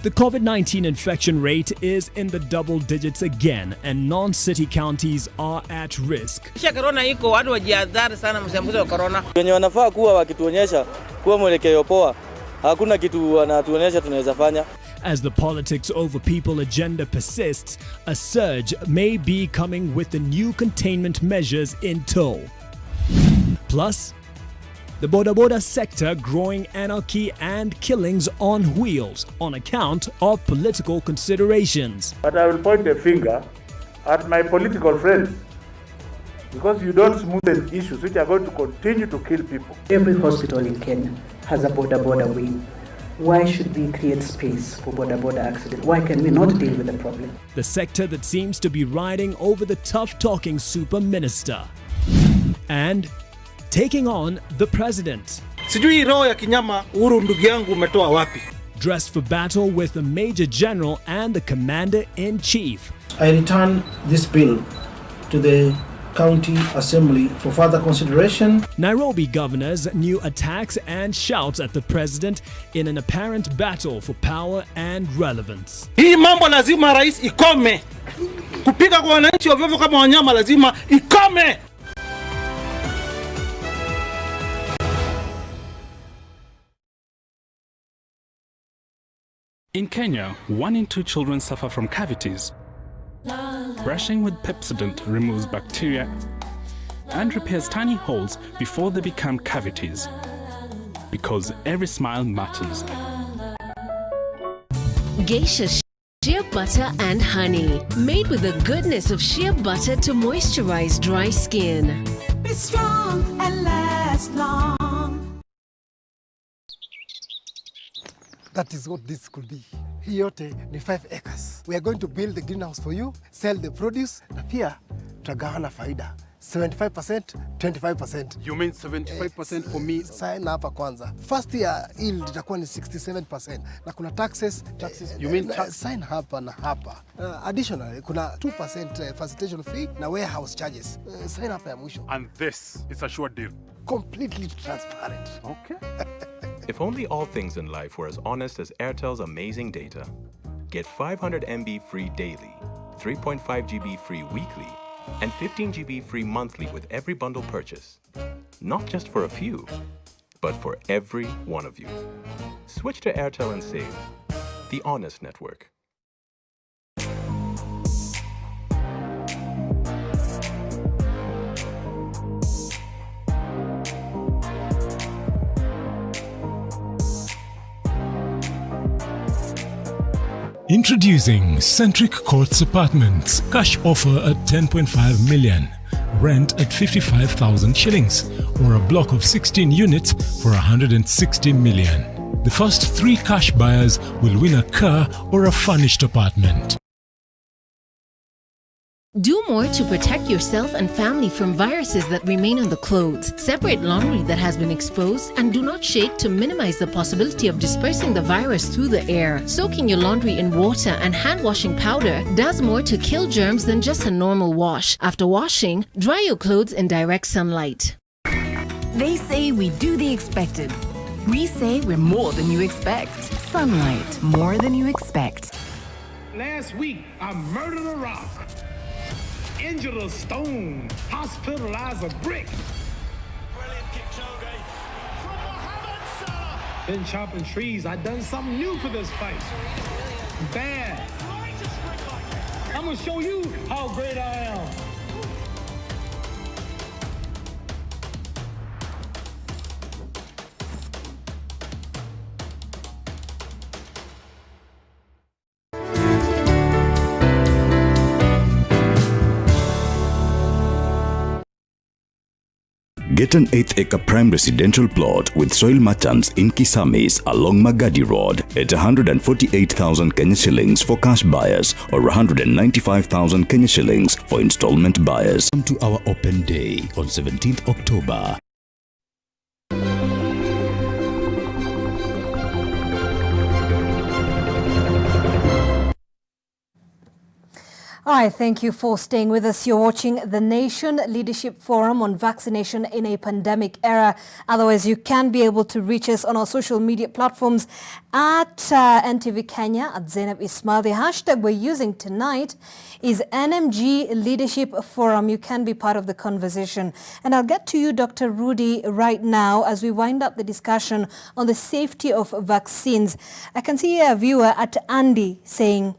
the COVID-19 infection rate is in the double digits again, and non-city counties are at risk. Corona iko, watu wajihadhari sana mshambuzi wa corona. Wenye wanafaa kuwa wakituonyesha kuwa mwelekeo poa, hakuna kitu wanatuonyesha tunaweza fanya. As the politics over people agenda persists, a surge may be coming with the new containment measures in tow. Plus, The boda boda sector growing anarchy and killings on wheels on account of political considerations. But I will point a finger at my political friends, because you don't smoothen issues which are going to continue to kill people. Every hospital in Kenya has a border wing. Why should we create space for border accident? Why can we not deal with the problem? The sector that seems to be riding over the tough-talking super minister and taking on the president. Sijui roho ya kinyama Uhuru ndugu yangu umetoa wapi? Dressed for battle with the Major General and the Commander-in-Chief. I return this bill to the County Assembly for further consideration. Nairobi governors new attacks and shouts at the president in an apparent battle for power and relevance. Hii mambo lazima rais ikome. Kupiga kwa wananchi ovyo kama wanyama lazima ikome. In Kenya, 1 in 2 children suffer from cavities. Brushing with Pepsodent removes bacteria and repairs tiny holes before they become cavities. Because every smile matters. Geisha shea butter and honey. Made with the goodness of shea butter to moisturize dry skin. Be strong and last long. That is what this could be. Hii yote ni 5 acres. We are going to build the greenhouse for you, sell the produce, na pia tutagawana faida. 75%, 25%. You mean 75% for me? Sign hapa kwanza. First year yield itakuwa ni 67%. Na kuna taxes. You mean tax? Sign hapa na hapa. Additionally, kuna 2% facilitation fee na warehouse charges. Sign hapa ya mwisho. And this is a sure deal. Completely transparent. Okay. If only all things in life were as honest as Airtel's amazing data. Get 500 MB free daily, 3.5 GB free weekly, and 15 GB free monthly with every bundle purchase. Not just for a few, but for every one of you. Switch to Airtel and save. The honest network. Introducing Centric Courts Apartments. Cash offer at 10.5 million. Rent at 55,000 shillings. Or a block of 16 units for 160 million. The first 3 cash buyers will win a car or a furnished apartment. Do more to protect yourself and family from viruses that remain on the clothes. Separate laundry that has been exposed and do not shake to minimize the possibility of dispersing the virus through the air. Soaking your laundry in water and hand washing powder does more to kill germs than just a normal wash. After washing, dry your clothes in direct sunlight. They say we do the expected. We say we're more than you expect. Sunlight, more than you expect. Last week, I murdered a rock. Injured a stone, hospitalized a brick. Brilliant Kipchoge from Mohamed Salah. Been chopping trees. I done something new for this fight. Bad. I'm gonna show you how great I am. Get an 8-acre prime residential plot with soil merchants in Kisamis along Magadi Road at 148,000 Kenya shillings for cash buyers or 195,000 Kenya shillings for installment buyers. Come to our open day on 17th October. All right, thank you for staying with us. You're watching the Nation Leadership Forum on vaccination in a pandemic era. Otherwise, you can be able to reach us on our social media platforms at NTV Kenya, at Zainab Ismail. The hashtag we're using tonight is NMG Leadership Forum. You can be part of the conversation. And I'll get to you, Dr. Rudy, right now as we wind up the discussion on the safety of vaccines. I can see a viewer at Andy saying,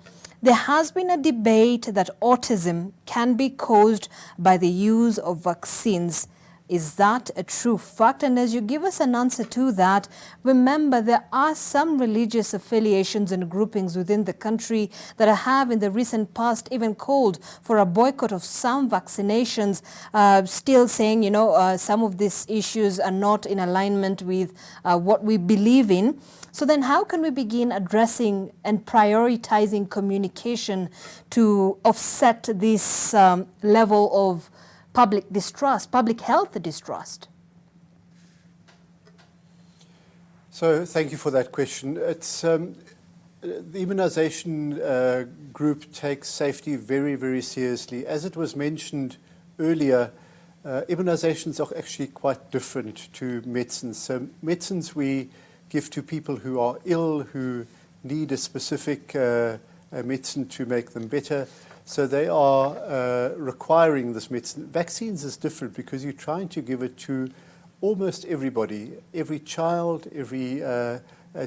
there has been a debate that autism can be caused by the use of vaccines. Is that a true fact? And as you give us an answer to that, remember there are some religious affiliations and groupings within the country that have in the recent past even called for a boycott of some vaccinations, still saying, some of these issues are not in alignment with what we believe in. So then how can we begin addressing and prioritizing communication to offset this level of public distrust, public health distrust? So thank you for that question. It's the immunization group takes safety very, very seriously. As it was mentioned earlier, immunizations are actually quite different to medicines. So medicines we give to people who are ill, who need a specific medicine to make them better. So they are requiring this medicine. Vaccines is different because you're trying to give it to almost everybody, every child, every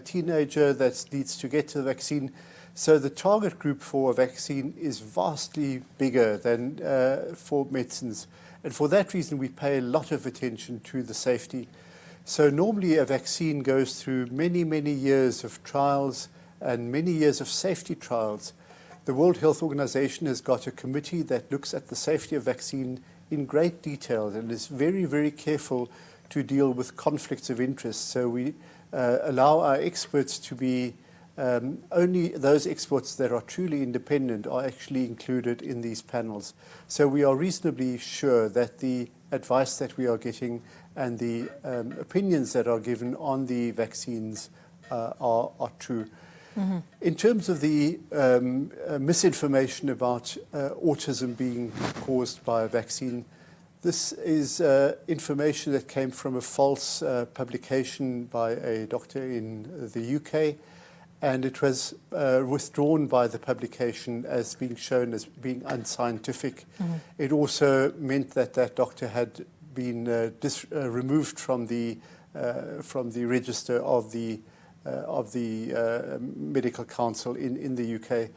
teenager that needs to get to the vaccine. So the target group for a vaccine is vastly bigger than for medicines. And for that reason, we pay a lot of attention to the safety. So normally a vaccine goes through many, many years of trials and many years of safety trials. The World Health Organization has got a committee that looks at the safety of vaccine in great detail and is very, very careful to deal with conflicts of interest. So we allow our experts to be, only those experts that are truly independent are actually included in these panels. So we are reasonably sure that the advice that we are getting and the opinions that are given on the vaccines are true. Mm-hmm. In terms of the misinformation about autism being caused by a vaccine, this is information that came from a false publication by a doctor in the UK, and it was withdrawn by the publication as being shown as being unscientific. Mm-hmm. It also meant that that doctor had been removed from the register of the Medical Council in the UK.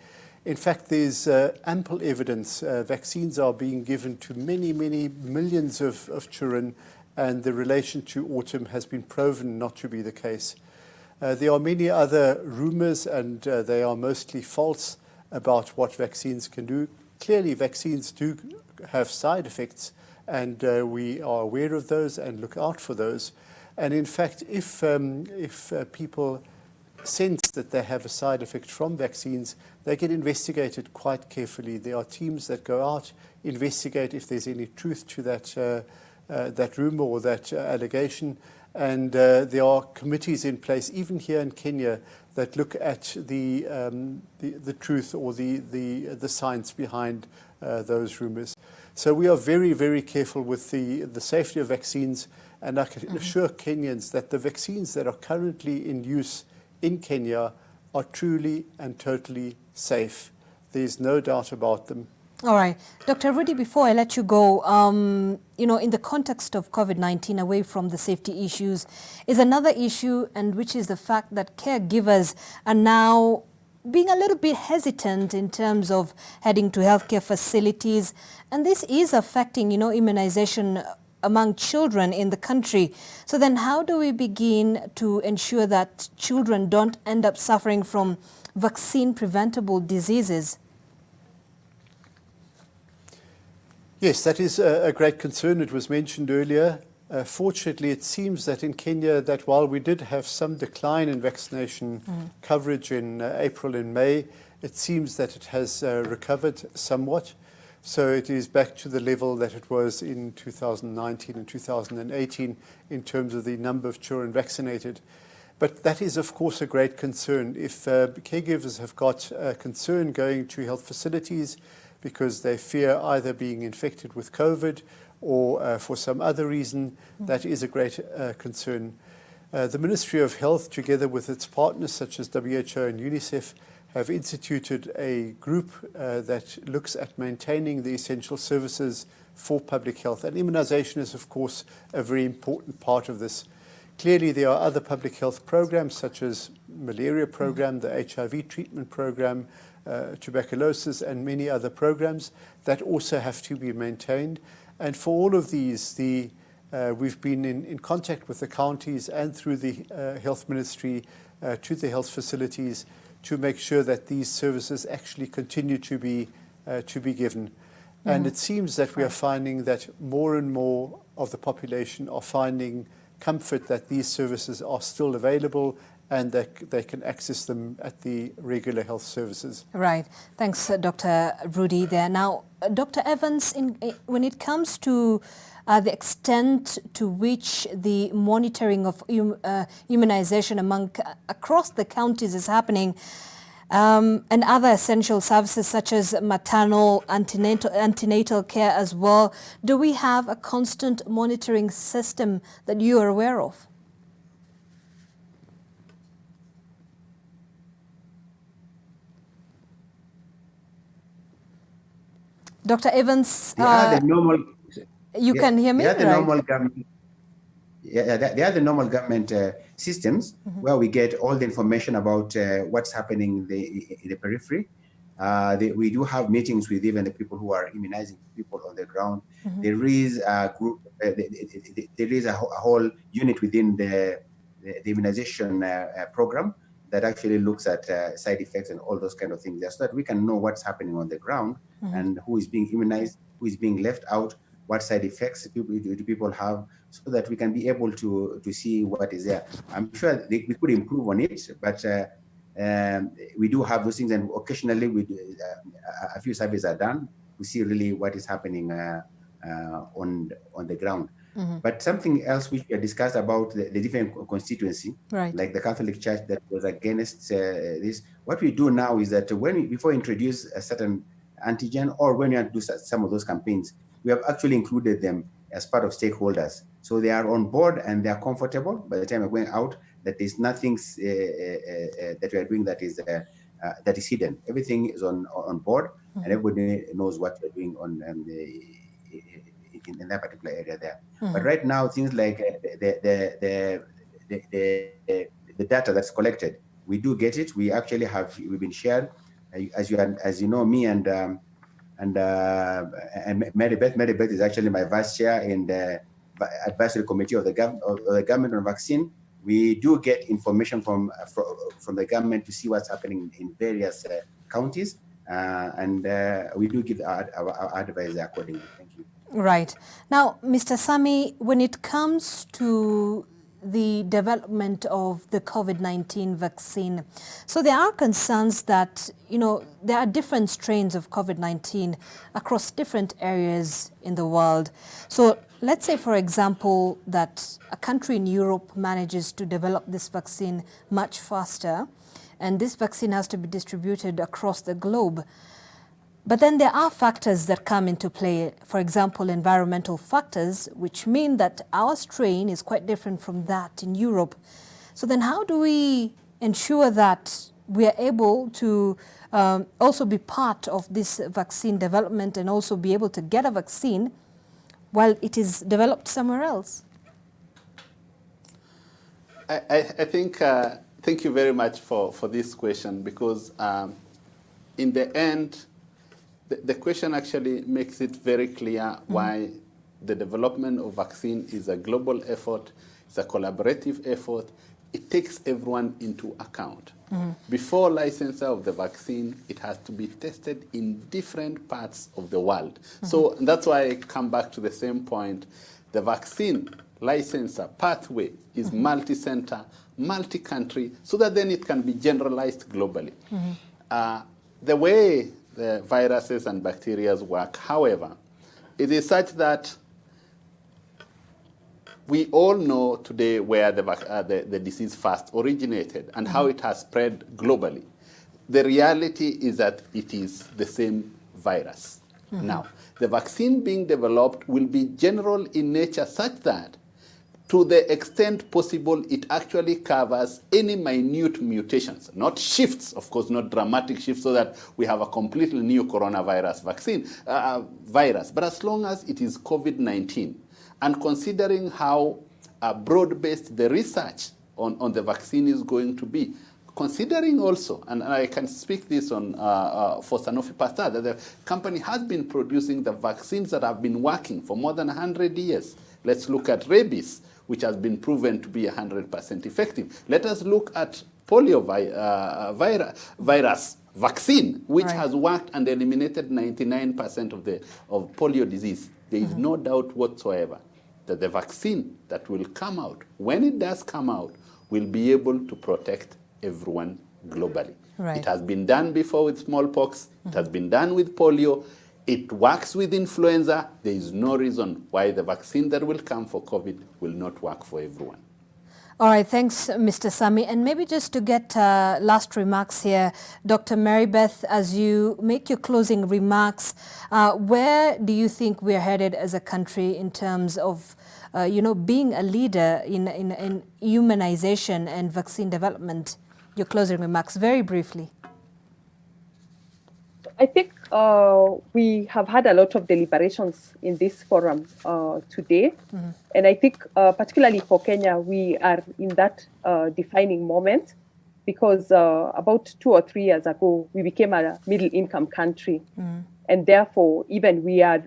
In fact, there's ample evidence. Vaccines are being given to many, many millions of children, and the relation to autism has been proven not to be the case. There are many other rumors, and they are mostly false, about what vaccines can do. Clearly, vaccines do have side effects, and we are aware of those and look out for those. And in fact, if people sense that they have a side effect from vaccines, they get investigated quite carefully. There are teams that go out, investigate if there's any truth to that rumor or that allegation. And there are committees in place, even here in Kenya, that look at the truth or the science behind those rumors. So we are very, very careful with the safety of vaccines, and I can assure Kenyans that the vaccines that are currently in use in Kenya are truly and totally safe. There's no doubt about them. All right. Dr. Rudy, before I let you go, in the context of COVID-19, away from the safety issues, is another issue, and which is the fact that caregivers are now being a little bit hesitant in terms of heading to healthcare facilities. And this is affecting, immunization among children in the country. So then how do we begin to ensure that children don't end up suffering from vaccine-preventable diseases? Yes, that is a great concern. It was mentioned earlier. Fortunately, it seems that in Kenya, that while we did have some decline in vaccination coverage in April and May, it seems that it has recovered somewhat. So it is back to the level that it was in 2019 and 2018 in terms of the number of children vaccinated. But that is, of course, a great concern. If caregivers have got concern going to health facilities because they fear either being infected with COVID or for some other reason, that is a great concern. The Ministry of Health, together with its partners such as WHO and UNICEF, have instituted a group that looks at maintaining the essential services for public health. And immunization is, of course, a very important part of this. Clearly, there are other public health programs such as malaria program, the HIV treatment program, tuberculosis, and many other programs that also have to be maintained. And for all of these, the We've been in contact with the counties and through the Health Ministry to the health facilities to make sure that these services actually continue to be given. And it seems that we are finding that more and more of the population are finding comfort that these services are still available and that they can access them at the regular health services. Right. Thanks, Dr. Rudy there. Now, Dr. Evans, when it comes to the extent to which the monitoring of immunization across the counties is happening, and other essential services such as maternal, antenatal care as well, do we have a constant monitoring system that you are aware of? Dr. Evans, the normal, you can hear me? They are the right? normal government. They are the normal government systems where we get all the information about what's happening in the periphery. We do have meetings with even the people who are immunizing people on the ground. There is a group. There is a whole unit within the immunization program that actually looks at side effects and all those kind of things, so that we can know what's happening on the ground and who is being immunized, who is being left out, what side effects do people have, so that we can be able to see what is there. I'm sure we could improve on it, but we do have those things, and occasionally we do, a few surveys are done to see really what is happening on the ground. But something else which we discussed about the different constituency, like the Catholic Church that was against this. What we do now is that before we introduce a certain antigen, or when we do some of those campaigns, we have actually included them as part of stakeholders. So they are on board and they are comfortable by the time we're going out, that there's nothing that we are doing that is hidden. Everything is on board, and everybody knows what we're doing in that particular area there. But right now, things like the data that's collected, we do get it. We've been shared. As you know, me and Mary Beth is actually my vice chair in the advisory committee of the government on vaccine. We do get information from the government to see what's happening in various counties, and we do give our advice accordingly. Thank you. Right. Now, Mr. Sami, when it comes to the development of the COVID-19 vaccine, so there are concerns that, there are different strains of COVID-19 across different areas in the world. So let's say, for example, that a country in Europe manages to develop this vaccine much faster, and this vaccine has to be distributed across the globe. But then there are factors that come into play, for example, environmental factors, which mean that our strain is quite different from that in Europe. So then how do we ensure that we are able to also be part of this vaccine development and also be able to get a vaccine while it is developed somewhere else? I think, thank you very much for this question, because in the end, the question actually makes it very clear why the development of vaccine is a global effort, it's a collaborative effort. It takes everyone into account. Before licensure of the vaccine, it has to be tested in different parts of the world. So that's why I come back to the same point. The vaccine licensure pathway is multi-center, multi-country, so that then it can be generalized globally. The way the viruses and bacteria work, however, it is such that we all know today where the disease first originated and how it has spread globally. The reality is that it is the same virus. Now, the vaccine being developed will be general in nature, such that to the extent possible, it actually covers any minute mutations, not shifts, of course, not dramatic shifts, so that we have a completely new coronavirus vaccine virus. But as long as it is COVID-19, and considering how broad-based the research on the vaccine is going to be, considering also, and I can speak this on for Sanofi Pasteur, that the company has been producing the vaccines that have been working for more than 100 years, Let's look at rabies, which has been proven to be 100% effective. Let us look at polio virus vaccine, which has worked and eliminated 99% of polio disease. There is no doubt whatsoever that the vaccine that will come out, when it does come out, will be able to protect everyone globally. Right. It has been done before with smallpox. It has been done with polio. It works with influenza. There is no reason why the vaccine that will come for COVID will not work for everyone. All right, thanks, Mr. Sami. And maybe just to get last remarks here, Dr. Marybeth, as you make your closing remarks, where do you think we're headed as a country in terms of, being a leader in humanization and vaccine development? Your closing remarks, very briefly. I think we have had a lot of deliberations in this forum today. And I think particularly for Kenya, we are in that defining moment because about 2 or 3 years ago, we became a middle income country. And therefore, even we are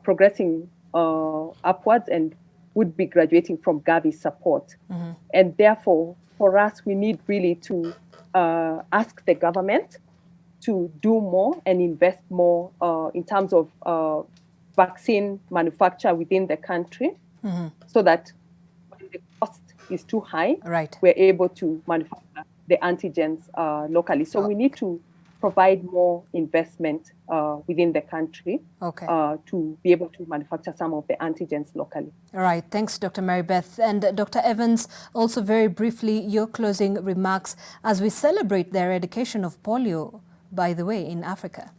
progressing upwards and would be graduating from Gavi support. And therefore, for us, we need really to ask the government to do more and invest more in terms of vaccine manufacture within the country, so that when the cost is too high, we're able to manufacture the antigens locally. So we need to provide more investment within the country to be able to manufacture some of the antigens locally. All right. Thanks, Dr. Marybeth. And Dr. Evans, also very briefly, your closing remarks as we celebrate the eradication of polio, by the way, in Africa.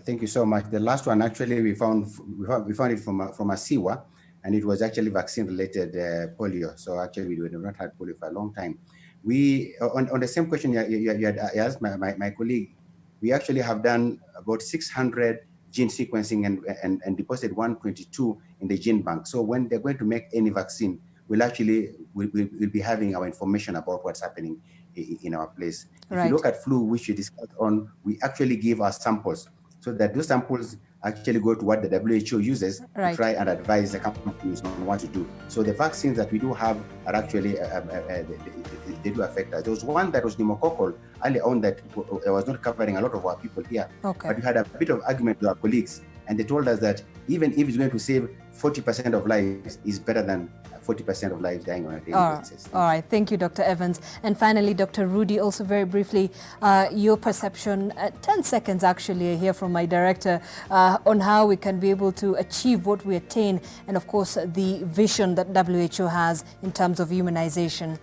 Thank you so much. The last one, actually, we found it from a Siwa, and it was actually vaccine-related polio. So actually, we have not had polio for a long time. We, on the same question you had asked my colleague, we actually have done about 600 gene sequencing and deposited 122 in the gene bank. So when they're going to make any vaccine, we'll be having our information about what's happening in our place. If you look at flu, which you discussed on, we actually give our samples so that those samples actually go to what the WHO uses to try and advise the companies on what to do. So the vaccines that we do have are actually, they do affect us. There was one that was pneumococcal early on that was not covering a lot of our people here. But we had a bit of argument with our colleagues, and they told us that even if it's going to save 40% of lives, is better than 40% of lives dying on a daily basis. All right. Thank you, Dr. Evans. And finally, Dr. Rudy, also very briefly, your perception, 10 seconds actually, I hear from my director, on how we can be able to achieve what we attain, and of course, the vision that WHO has in terms of humanization.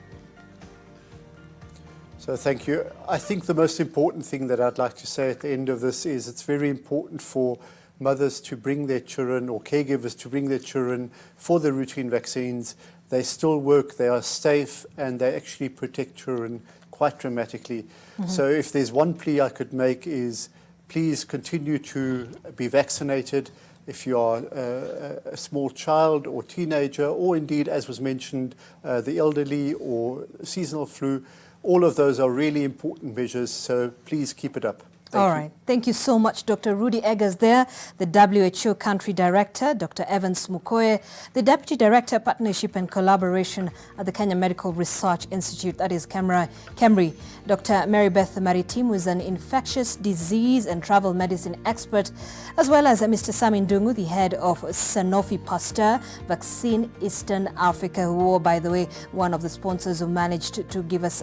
So thank you. I think the most important thing that I'd like to say at the end of this is it's very important for mothers to bring their children, or caregivers to bring their children for the routine vaccines. They still work, they are safe, and they actually protect children quite dramatically. So if there's one plea I could make is please continue to be vaccinated. If you are a small child or teenager, or indeed, as was mentioned, the elderly or seasonal flu, all of those are really important measures, so please keep it up. All right. Thank you so much, Dr. Rudy Eggers there, the WHO Country Director, Dr. Evans Mukoye, the Deputy Director, Partnership and Collaboration at the Kenya Medical Research Institute, that is KEMRI, Dr. Marybeth Maritim, who is an infectious disease and travel medicine expert, as well as Mr. Sami Ndungu, the head of Sanofi Pasteur Vaccine Eastern Africa, who, by the way, one of the sponsors who managed to give us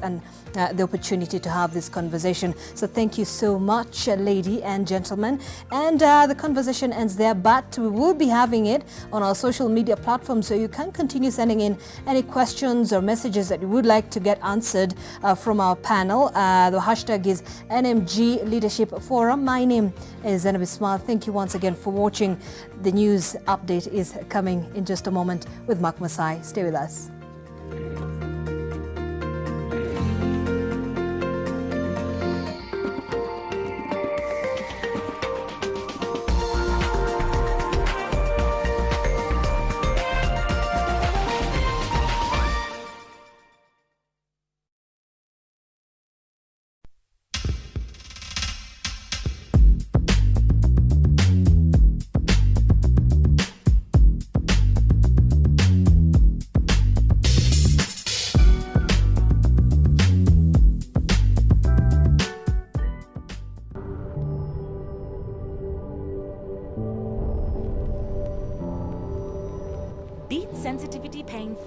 the opportunity to have this conversation. So thank you so much, lady and gentlemen. And the conversation ends there, but we will be having it on our social media platforms, so you can continue sending in any questions or messages that you would like to get answered from our panel. The hashtag is NMG Leadership Forum. My name is Zainab Ismail. Thank you once again for watching. The news update is coming in just a moment with Mark Masai. Stay with us.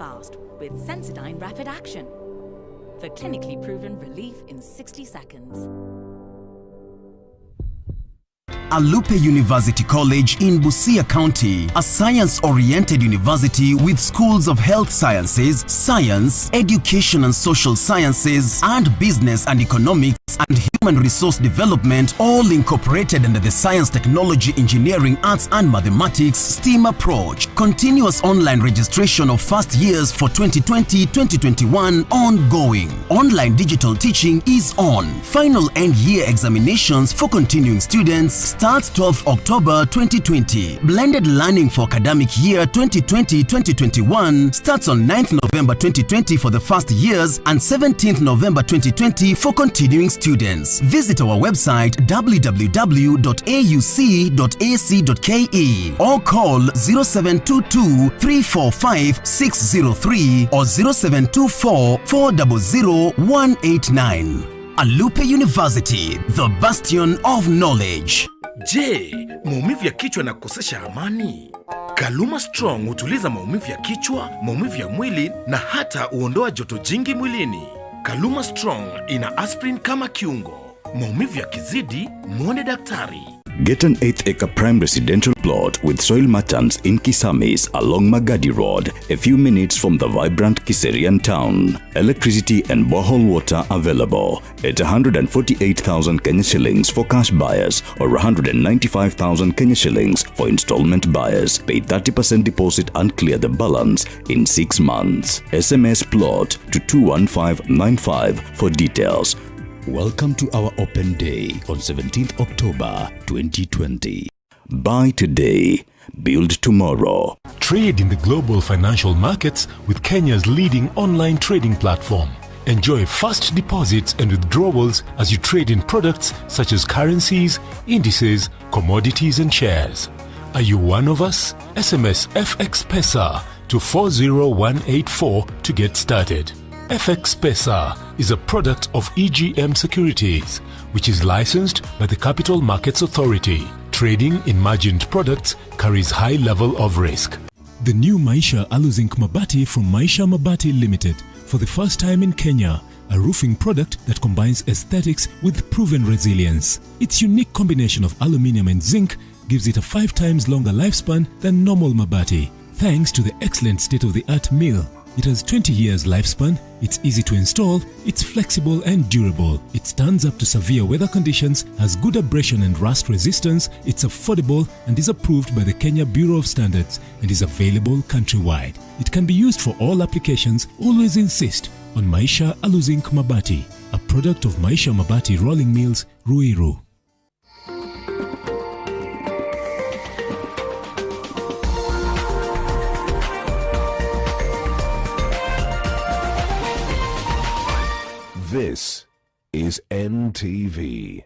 fast with Sensodyne Rapid Action for clinically proven relief in 60 seconds. Alupe University College in Busia County, a science-oriented university with schools of health sciences, science, education and social sciences, and business and economics and human resource development, all incorporated under the science, technology, engineering, arts and mathematics STEAM approach. Continuous online registration of first years for 2020-2021 ongoing. Online digital teaching is on. Final end year examinations for continuing students starts 12th October 2020. Blended learning for academic year 2020-2021 starts on 9th November 2020 for the first years and 17th November 2020 for continuing students. Visit our website www.auc.ac.ke or call 0722 345 603 or 0724 400 189. Alupe University, the bastion of knowledge. Je, maumivu ya kichwa na kukosesha amani? Kaluma Strong hutuliza maumivu ya kichwa, maumivu ya mwili na hata huondoa joto jingi mwilini. Kaluma Strong ina aspirin kama kiungo. Maumivu yakizidi, muone daktari. Get an 8-acre prime residential plot with soil merchants in Kisamis along Magadi Road, a few minutes from the vibrant Kiserian town. Electricity and borehole water available at 148,000 Kenya shillings for cash buyers or 195,000 Kenya shillings for installment buyers. Pay 30% deposit and clear the balance in 6 months. SMS plot to 21595 for details. Welcome to our open day on 17th October 2020. Buy today, build tomorrow. Trade in the global financial markets with Kenya's leading online trading platform. Enjoy fast deposits and withdrawals as you trade in products such as currencies, indices, commodities and shares. Are you one of us? SMS FX Pesa to 40184 to get started. FX Pesa is a product of EGM Securities, which is licensed by the Capital Markets Authority. Trading in margined products carries high level of risk. The new Maisha Aluzinc Mabati from Maisha Mabati Limited. For the first time in Kenya, a roofing product that combines aesthetics with proven resilience. Its unique combination of aluminium and zinc gives it a 5 times longer lifespan than normal Mabati, thanks to the excellent state-of-the-art mill. It has 20 years lifespan, it's easy to install, it's flexible and durable. It stands up to severe weather conditions, has good abrasion and rust resistance, it's affordable and is approved by the Kenya Bureau of Standards and is available countrywide. It can be used for all applications. Always insist on Maisha Aluzinc Mabati, a product of Maisha Mabati Rolling Mills, Ruiru. This is NTV.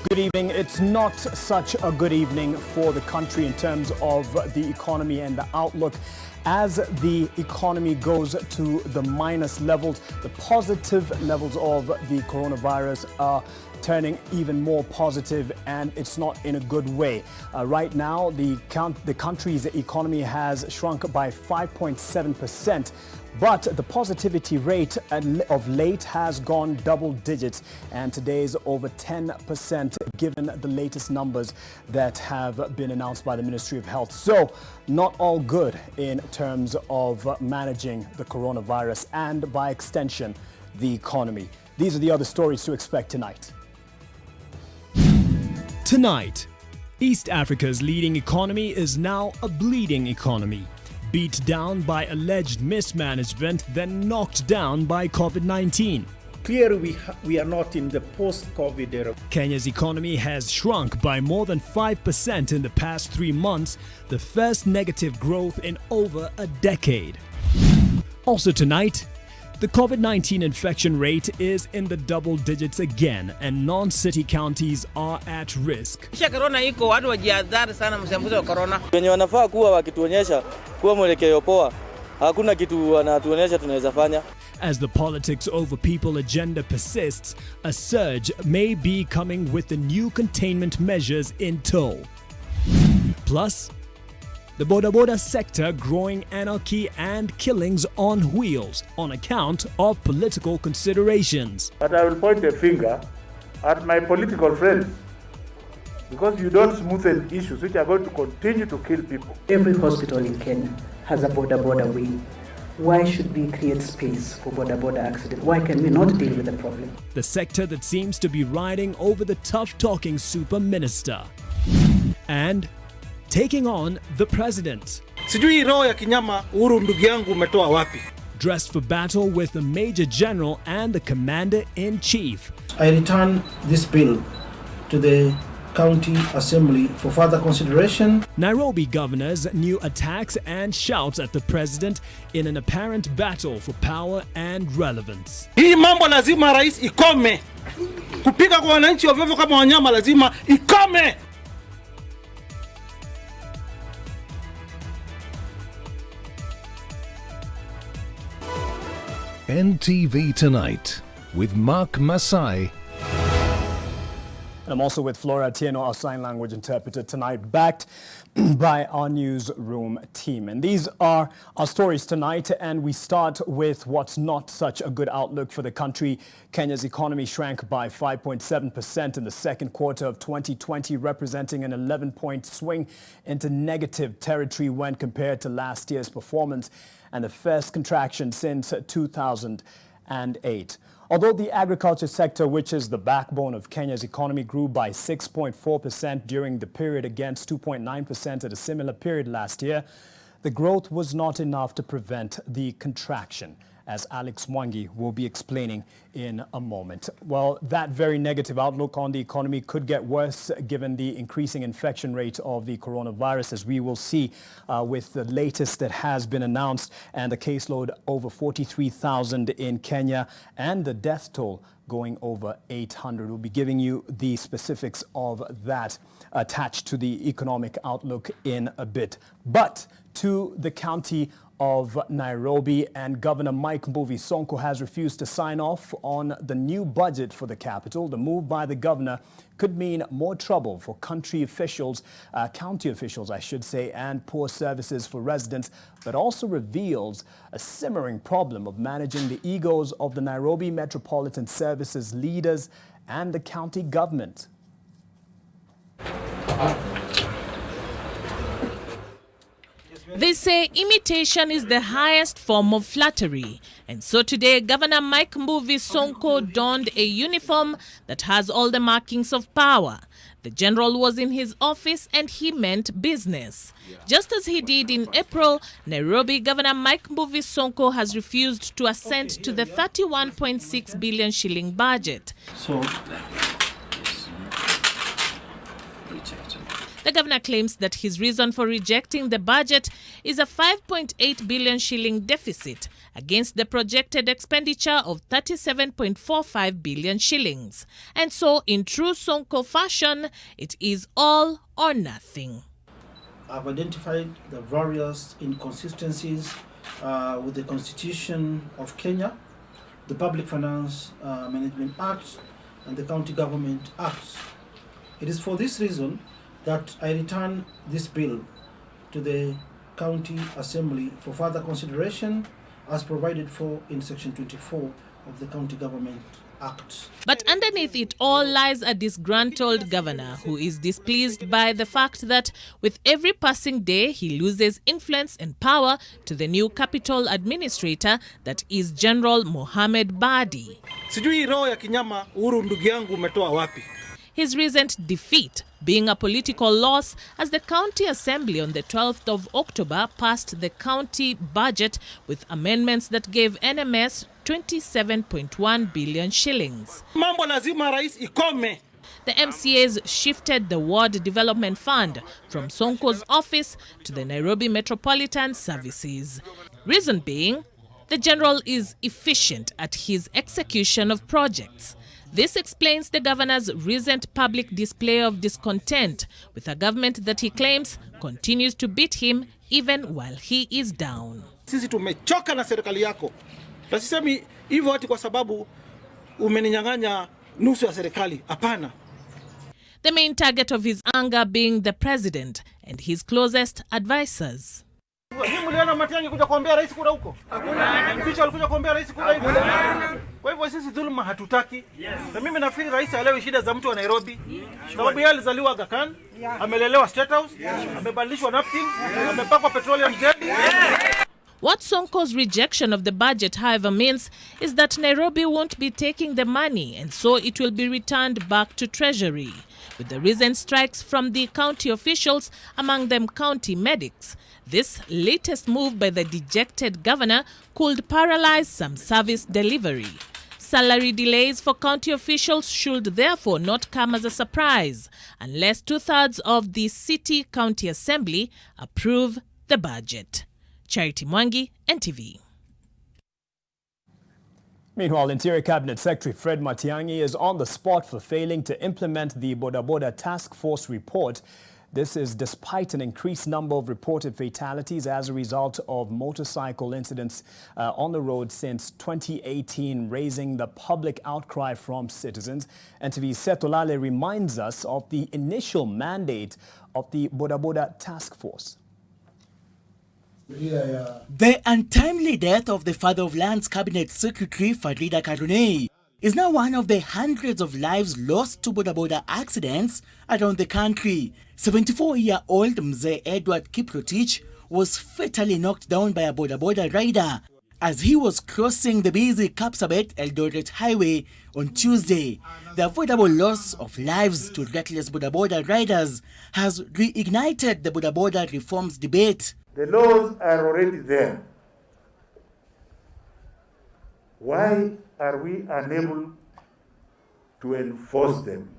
Good evening. It's not such a good evening for the country in terms of the economy and the outlook. As the economy goes to the minus levels, the positive levels of the coronavirus are turning even more positive, and it's not in a good way. Right now, the country's economy has shrunk by 5.7%. But the positivity rate of late has gone double digits, and today is over 10% given the latest numbers that have been announced by the Ministry of Health. So not all good in terms of managing the coronavirus and by extension, the economy. These are the other stories to expect tonight. Tonight, East Africa's leading economy is now a bleeding economy. Beat down by alleged mismanagement, then knocked down by COVID-19. Clearly, we are not in the post-COVID era. Kenya's economy has shrunk by more than 5% in the past 3 months, the first negative growth in over a decade. Also tonight, the COVID-19 infection rate is in the double digits again, and non-city counties are at risk. Wenye wanafaa kuwa wakituonyesha kuwa mwelekeo poa, hakuna kitu wanatuonyesha tunaweza fanya. As the politics over people agenda persists, a surge may be coming with the new containment measures in tow. Plus, the boda sector growing anarchy and killings on wheels on account of political considerations. But I will point a finger at my political friends, because you don't smoothen issues which are going to continue to kill people. Every hospital in Kenya has a border wing. Why should we create space for border accident? Why can we not deal with the problem? The sector that seems to be riding over the tough-talking super minister. And taking on the president. Sijui roho ya kinyama Uhuru ndugu yangu umetoa wapi? Dressed for battle with the Major General and the Commander-in-Chief. I return this bill to the County Assembly for further consideration. Nairobi governors new attacks and shouts at the president in an apparent battle for power and relevance. Hii mambo lazima rais ikome. Kupiga kwa wananchi ovyo kama wanyama lazima ikome. NTV Tonight with Mark Masai. And I'm also with Flora Tieno, our sign language interpreter tonight, backed by our newsroom team. And these are our stories tonight, and we start with what's not such a good outlook for the country. Kenya's economy shrank by 5.7% in the second quarter of 2020, representing an 11-point swing into negative territory when compared to last year's performance, and the first contraction since 2008. Although the agriculture sector, which is the backbone of Kenya's economy, grew by 6.4% during the period against 2.9% at a similar period last year, the growth was not enough to prevent the contraction, as Alex Mwangi will be explaining in a moment. Well, that very negative outlook on the economy could get worse given the increasing infection rate of the coronavirus, as we will see with the latest that has been announced, and the caseload over 43,000 in Kenya and the death toll going over 800. We'll be giving you the specifics of that attached to the economic outlook in a bit. But to the county of Nairobi, and Governor Mike Mbuvi Sonko has refused to sign off on the new budget for the capital. The move by the governor could mean more trouble for county officials, I should say, and poor services for residents, but also reveals a simmering problem of managing the egos of the Nairobi Metropolitan Services leaders and the county government. They say imitation is the highest form of flattery. And so today, Governor Mike Mbuvi Sonko donned a uniform that has all the markings of power. The general was in his office and he meant business. Just as he did in April, Nairobi Governor Mike Mbuvi Sonko has refused to assent to the 31.6 billion shilling budget. The governor claims that his reason for rejecting the budget is a 5.8 billion shilling deficit against the projected expenditure of 37.45 billion shillings. And so, in true Sonko fashion, it is all or nothing. I've identified the various inconsistencies with the Constitution of Kenya, the Public Finance Management Act, and the County Government Act. It is for this reason that I return this bill to the County Assembly for further consideration as provided for in Section 24 of the County Government Act. But underneath it all lies a disgruntled governor who is displeased by the fact that with every passing day he loses influence and power to the new capital administrator, that is General Mohamed Badi. Sijui roho ya kinyama Uhuru ndugu yangu umetoa wapi? His recent defeat being a political loss as the county assembly on the 12th of October passed the county budget with amendments that gave NMS 27.1 billion shillings. Mambo lazima rais ikome. The MCAs shifted the Ward Development Fund from Sonko's office to the Nairobi Metropolitan Services. Reason being, the general is efficient at his execution of projects. This explains the governor's recent public display of discontent with a government that he claims continues to beat him even while he is down. Sisi tumechoka na serikali yako. Tasisemi hivyo ati kwa sababu umeninyang'anya nusu ya serikali. Hapana. The main target of his anger being the president and his closest advisors. Mliona Matiang'i kuja kuombea rais kura huko? Hakuna. Mpicha alikuja kuombea rais kura huko? Kwa hivyo sisi dhuluma hatutaki. Na mimi nafikiri rais haelewi shida za mtu wa Nairobi. Sababu yeye alizaliwa Aga Khan, amelelewa State House, amebadilishwa napkin, amepakwa petroleum jelly. What Sonko's rejection of the budget, however, means is that Nairobi won't be taking the money and so it will be returned back to Treasury. With the recent strikes from the county officials, among them county medics, this latest move by the dejected governor could paralyze some service delivery. Salary delays for county officials should therefore not come as a surprise unless 2/3 of the City County Assembly approve the budget. Charity Mwangi, NTV. Meanwhile, Interior Cabinet Secretary Fred Matiang'i is on the spot for failing to implement the Boda Boda Task Force report. This is despite an increased number of reported fatalities as a result of motorcycle incidents on the road since 2018, raising the public outcry from citizens. NTV's Setolale reminds us of the initial mandate of the Boda Boda Task Force. The untimely death of the father of Lands Cabinet Secretary Farida Karunei is now one of the hundreds of lives lost to Boda Boda accidents around the country. 74-year-old Mzee Edward Kiprotich was fatally knocked down by a Boda Boda rider as he was crossing the busy Kapsabet Eldoret Highway on Tuesday. The avoidable loss of lives to reckless Boda Boda riders has reignited the Boda Boda reforms debate. The laws are already there. Why are we unable to enforce them?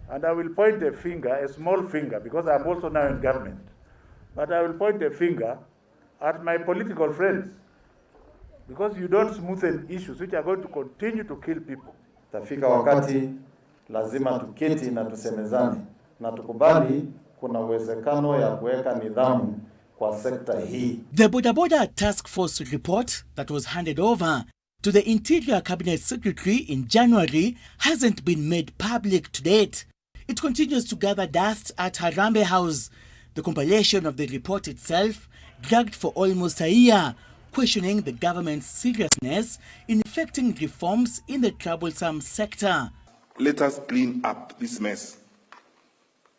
And I will point a finger, a small finger, because I'm also now in government. But I will point a finger at my political friends, because you don't smoothen issues which are going to continue to kill people. Tafika wakati lazima tuketi na tusemezane na tukubali kuna uwezekano ya kuweka nidhamu kwa sekta hii. The Boda Boda Task Force report that was handed over to the Interior Cabinet Secretary in January hasn't been made public to date. It continues to gather dust at Harambee House. The compilation of the report itself dragged for almost a year, questioning the government's seriousness in effecting reforms in the troublesome sector. Let us clean up this mess.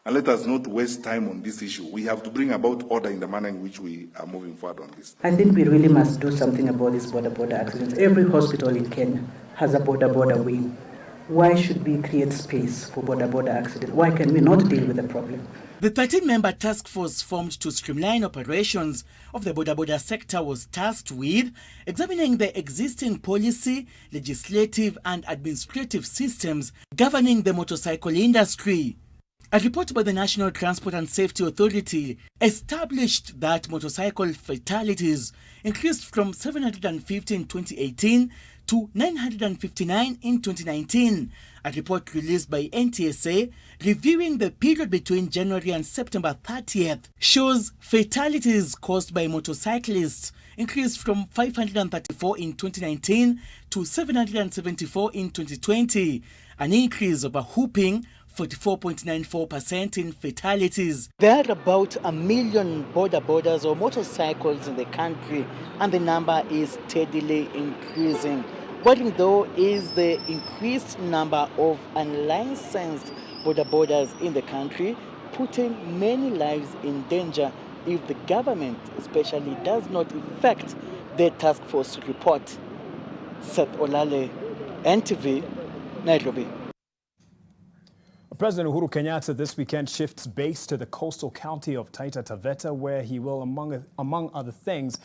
And let us not waste time on this issue. We have to bring about order in the manner in which we are moving forward on this. I think we really must do something about these border accidents. Every hospital in Kenya has a border wing. Why should we create space for border accidents? Why can we not deal with the problem? The 13-member task force formed to streamline operations of the Boda sector was tasked with examining the existing policy, legislative and administrative systems governing the motorcycle industry. A report by the National Transport and Safety Authority established that motorcycle fatalities increased from 750 in 2018 to 959 in 2019. A report released by NTSA reviewing the period between January and September 30th shows fatalities caused by motorcyclists increased from 534 in 2019 to 774 in 2020, an increase of a whopping 44.94% in fatalities. There are about 1 million boarders or motorcycles in the country, and the number is steadily increasing. Worrying though is the increased number of unlicensed boarders in the country, putting many lives in danger if the government especially does not effect the task force report. Seth Olale, NTV, Nairobi. President Uhuru Kenyatta this weekend shifts base to the coastal county of Taita Taveta, where he will, among other things,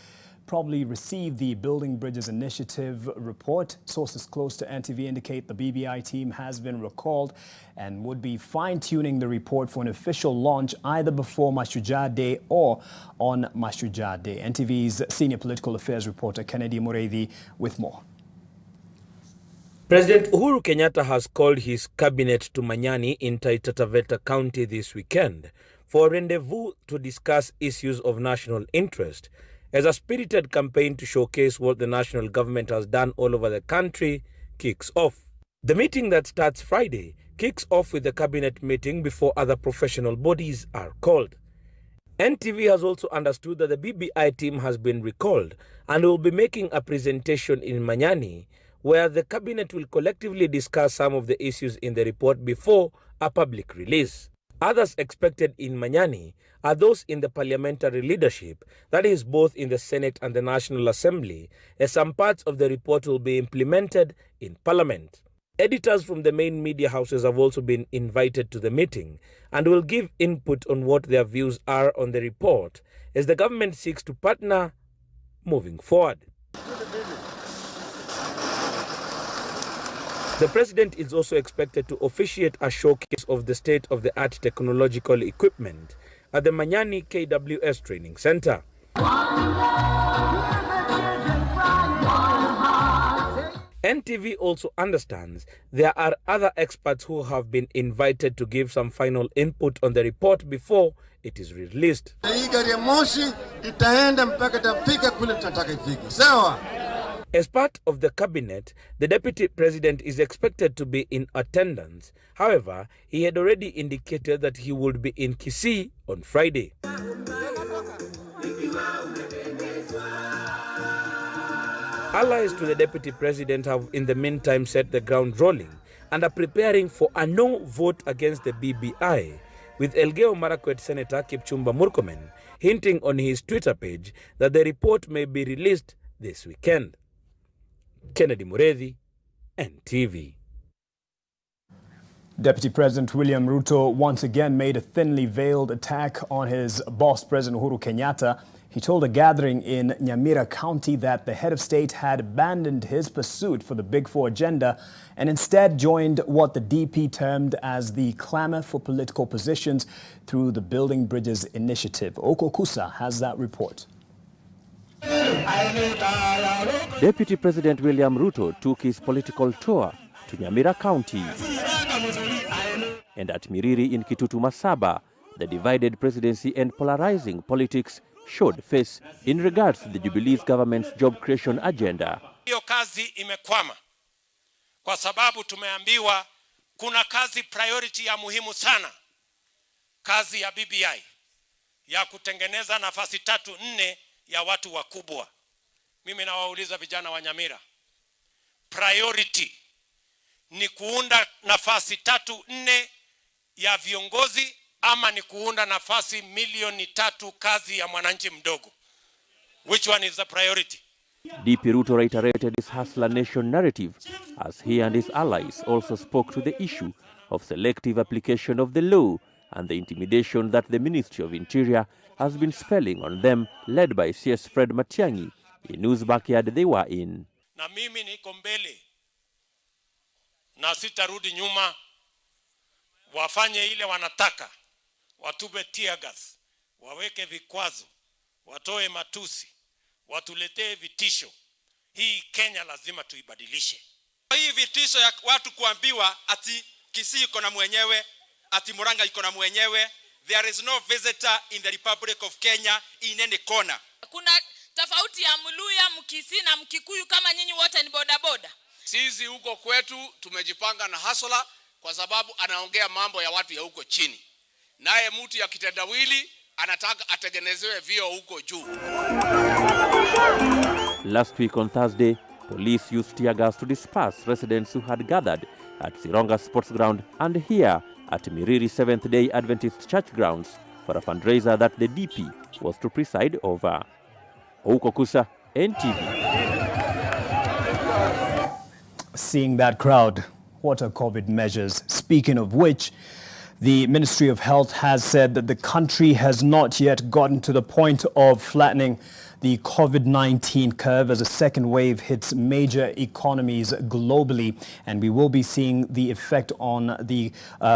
probably receive the Building Bridges Initiative report. Sources close to NTV indicate the BBI team has been recalled and would be fine-tuning the report for an official launch either before Mashujaa Day or on Mashujaa Day. NTV's senior political affairs reporter Kennedy Mureithi with more. President Uhuru Kenyatta has called his cabinet to Manyani in Taita Taveta County this weekend for a rendezvous to discuss issues of national interest as a spirited campaign to showcase what the national government has done all over the country kicks off. The meeting that starts Friday kicks off with the cabinet meeting before other professional bodies are called. NTV has also understood that the BBI team has been recalled and will be making a presentation in Manyani where the cabinet will collectively discuss some of the issues in the report before a public release. Others expected in Manyani are those in the parliamentary leadership, that is both in the Senate and the National Assembly, as some parts of the report will be implemented in Parliament. Editors from the main media houses have also been invited to the meeting and will give input on what their views are on the report as the government seeks to partner moving forward. The president is also expected to officiate a showcase of the state-of-the-art technological equipment at the Manyani KWS Training Center. NTV also understands there are other experts who have been invited to give some final input on the report before it is released. As part of the cabinet, the deputy president is expected to be in attendance. However, he had already indicated that he would be in Kisii on Friday. Allies to the deputy president have in the meantime set the ground rolling and are preparing for a no vote against the BBI, with Elgeyo Marakwet Senator Kipchumba Murkomen hinting on his Twitter page that the report may be released this weekend. Kennedy Mureithi, NTV. Deputy President William Ruto once again made a thinly veiled attack on his boss, President Uhuru Kenyatta. He told a gathering in Nyamira County that the head of state had abandoned his pursuit for the Big Four agenda and instead joined what the DP termed as the clamor for political positions through the Building Bridges Initiative. Oko Kusa has that report. Deputy President William Ruto took his political tour to Nyamira County. And at Miriri in Kitutu Masaba, the divided presidency and polarizing politics showed face in regards to the Jubilee's government's job creation agenda. Hiyo kazi imekwama kwa sababu tumeambiwa kuna kazi priority ya muhimu sana, kazi ya BBI ya kutengeneza nafasi 3-4 ya watu wakubwa. Mimi nawauliza vijana wa Nyamira, priority ni kuunda nafasi 3-4 ya viongozi ama ni kuunda nafasi 3 kazi ya mwananchi mdogo? Which one is the priority? DP Ruto reiterated his hustler nation narrative as he and his allies also spoke to the issue of selective application of the law and the intimidation that the Ministry of Interior has been spelling on them, led by CS Fred Matiang'i, in whose backyard they were in. Na mimi niko mbele na sitarudi nyuma. Wafanye ile wanataka, watube tear gas, waweke vikwazo, watoe matusi, watuletee vitisho. Hii Kenya lazima tuibadilishe. Hii vitisho ya watu kuambiwa ati Kisii iko na mwenyewe, ati Murang'a iko na mwenyewe. There is no visitor in the Republic of Kenya in any corner. Kuna tofauti ya Mluya, Mkisii na Mkikuyu kama nyinyi wote ni bodaboda. Sisi huko kwetu tumejipanga na hasla kwa sababu anaongea mambo ya watu ya huko chini, naye mtu ya kitendawili anataka atengenezewe vio huko juu. Last week on Thursday, police used tear gas to disperse residents who had gathered at Sironga Sports Ground and here at Miriri Seventh-day Adventist Church grounds for a fundraiser that the DP was to preside over. Ouko Kusa, NTV. Seeing that crowd, what are COVID measures? Speaking of which, the Ministry of Health has said that the country has not yet gotten to the point of flattening the COVID-19 curve as a second wave hits major economies globally, and we will be seeing the effect on the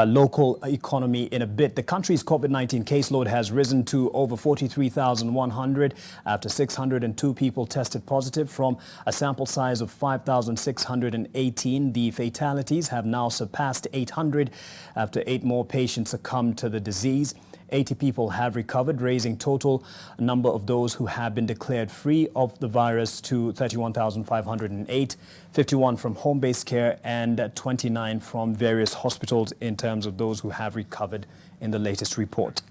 local economy in a bit. The country's COVID-19 caseload has risen to over 43,100 after 602 people tested positive from a sample size of 5,618. The fatalities have now surpassed 800 after 8 more patients succumbed to the disease. 80 people have recovered, raising total number of those who have been declared free of the virus to 31,508, 51 from home-based care and 29 from various hospitals in terms of those who have recovered in the latest report.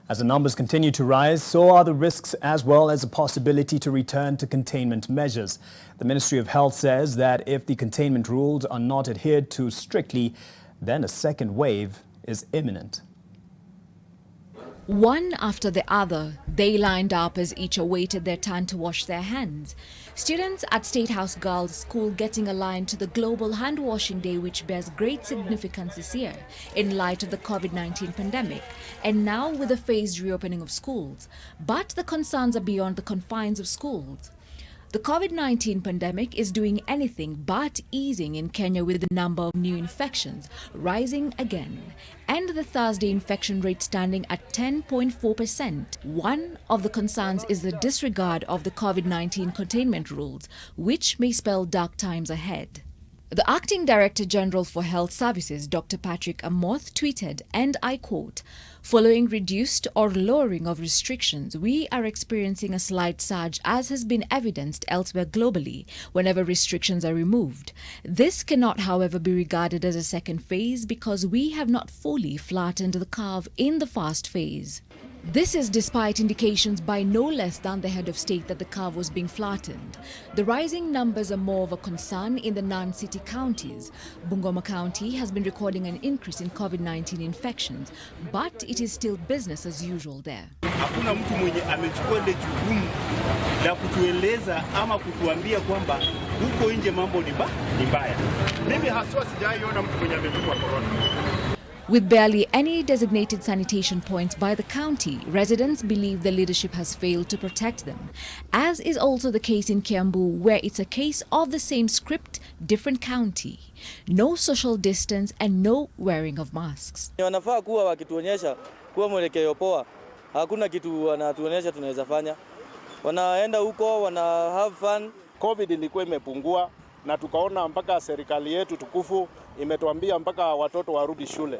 As the numbers continue to rise, so are the risks as well as the possibility to return to containment measures. The Ministry of Health says that if the containment rules are not adhered to strictly, then a second wave is imminent. One after the other, they lined up as each awaited their turn to wash their hands. Students at State House Girls' School getting aligned to the Global Hand Washing Day, which bears great significance this year in light of the COVID-19 pandemic, and now with the phased reopening of schools. But the concerns are beyond the confines of schools. The COVID-19 pandemic is doing anything but easing in Kenya, with the number of new infections rising again, and the Thursday infection rate standing at 10.4%. One of the concerns is the disregard of the COVID-19 containment rules, which may spell dark times ahead. The Acting Director General for Health Services, Dr. Patrick Amoth, tweeted, and I quote, "Following reduced or lowering of restrictions, we are experiencing a slight surge, as has been evidenced elsewhere globally whenever restrictions are removed. This cannot, however, be regarded as a second phase because we have not fully flattened the curve in the first phase." This is despite indications by no less than the head of state that the curve was being flattened. The rising numbers are more of a concern in the non-city counties. Bungoma County has been recording an increase in COVID-19 infections, but it is still business as usual there. Hakuna mtu mwenye amechukua ile jukumu la kutueleza ama kutuambia kwamba huko nje mambo ni mbaya. Mimi haswa sijaiona mtu mwenye amechukua corona. With barely any designated sanitation points by the county, residents believe the leadership has failed to protect them, as is also the case in Kiambu, where it's a case of the same script, different county. No social distance and no wearing of masks. Wanafaa kuwa wakituonyesha kuwa mwelekeo poa. Hakuna kitu wanatuonyesha tunaweza fanya. Wanaenda huko, wana have fun. COVID ilikuwa imepungua na tukaona mpaka serikali yetu tukufu imetuambia mpaka watoto warudi shule.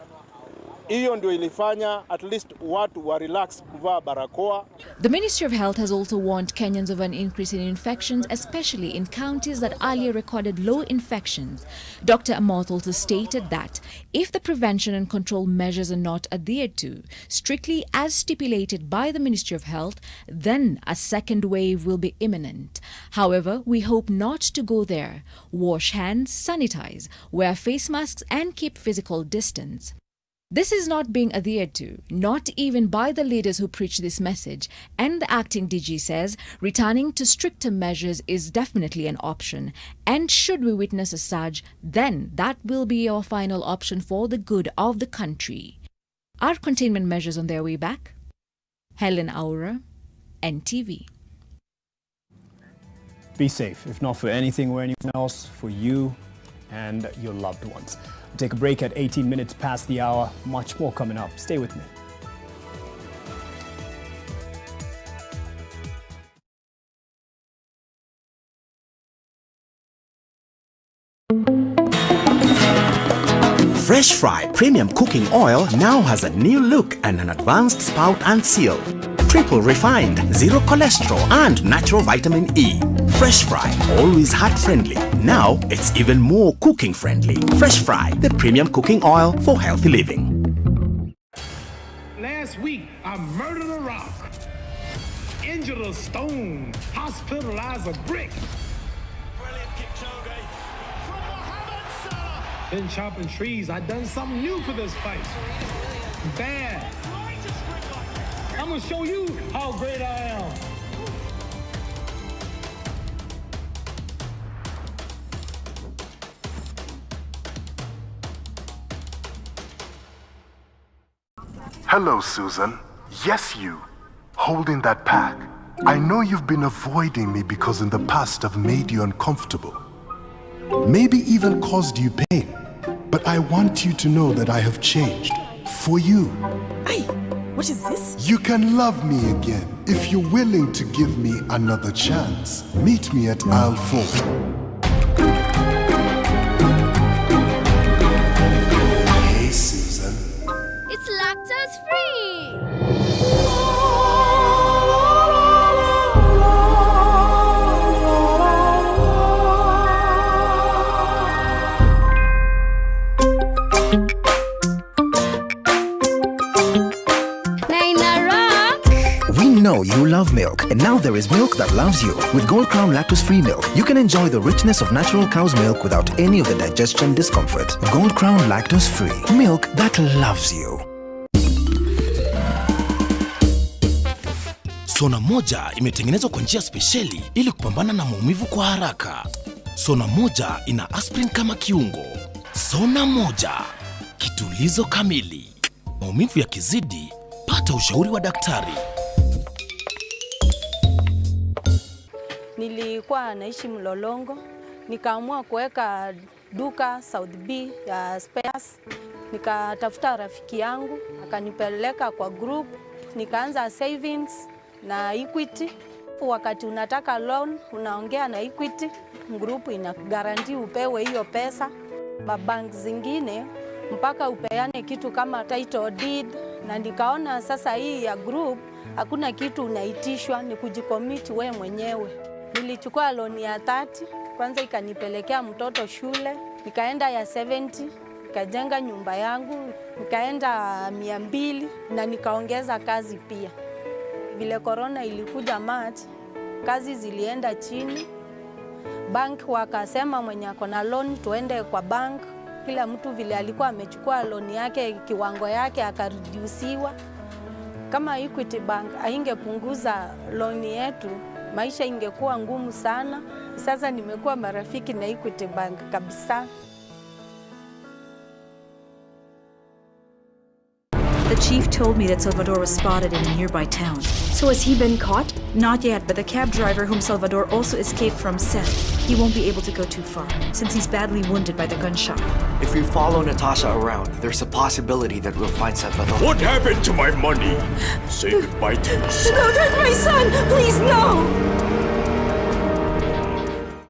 Hiyo ndio ilifanya at least watu wa relax kuvaa barakoa. The Ministry of Health has also warned Kenyans of an increase in infections, especially in counties that earlier recorded low infections. Dr. Amoth also stated that if the prevention and control measures are not adhered to strictly as stipulated by the Ministry of Health, then a second wave will be imminent. However, we hope not to go there. Wash hands, sanitize, wear face masks, and keep physical distance. This is not being adhered to, not even by the leaders who preach this message, and the acting DG says returning to stricter measures is definitely an option, and should we witness a surge, then that will be our final option for the good of the country. Are containment measures on their way back? Helen Aura, NTV. Be safe, if not for anything or anyone else, for you and your loved ones. We'll take a break at 18 minutes past the hour. Much more coming up. Stay with me. Fresh Fry Premium Cooking Oil now has a new look and an advanced spout and seal. triple refined, zero cholesterol, and natural vitamin E. Fresh Fry, always heart friendly. Now it's even more cooking friendly. Fresh Fry, the premium cooking oil for healthy living. Last week, I murdered a rock, injured a stone, hospitalized a brick. Brilliant Kipchoge from Mohamed Salah. Been chopping trees. I done something new for this fight. Bad. I'm gonna show you how great I am. Hello, Susan. Yes, you. Holding that pack. I know you've been avoiding me because in the past I've made you uncomfortable. Maybe even caused you pain. But I want you to know that I have changed. For you. Aye, what is this? You can love me again if you're willing to give me another chance. Meet me at aisle 4. Hey, Susan. It's lactose free. We know you love milk, and now there is milk that loves you. With Gold Crown lactose-free milk, you can enjoy the richness of natural cow's milk without any of the digestion discomfort. Gold Crown lactose-free, milk that loves you. Sona moja imetengenezwa kwa njia spesheli ili kupambana na maumivu kwa haraka. Sona moja ina aspirin kama kiungo. Sona moja, kitulizo kamili. Maumivu yakizidi, pata ushauri wa daktari. Nilikuwa naishi Mlolongo, nikaamua kuweka duka South B ya spares. Nikatafuta rafiki yangu, akanipeleka kwa group, nikaanza savings na Equity. Wakati unataka loan, unaongea na Equity, group ina guarantee upewe hiyo pesa. Mabank zingine mpaka upeane kitu kama title deed, na nikaona sasa hii ya group hakuna kitu unaitishwa, ni kujicommit we mwenyewe. Nilichukua loan ya 30, kwanza ikanipelekea mtoto shule, nikaenda ya 70, nikajenga nyumba yangu, nikaenda 200 na nikaongeza kazi pia. Vile corona ilikuja March, kazi zilienda chini. Bank wakasema mwenye ako na loan tuende kwa bank. Kila mtu vile alikuwa amechukua loan yake, kiwango yake akareduciwa. Kama Equity Bank haingepunguza loan yetu, maisha ingekuwa ngumu sana. Sasa nimekuwa marafiki na Equity Bank kabisa. The chief told me that Salvador was spotted in a nearby town. So has he been caught? Not yet, but the cab driver whom Salvador also escaped from said he won't be able to go too far, since he's badly wounded by the gunshot. If we follow Natasha around, there's a possibility that we'll find Salvador. What happened to my money? Say goodbye to your son. No, not my son! Please, no!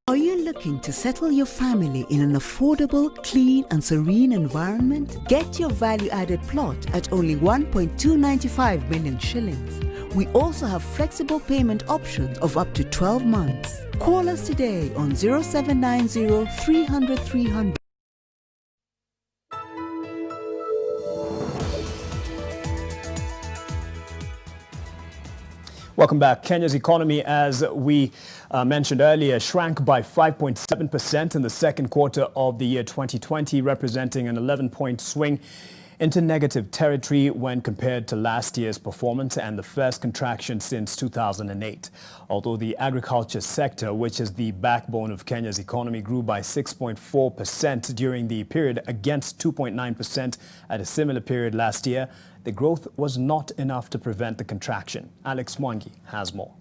Are you looking to settle your family in an affordable, clean and serene environment? Get your value-added plot at only 1.295 million shillings. We also have flexible payment options of up to 12 months. Call us today on 0790 300 300. Welcome back. Kenya's economy, as we mentioned earlier, shrank by 5.7% in the second quarter of the year 2020, representing an 11-point swing into negative territory when compared to last year's performance and the first contraction since 2008. Although the agriculture sector, which is the backbone of Kenya's economy, grew by 6.4% during the period against 2.9% at a similar period last year, the growth was not enough to prevent the contraction. Alex Mwangi has more.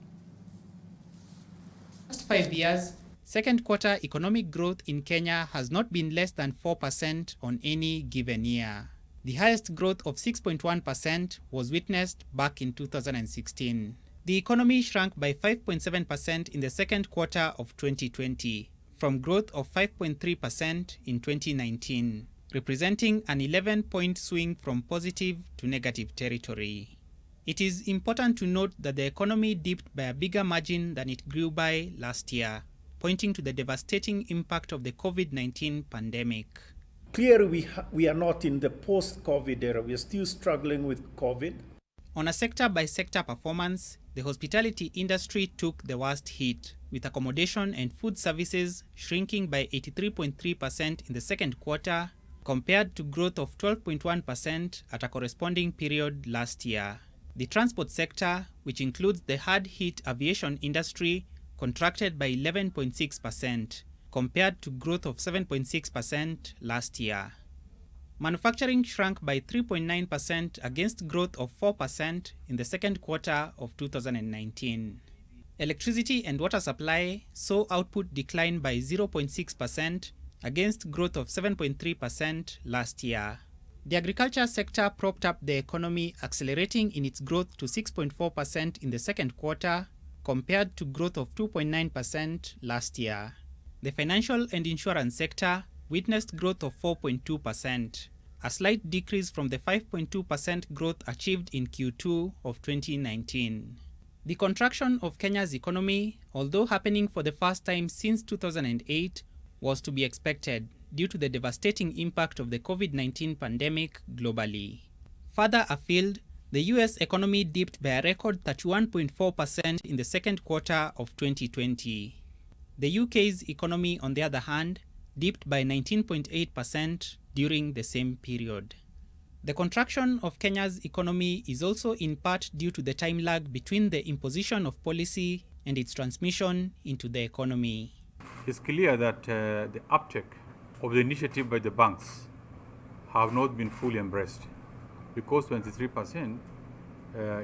Last 5 years, second quarter economic growth in Kenya has not been less than 4% on any given year. The highest growth of 6.1% was witnessed back in 2016. The economy shrank by 5.7% in the second quarter of 2020, from growth of 5.3% in 2019. Representing an 11-point swing from positive to negative territory. It is important to note that the economy dipped by a bigger margin than it grew by last year, pointing to the devastating impact of the COVID-19 pandemic. Clearly, we are not in the post-COVID era. We are still struggling with COVID. On a sector-by-sector performance, the hospitality industry took the worst hit, with accommodation and food services shrinking by 83.3% in the second quarter, compared to growth of 12.1% at a corresponding period last year. The transport sector, which includes the hard-hit aviation industry, contracted by 11.6%, compared to growth of 7.6% last year. Manufacturing shrank by 3.9% against growth of 4% in the second quarter of 2019. Electricity and water supply saw output decline by 0.6% against growth of 7.3% last year. The agriculture sector propped up the economy, accelerating in its growth to 6.4% in the second quarter, compared to growth of 2.9% last year. The financial and insurance sector witnessed growth of 4.2%, a slight decrease from the 5.2% growth achieved in Q2 of 2019. The contraction of Kenya's economy, although happening for the first time since 2008, was to be expected due to the devastating impact of the COVID-19 pandemic globally. Further afield, the US economy dipped by a record 31.4% in the second quarter of 2020. The UK's economy, on the other hand, dipped by 19.8% during the same period. The contraction of Kenya's economy is also in part due to the time lag between the imposition of policy and its transmission into the economy. It's clear that the uptake of the initiative by the banks have not been fully embraced, because 23%,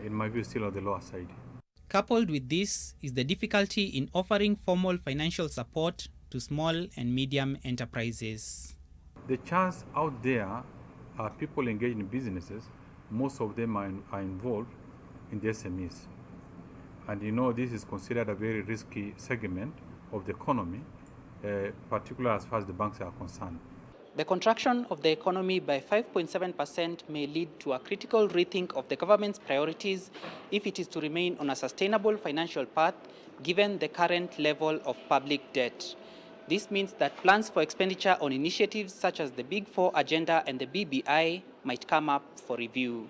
in my view, is still on the lower side. Coupled with this is the difficulty in offering formal financial support to small and medium enterprises. The chance out there are people engaged in businesses. Most of them are involved in the SMEs. And this is considered a very risky segment of the economy, particularly as far as the banks are concerned. The contraction of the economy by 5.7% may lead to a critical rethink of the government's priorities if it is to remain on a sustainable financial path given the current level of public debt. This means that plans for expenditure on initiatives such as the Big Four agenda and the BBI might come up for review.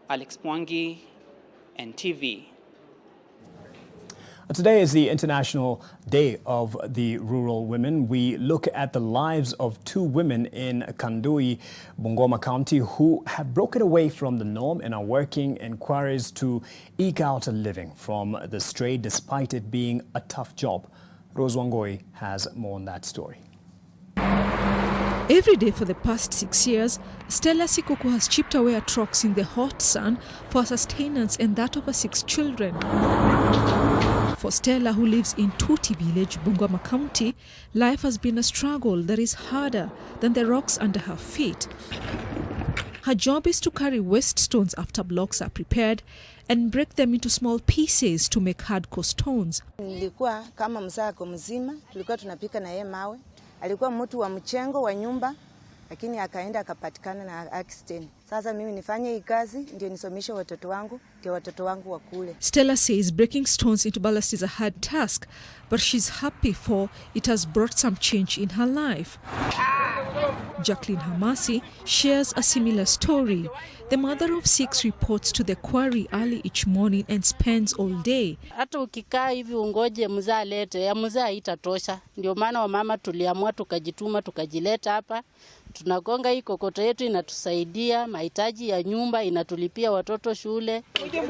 Alex Mwangi, NTV. Today is the International Day of the Rural Women. We look at the lives of two women in Kandui, Bungoma County, who have broken away from the norm and are working in quarries to eke out a living from the trade, despite it being a tough job. Rose Wangoi has more on that story. Every day for the past 6 years, Stella Sikuku has chipped away at rocks in the hot sun for sustenance and that of her 6 children. For Stella, who lives in Tuti village, Bungoma County, life has been a struggle that is harder than the rocks under her feet. Her job is to carry waste stones after blocks are prepared and break them into small pieces to make hardcore stones. Nilikuwa kama mzako mzima, tulikuwa tunapika na yeye mawe. Alikuwa mtu wa mchengo wa nyumba, lakini akaenda akapatikana na accident. Sasa mimi nifanye hii kazi ndio nisomeshe watoto wangu, ndio watoto wangu wakule. Stella says breaking stones into ballast is a hard task, but she's happy for it has brought some change in her life. Jacqueline Hamasi shares a similar story. The mother of 6 reports to the quarry early each morning and spends all day. Hata ukikaa hivi ungoje mzaa lete, ya mzaa itatosha. Ndio maana wamama tuliamua tukajituma tukajileta hapa. Tunagonga hii kokoto yetu inatusaidia, mahitaji ya nyumba inatulipia watoto shule.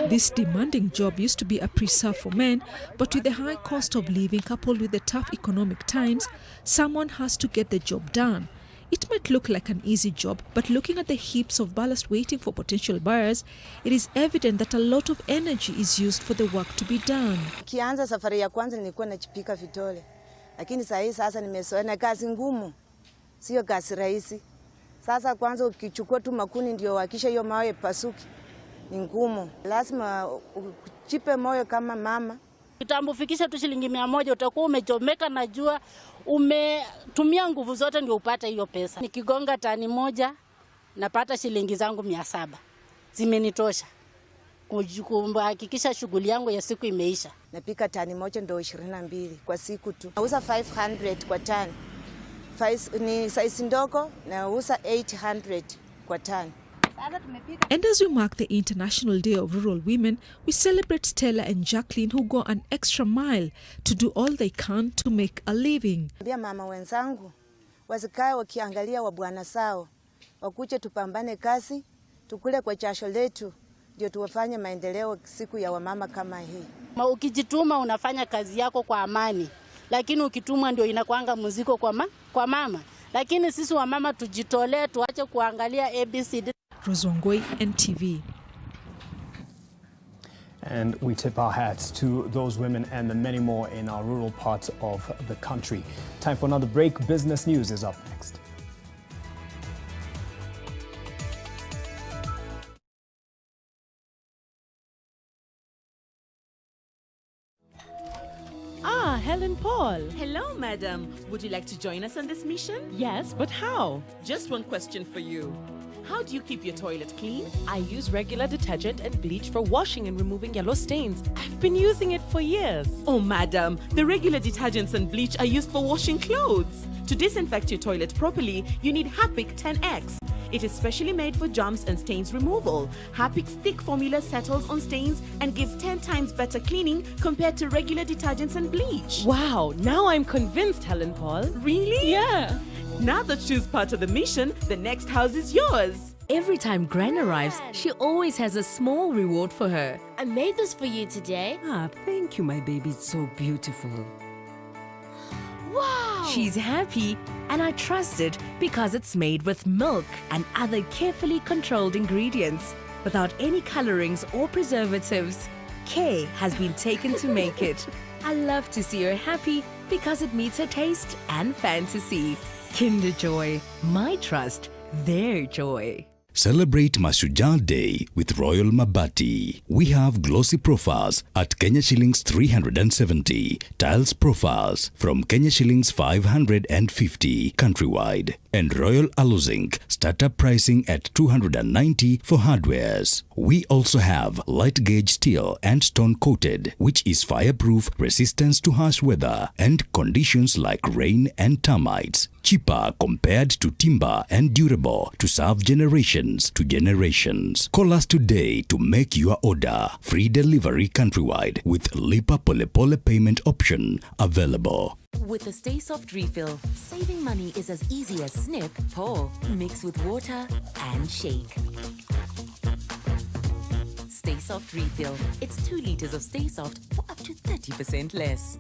This demanding job used to be a preserve for men, but with the high cost of living coupled with the tough economic times, someone has to get the job done. It might look like an easy job, but looking at the heaps of ballast waiting for potential buyers, it is evident that a lot of energy is used for the work to be done. Kianza safari ya kwanza nilikuwa nachipika vitole, lakini sasa nimezoea na kazi ngumu. Sio kazi rahisi. Sasa kwanza ukichukua tu makuni ndio hakisha hiyo mawe pasuki. Ni ngumu. Lazima uchipe moyo kama mama. Kitambo fikisha tu shilingi 100 utakuwa umechomeka na jua, umetumia nguvu zote ndio upate hiyo pesa. Nikigonga tani moja napata shilingi zangu 700. Zimenitosha. kuhakikisha shughuli yangu ya siku imeisha. Napika tani moja ndo 22 kwa siku tu. Nauza 500 kwa tani. Ni size ndogo, nauza 800 kwa tani. And as we mark the International Day of Rural Women, we celebrate Stella and Jacqueline, who go an extra mile to do all they can to make a living. Bia mama wenzangu, wasikae wakiangalia wabwana sao. Wakuje tupambane kazi, tukule kwa jasho letu, ndio tuwafanye maendeleo siku ya wamama kama hii. Ukijituma unafanya kazi yako kwa amani, lakini ukitumwa ndio inakuanga muziko kwa mama. Lakini sisi wamama tujitolee, tuache kuangalia ABCD. Rozongoi, NTV. And we tip our hats to those women and the many more in our rural parts of the country. Time for another break. Business News is up next. Ah, Helen Paul. Hello, madam. Would you like to join us on this mission? Yes, but how? Just one question for you. How do you keep your toilet clean? I use regular detergent and bleach for washing and removing yellow stains. I've been using it for years. Oh, madam, the regular detergents and bleach are used for washing clothes. To disinfect your toilet properly, you need Harpic 10X. It is specially made for germs and stains removal. Harpic's thick formula settles on stains and gives 10 times better cleaning compared to regular detergents and bleach. Wow, now I'm convinced, Helen Paul. Really? Yeah. Now that she's part of the mission, the next house is yours. Every time Gran arrives, she always has a small reward for her. I made this for you today. Ah, thank you, my baby. It's so beautiful. Wow! She's happy, and I trust it because it's made with milk and other carefully controlled ingredients, without any colorings or preservatives. Care has been taken to make it. I love to see her happy because it meets her taste and fantasy. Kinder Joy, my trust, their joy. Celebrate Mashujaa Day with Royal Mabati. We have glossy profiles at Kenya shillings 370, tiles profiles from Kenya shillings 550 countrywide, and Royal Aluzinc startup pricing at 290 for hardwares. We also have light gauge steel and stone coated, which is fireproof, resistance to harsh weather and conditions like rain and termites. Cheaper compared to timber and durable to serve generations to generations. Call us today to make your order. Free delivery countrywide with Lipa Pole Pole payment option available. With the Stay Soft refill, saving money is as easy as snip, pour, mix with water and shake. Stay Soft refill. It's 2 liters of Stay Soft for up to 30% less.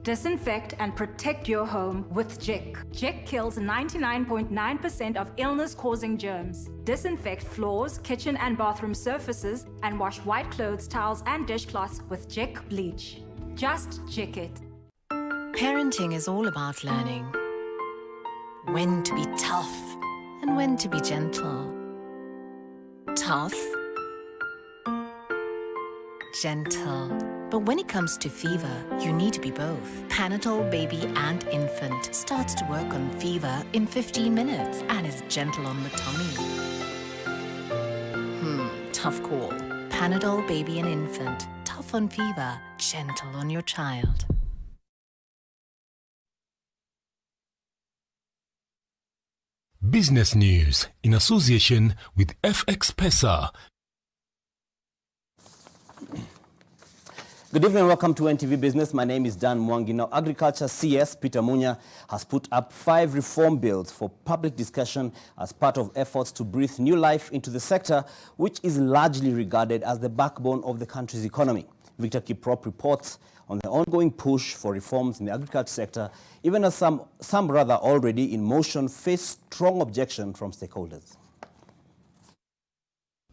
Disinfect and protect your home with Jik. Jik kills 99.9% of illness-causing germs. Disinfect floors, kitchen and bathroom surfaces, and wash white clothes, towels, and dishcloths with Jik bleach. Just Jik it. Parenting is all about learning when to be tough and when to be gentle. Tough, gentle. But when it comes to fever, you need to be both. Panadol Baby and Infant starts to work on fever in 15 minutes and is gentle on the tummy. Tough call. Panadol Baby and Infant. Tough on fever, gentle on your child. Business News in association with FX Pesa. Good evening and welcome to NTV Business. My name is Dan Mwangi. Now, Agriculture CS Peter Munya has put up 5 reform bills for public discussion as part of efforts to breathe new life into the sector, which is largely regarded as the backbone of the country's economy. Victor Kiprop reports on the ongoing push for reforms in the agriculture sector, even as some rather already in motion face strong objection from stakeholders.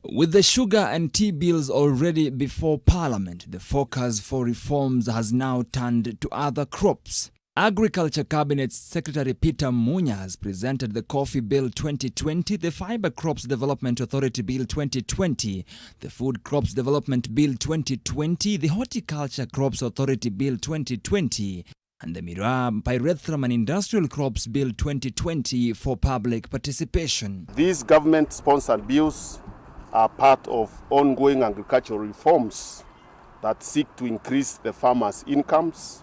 With the sugar and tea bills already before Parliament, the focus for reforms has now turned to other crops. Agriculture Cabinet Secretary Peter Munya has presented the Coffee Bill 2020, the Fiber Crops Development Authority Bill 2020, the Food Crops Development Bill 2020, the Horticulture Crops Authority Bill 2020, and the Mira Pyrethrum and Industrial Crops Bill 2020 for public participation. These government-sponsored bills are part of ongoing agricultural reforms that seek to increase the farmers' incomes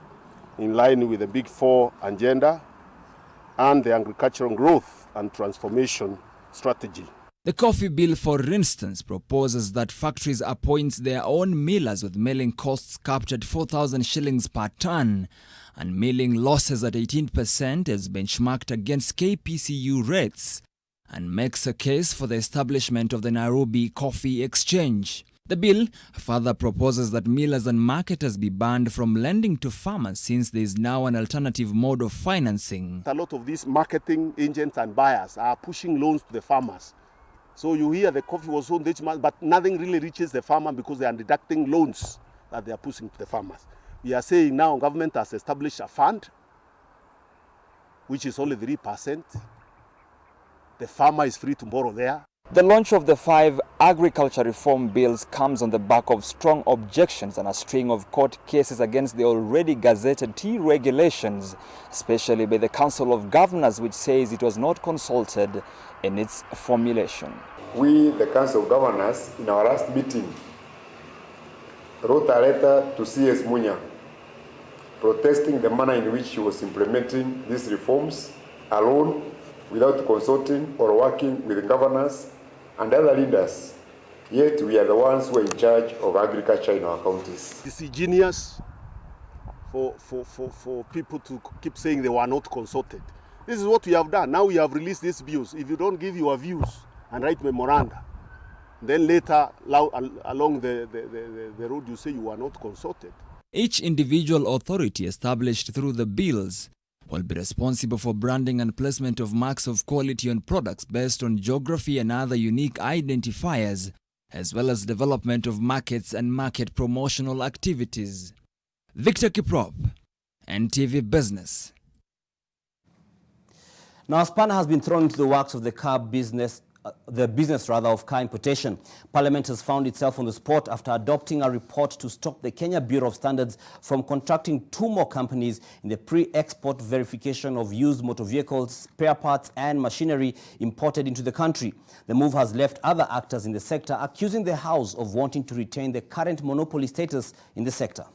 in line with the Big Four agenda and the agricultural growth and transformation strategy. The coffee bill, for instance, proposes that factories appoint their own millers with milling costs capped at 4,000 shillings per ton and milling losses at 18% as benchmarked against KPCU rates, and makes a case for the establishment of the Nairobi Coffee Exchange. The bill further proposes that millers and marketers be banned from lending to farmers since there is now an alternative mode of financing. A lot of these marketing agents and buyers are pushing loans to the farmers. So you hear the coffee was sold this month, but nothing really reaches the farmer because they are deducting loans that they are pushing to the farmers. We are saying now government has established a fund, which is only 3%. The farmer is free to borrow there. The launch of the 5 agriculture reform bills comes on the back of strong objections and a string of court cases against the already gazetted tea regulations, especially by the Council of Governors, which says it was not consulted in its formulation. We, the Council of Governors, in our last meeting, wrote a letter to CS Munya protesting the manner in which she was implementing these reforms alone, without consulting or working with the governors and other leaders. Yet we are the ones who are in charge of agriculture in our counties. It's ingenious for people to keep saying they were not consulted. This is what we have done. Now we have released these views. If you don't give your views and write memoranda, then later along the road you say you were not consulted. Each individual authority established through the bills will be responsible for branding and placement of marks of quality on products based on geography and other unique identifiers, as well as development of markets and market promotional activities. Victor Kiprop, NTV Business. Now, a spanner has been thrown into the works of the business of car importation. Parliament has found itself on the spot after adopting a report to stop the Kenya Bureau of Standards from contracting 2 more companies in the pre-export verification of used motor vehicles, spare parts and machinery imported into the country. The move has left other actors in the sector accusing the House of wanting to retain the current monopoly status in the sector.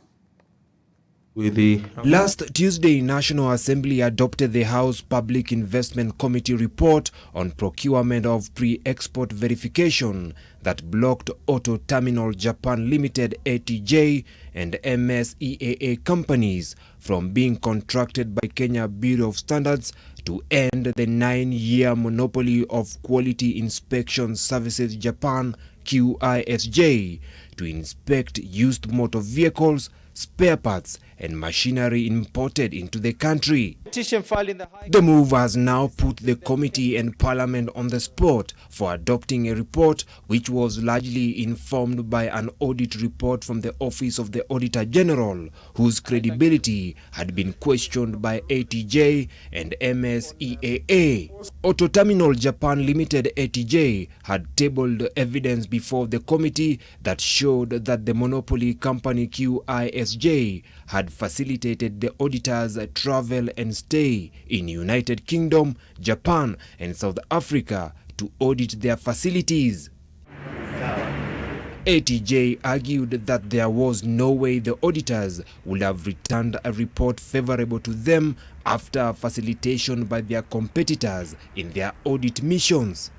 Last Tuesday, National Assembly adopted the House Public Investment Committee report on procurement of pre-export verification that blocked Auto Terminal Japan Limited ATJ and MSEAA companies from being contracted by Kenya Bureau of Standards to end the 9-year monopoly of Quality Inspection Services Japan QISJ to inspect used motor vehicles, spare parts and machinery imported into the country. The move has now put the committee and Parliament on the spot for adopting a report which was largely informed by an audit report from the Office of the Auditor General, whose credibility had been questioned by ATJ and MSEAA. Auto Terminal Japan Limited ATJ had tabled evidence before the committee that showed that the monopoly company QISJ had facilitated the auditors' travel and stay in United Kingdom, Japan and South Africa to audit their facilities. ATJ argued that there was no way the auditors would have returned a report favorable to them after facilitation by their competitors in their audit missions.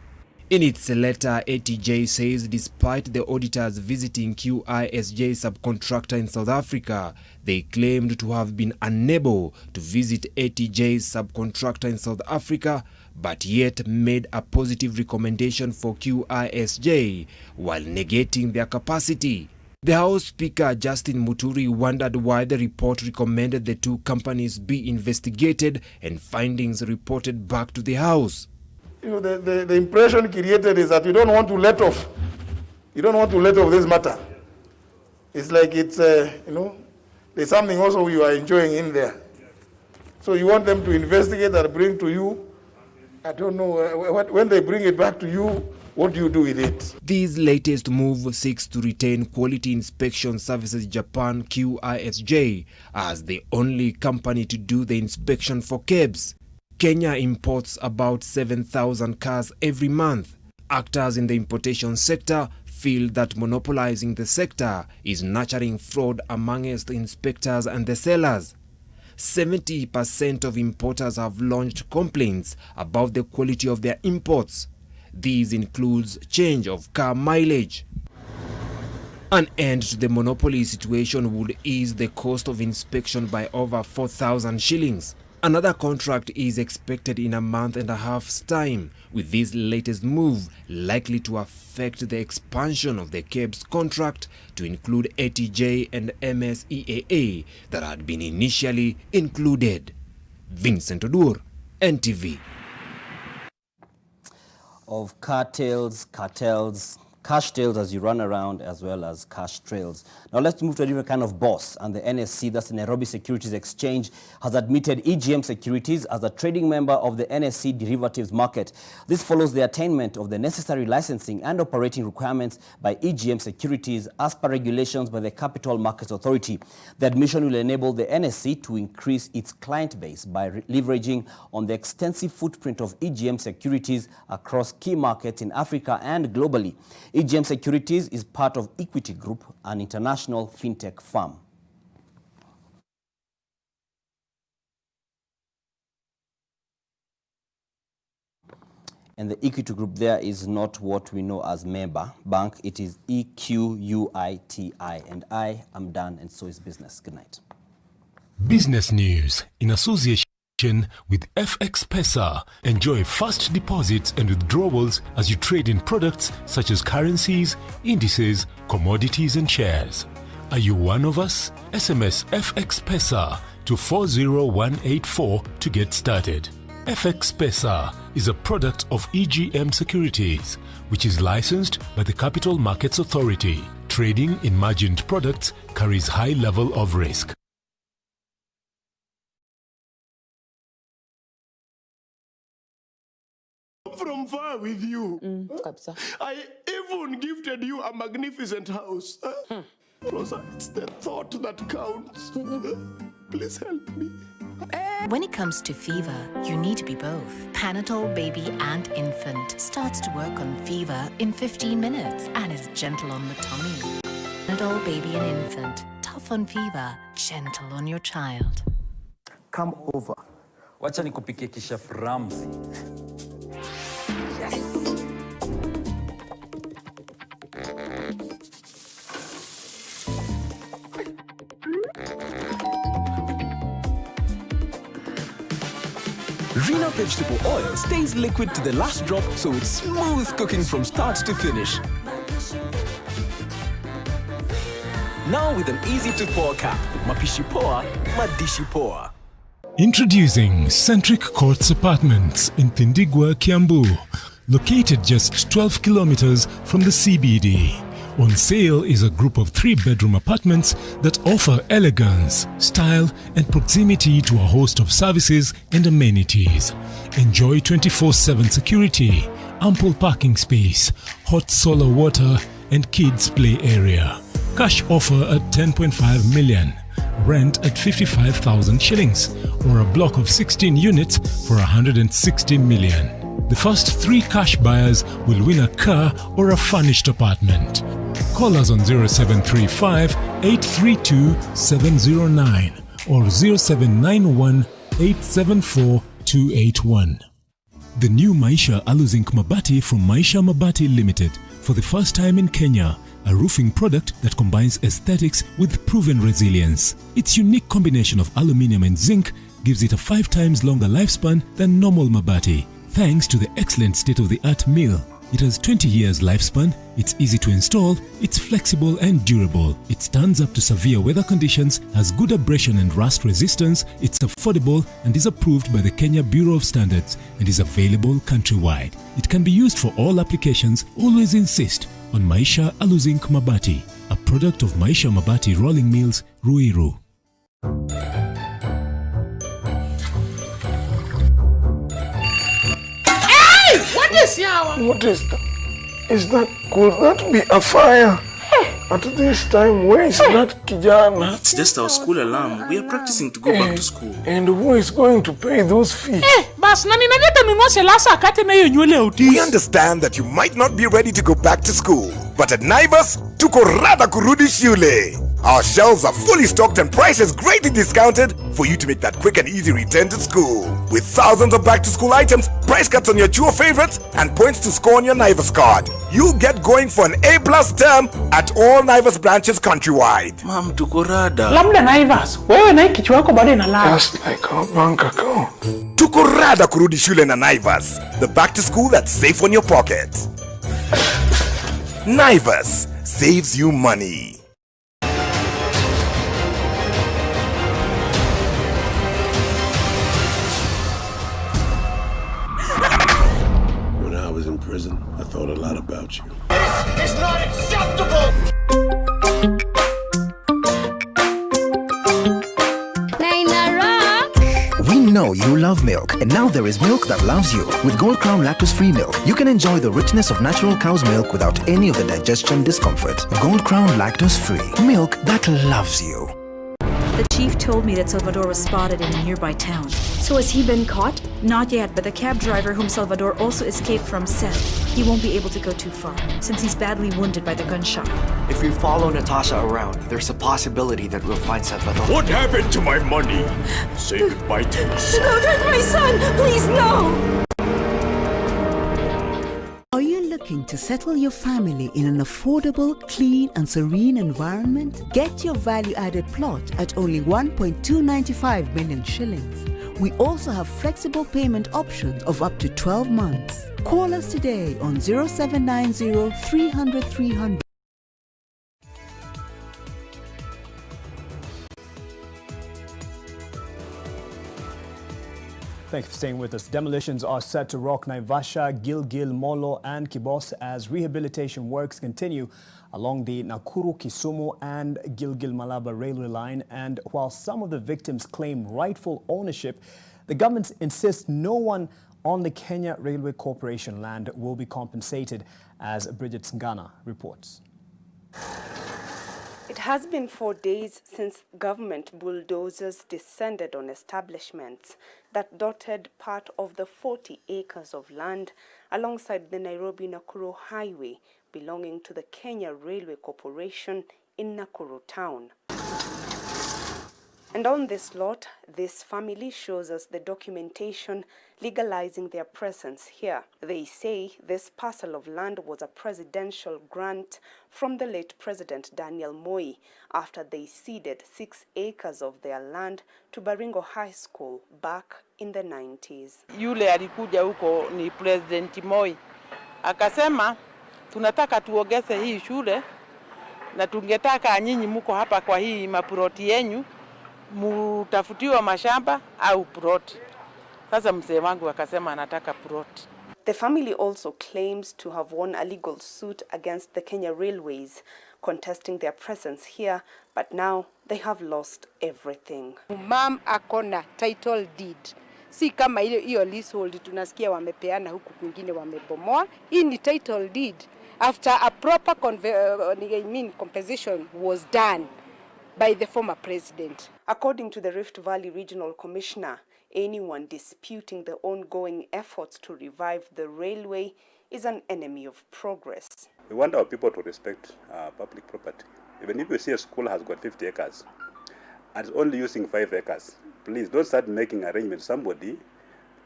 In its letter, ATJ says despite the auditors visiting QISJ subcontractor in South Africa, they claimed to have been unable to visit ATJ's subcontractor in South Africa, but yet made a positive recommendation for QISJ while negating their capacity. The House Speaker Justin Muturi wondered why the report recommended the 2 companies be investigated and findings reported back to the House. You know, the impression created is that you don't want to let off. You don't want to let off this matter. It's like it's, there's something also you are enjoying in there. So you want them to investigate and bring to you. I don't know, when they bring it back to you, what do you do with it? This latest move seeks to retain Quality Inspection Services Japan QISJ as the only company to do the inspection for cabs. Kenya imports about 7,000 cars every month. actors in the importation sector feel that monopolizing the sector is nurturing fraud amongst the inspectors and the sellers. 70% of importers have launched complaints about the quality of their imports. These includes change of car mileage. An end to the monopoly situation would ease the cost of inspection by over 4,000 shillings. Another contract is expected in a month and a half's time, with this latest move likely to affect the expansion of the KEBS contract to include ATJ and MSEAA that had been initially included. Vincent Odur, NTV. Of cartels, cash tails as you run around, as well as cash trails. Now let's move to a different kind of boss, and the NSC, that's the Nairobi Securities Exchange, has admitted EGM Securities as a trading member of the NSC derivatives market. This follows the attainment of the necessary licensing and operating requirements by EGM Securities as per regulations by the Capital Markets Authority. The admission will enable the NSC to increase its client base by leveraging on the extensive footprint of EGM Securities across key markets in Africa and globally. EGM Securities is part of Equity Group, an international fintech firm. And the Equity Group there is not what we know as member bank. It is EQUITI. And I am done, and so is business. Good night. Business news in association with FX Pesa. Enjoy fast deposits and withdrawals as you trade in products such as currencies, indices, commodities and shares. Are you one of us? SMS FX Pesa to 40184 to get started. FX Pesa is a product of EGM Securities, which is licensed by the Capital Markets Authority. Trading in margined products carries high level of risk. From far with you. I even gifted you a magnificent house. Rosa, it's the thought that counts. Please help me. When it comes to fever, you need to be both. Panadol Baby and Infant starts to work on fever in 15 minutes and is gentle on the tummy. Panadol Baby and Infant, tough on fever, gentle on your child. Come over. Wacha nikupikie kishef Ramsey. Rena vegetable oil stays liquid to the last drop, so it's smooth cooking from start to finish. Now with an easy-to-pour cap. Mapishi poa, madishi poa. Introducing Centric Courts Apartments in Thindigwa, Kiambu, located just 12 kilometers from the CBD. On sale is a group of 3-bedroom apartments that offer elegance, style, and proximity to a host of services and amenities. Enjoy 24/7 security, ample parking space, hot solar water, and kids' play area. Cash offer at 10.5 million. Rent at 55,000 shillings, or a block of 16 units for 160 million. The first 3 cash buyers will win a car or a furnished apartment. Call us on 0735 832 709 or 0791 874 281. The new Maisha Aluzinc Mabati from Maisha Mabati Limited. For the first time in Kenya, a roofing product that combines aesthetics with proven resilience. Its unique combination of aluminium and zinc gives it a 5 times longer lifespan than normal Mabati, thanks to the excellent state-of-the-art mill. It has 20 years lifespan, it's easy to install, it's flexible and durable, it stands up to severe weather conditions, has good abrasion and rust resistance, it's affordable and is approved by the Kenya Bureau of Standards and is available countrywide. It can be used for all applications. Always insist on Maisha Aluzinc Mabati, a product of Maisha Mabati Rolling Mills, Ruiru. What is that? Is that, could that be a fire? At this time, where is that kijana? It's just our school alarm. We are practicing to go back to school. And who is going to pay those fees? We understand that you might not be ready to go back to school, but at Naivas, tuko rada kurudi shule. Our shelves are fully stocked and prices greatly discounted for you to make that quick and easy return to school. With thousands of back-to-school items, price cuts on your Chuo favorites, and points to score on your Naivas card. You'll get going for an A+ term at all Naivas branches countrywide. Mom, tuko rada. Labda Naivas, wewe na kichwa yako bado inalala. Just like our bank account. Tuko rada kurudi shule na Naivas, the back-to-school that's safe on your pocket. Naivas saves you money. When I was in prison, I thought a lot about you. This is not acceptable! We know you love milk, and now there is milk that loves you. With Gold Crown lactose-free milk, you can enjoy the richness of natural cow's milk without any of the digestion discomfort. Gold Crown lactose-free, milk that loves you. The chief told me that Salvador was spotted in a nearby town. So has he been caught? Not yet, but the cab driver whom Salvador also escaped from said he won't be able to go too far, since he's badly wounded by the gunshot. If we follow Natasha around, there's a possibility that we'll find Salvador. What happened to my money? Say goodbye to us. Don't hurt my son! Please, no! Are you looking to settle your family in an affordable, clean and serene environment? Get your value-added plot at only 1.295 million shillings. We also have flexible payment options of up to 12 months. Call us today on 0790 300 300. Thanks for staying with us. Demolitions are set to rock Naivasha, Gilgil, Molo and Kibos as rehabilitation works continue along the Nakuru, Kisumu and Gilgil-Malaba railway line. And while some of the victims claim rightful ownership, the government insists no one on the Kenya Railway Corporation land will be compensated, as Bridget Ngana reports. It has been 4 days since government bulldozers descended on establishments that dotted part of the 40 acres of land alongside the Nairobi-Nakuru highway belonging to the Kenya Railway Corporation in Nakuru town. And on this lot, this family shows us the documentation legalizing their presence here. They say this parcel of land was a presidential grant from the late President Daniel Moi after they ceded 6 acres of their land to Baringo High School back in the 90s. Yule alikuja huko ni President Moi. Akasema tunataka tuongeze hii shule na tungetaka nyinyi muko hapa kwa hii maploti yenyu mutafutiwa mashamba au ploti. Sasa mzee wangu akasema anataka ploti. The family also claims to have won a legal suit against the Kenya Railways, contesting their presence here, but now they have lost everything. Mom akona title deed. Si kama hiyo leasehold tunasikia wamepeana huku kwingine wamebomoa. Hii ni title deed. After a proper compensation was done by the former president. According to the Rift Valley Regional Commissioner, anyone disputing the ongoing efforts to revive the railway is an enemy of progress. We want our people to respect public property. Even if you see a school has got 50 acres and is only using 5 acres, please don't start making arrangements with somebody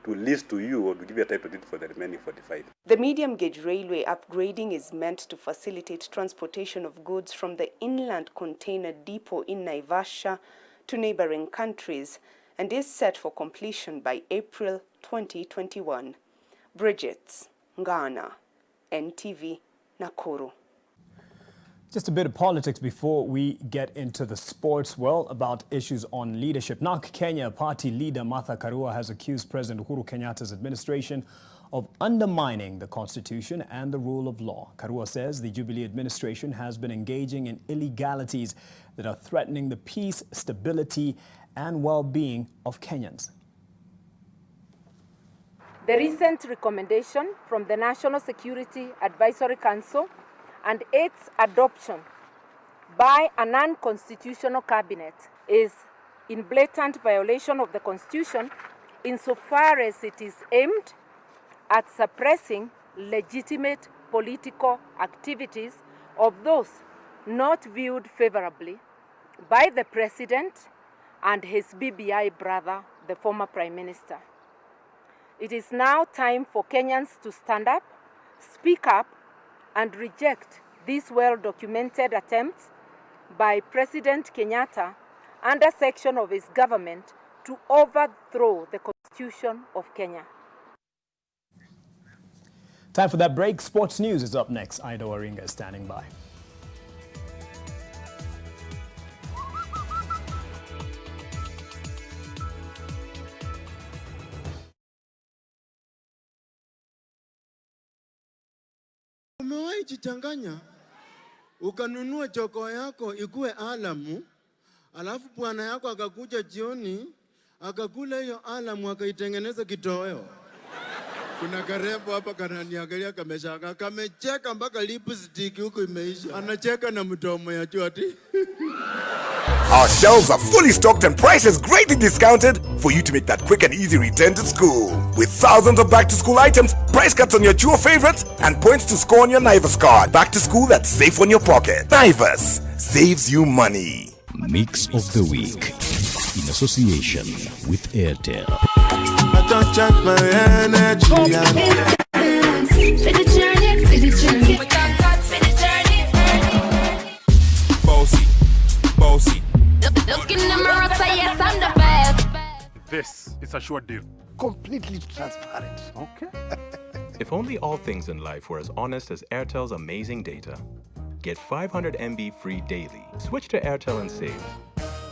to lease to you or to give you a title deed for the remaining 45. The medium gauge railway upgrading is meant to facilitate transportation of goods from the inland container depot in Naivasha to neighboring countries and is set for completion by April 2021. Bridget Ngana, NTV, Nakuru. Just a bit of politics before we get into the sports. Well, about issues on leadership. NARC Kenya party leader Martha Karua has accused President Uhuru Kenyatta's administration of undermining the constitution and the rule of law. Karua says the Jubilee administration has been engaging in illegalities that are threatening the peace, stability, and well-being of Kenyans. The recent recommendation from the National Security Advisory Council and its adoption by an unconstitutional cabinet is in blatant violation of the Constitution insofar as it is aimed at suppressing legitimate political activities of those not viewed favorably by the President and his BBI brother, the former Prime Minister. It is now time for Kenyans to stand up, speak up, and reject these well-documented attempts by President Kenyatta and a section of his government to overthrow the Constitution of Kenya. Time for that break. Sports News is up next. Ida Waringa is standing by. Umewahi jichanganya ukanunua choko yako ikuwe alamu, alafu bwana yako akakuja jioni akakula hiyo alamu akaitengeneza kitoweo. Kuna karembo hapa kananiangalia kameshaka, kamecheka mpaka lipstick huko imeisha. Anacheka na mdomo ya choti. Our shelves are fully stocked and prices greatly discounted for you to make that quick and easy return to school. With thousands of back-to-school items, price cuts on your Chuo favorites, and points to score on your Naivas card. Back to school that's safe on your pocket. Naivas saves you money. Mix of the Week in association with Airtel. I don't check my energy. Bossy. Look in the mirror, say yes, I'm the best. This is a short deal. Completely transparent. Okay. If only all things in life were as honest as Airtel's amazing data. Get 500 MB free daily. Switch to Airtel and save.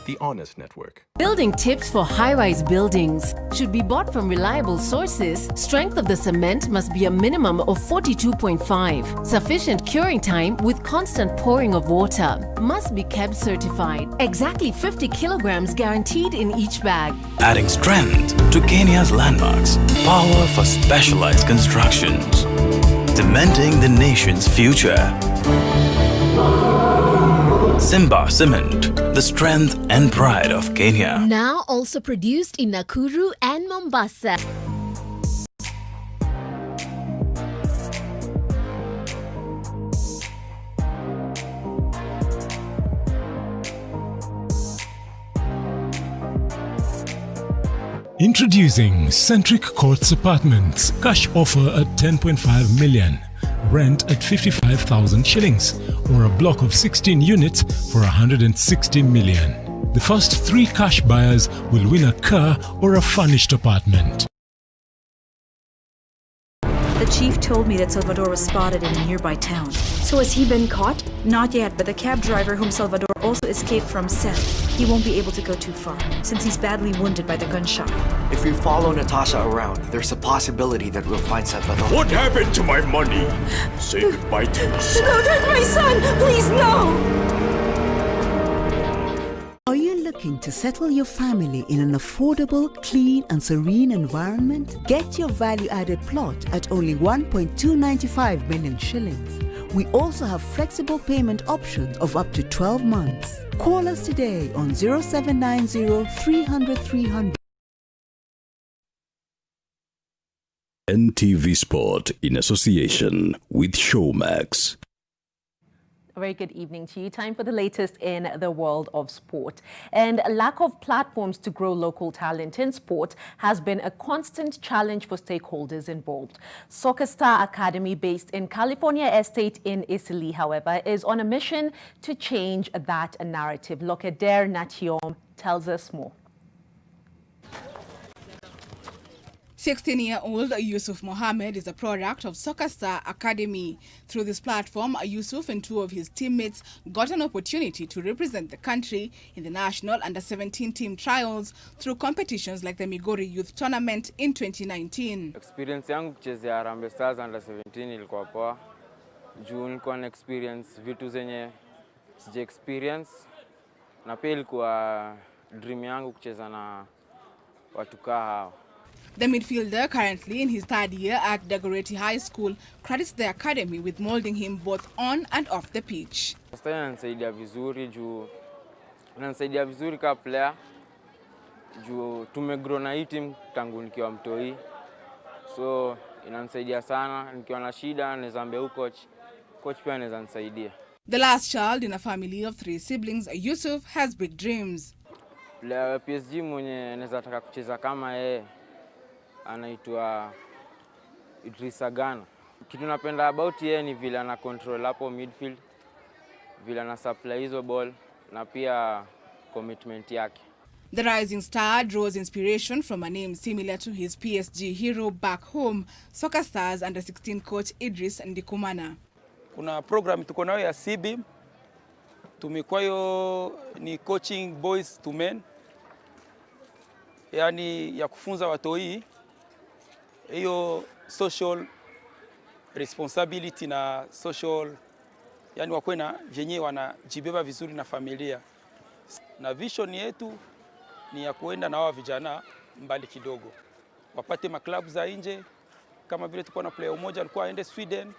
The Honest Network. Building tips for high-rise buildings should be bought from reliable sources. Strength of the cement must be a minimum of 42.5. Sufficient curing time with constant pouring of water. Must be kept certified. Exactly 50 kilograms guaranteed in each bag. Adding strength to Kenya's landmarks. Power for specialized constructions. Cementing the nation's future. Simba Cement, the strength and pride of Kenya. Now also produced in Nakuru and Mombasa. Introducing Centric Courts Apartments. Cash offer at 10.5 million. Rent at 55,000 shillings, or a block of 16 units for 160 million. The first 3 cash buyers will win a car or a furnished apartment. The chief told me that Salvador was spotted in a nearby town. So has he been caught? Not yet, but the cab driver whom Salvador also escaped from said he won't be able to go too far, since he's badly wounded by the gunshot. If we follow Natasha around, there's a possibility that we'll find Salvador. What happened to my money? Say goodbye to me. Don't hurt my son! Please, no! Are you looking to settle your family in an affordable, clean and serene environment? Get your value-added plot at only 1.295 million shillings. We also have flexible payment options of up to 12 months. Call us today on 0790 300 300. NTV Sport in association with Showmax. A very good evening to you. Time for the latest in the world of sport. And a lack of platforms to grow local talent in sport has been a constant challenge for stakeholders involved. Soccer Star Academy, based in California Estate in Italy, however, is on a mission to change that narrative. Lokeder Natiom tells us more. 16-year-old Yusuf Mohammed is a product of Soccer Star Academy. Through this platform, Yusuf and 2 of his teammates got an opportunity to represent the country in the national under-17 team trials through competitions like the Migori Youth Tournament in 2019. Experience yangu kuchezea Harambee Stars under-17 ilikuwa poa. Juu nilikuwa na experience vitu zenye sija experience, na pia ilikuwa dream yangu kucheza na watu kaa hao. The midfielder, currently in his third year at Dagoretti High School, credits the academy with molding him both on and off the pitch. Inanisaidia vizuri kama player juu tumegrow na hii team tangu nikiwa mtoi, so inanisaidia sana. Nikiwa na shida naweza ambia coach pia anaweza nisaidia. The last child in a family of 3 siblings, Yusuf has big dreams. Player wa PSG mwenye anaweza taka kucheza kama yeye anaitwa Idrissa Gana. Kitu napenda about yeye ni vile ana control hapo midfield, vile ana supply hizo ball na pia commitment yake. The rising star draws inspiration from a name similar to his PSG hero back home, Soccer Stars under-16 coach Idris Ndikumana. Kuna program tuko nayo ya CB, tumekuwa hiyo ni coaching boys to men, yani ya kufunza watoi hiyo social responsibility na social, yani wakwe na vyenye wanajibeba vizuri na familia. Na vision yetu ni ya kuenda na hawa vijana mbali kidogo, wapate maklabu za nje, kama vile tuko na player mmoja alikuwa aende Sweden.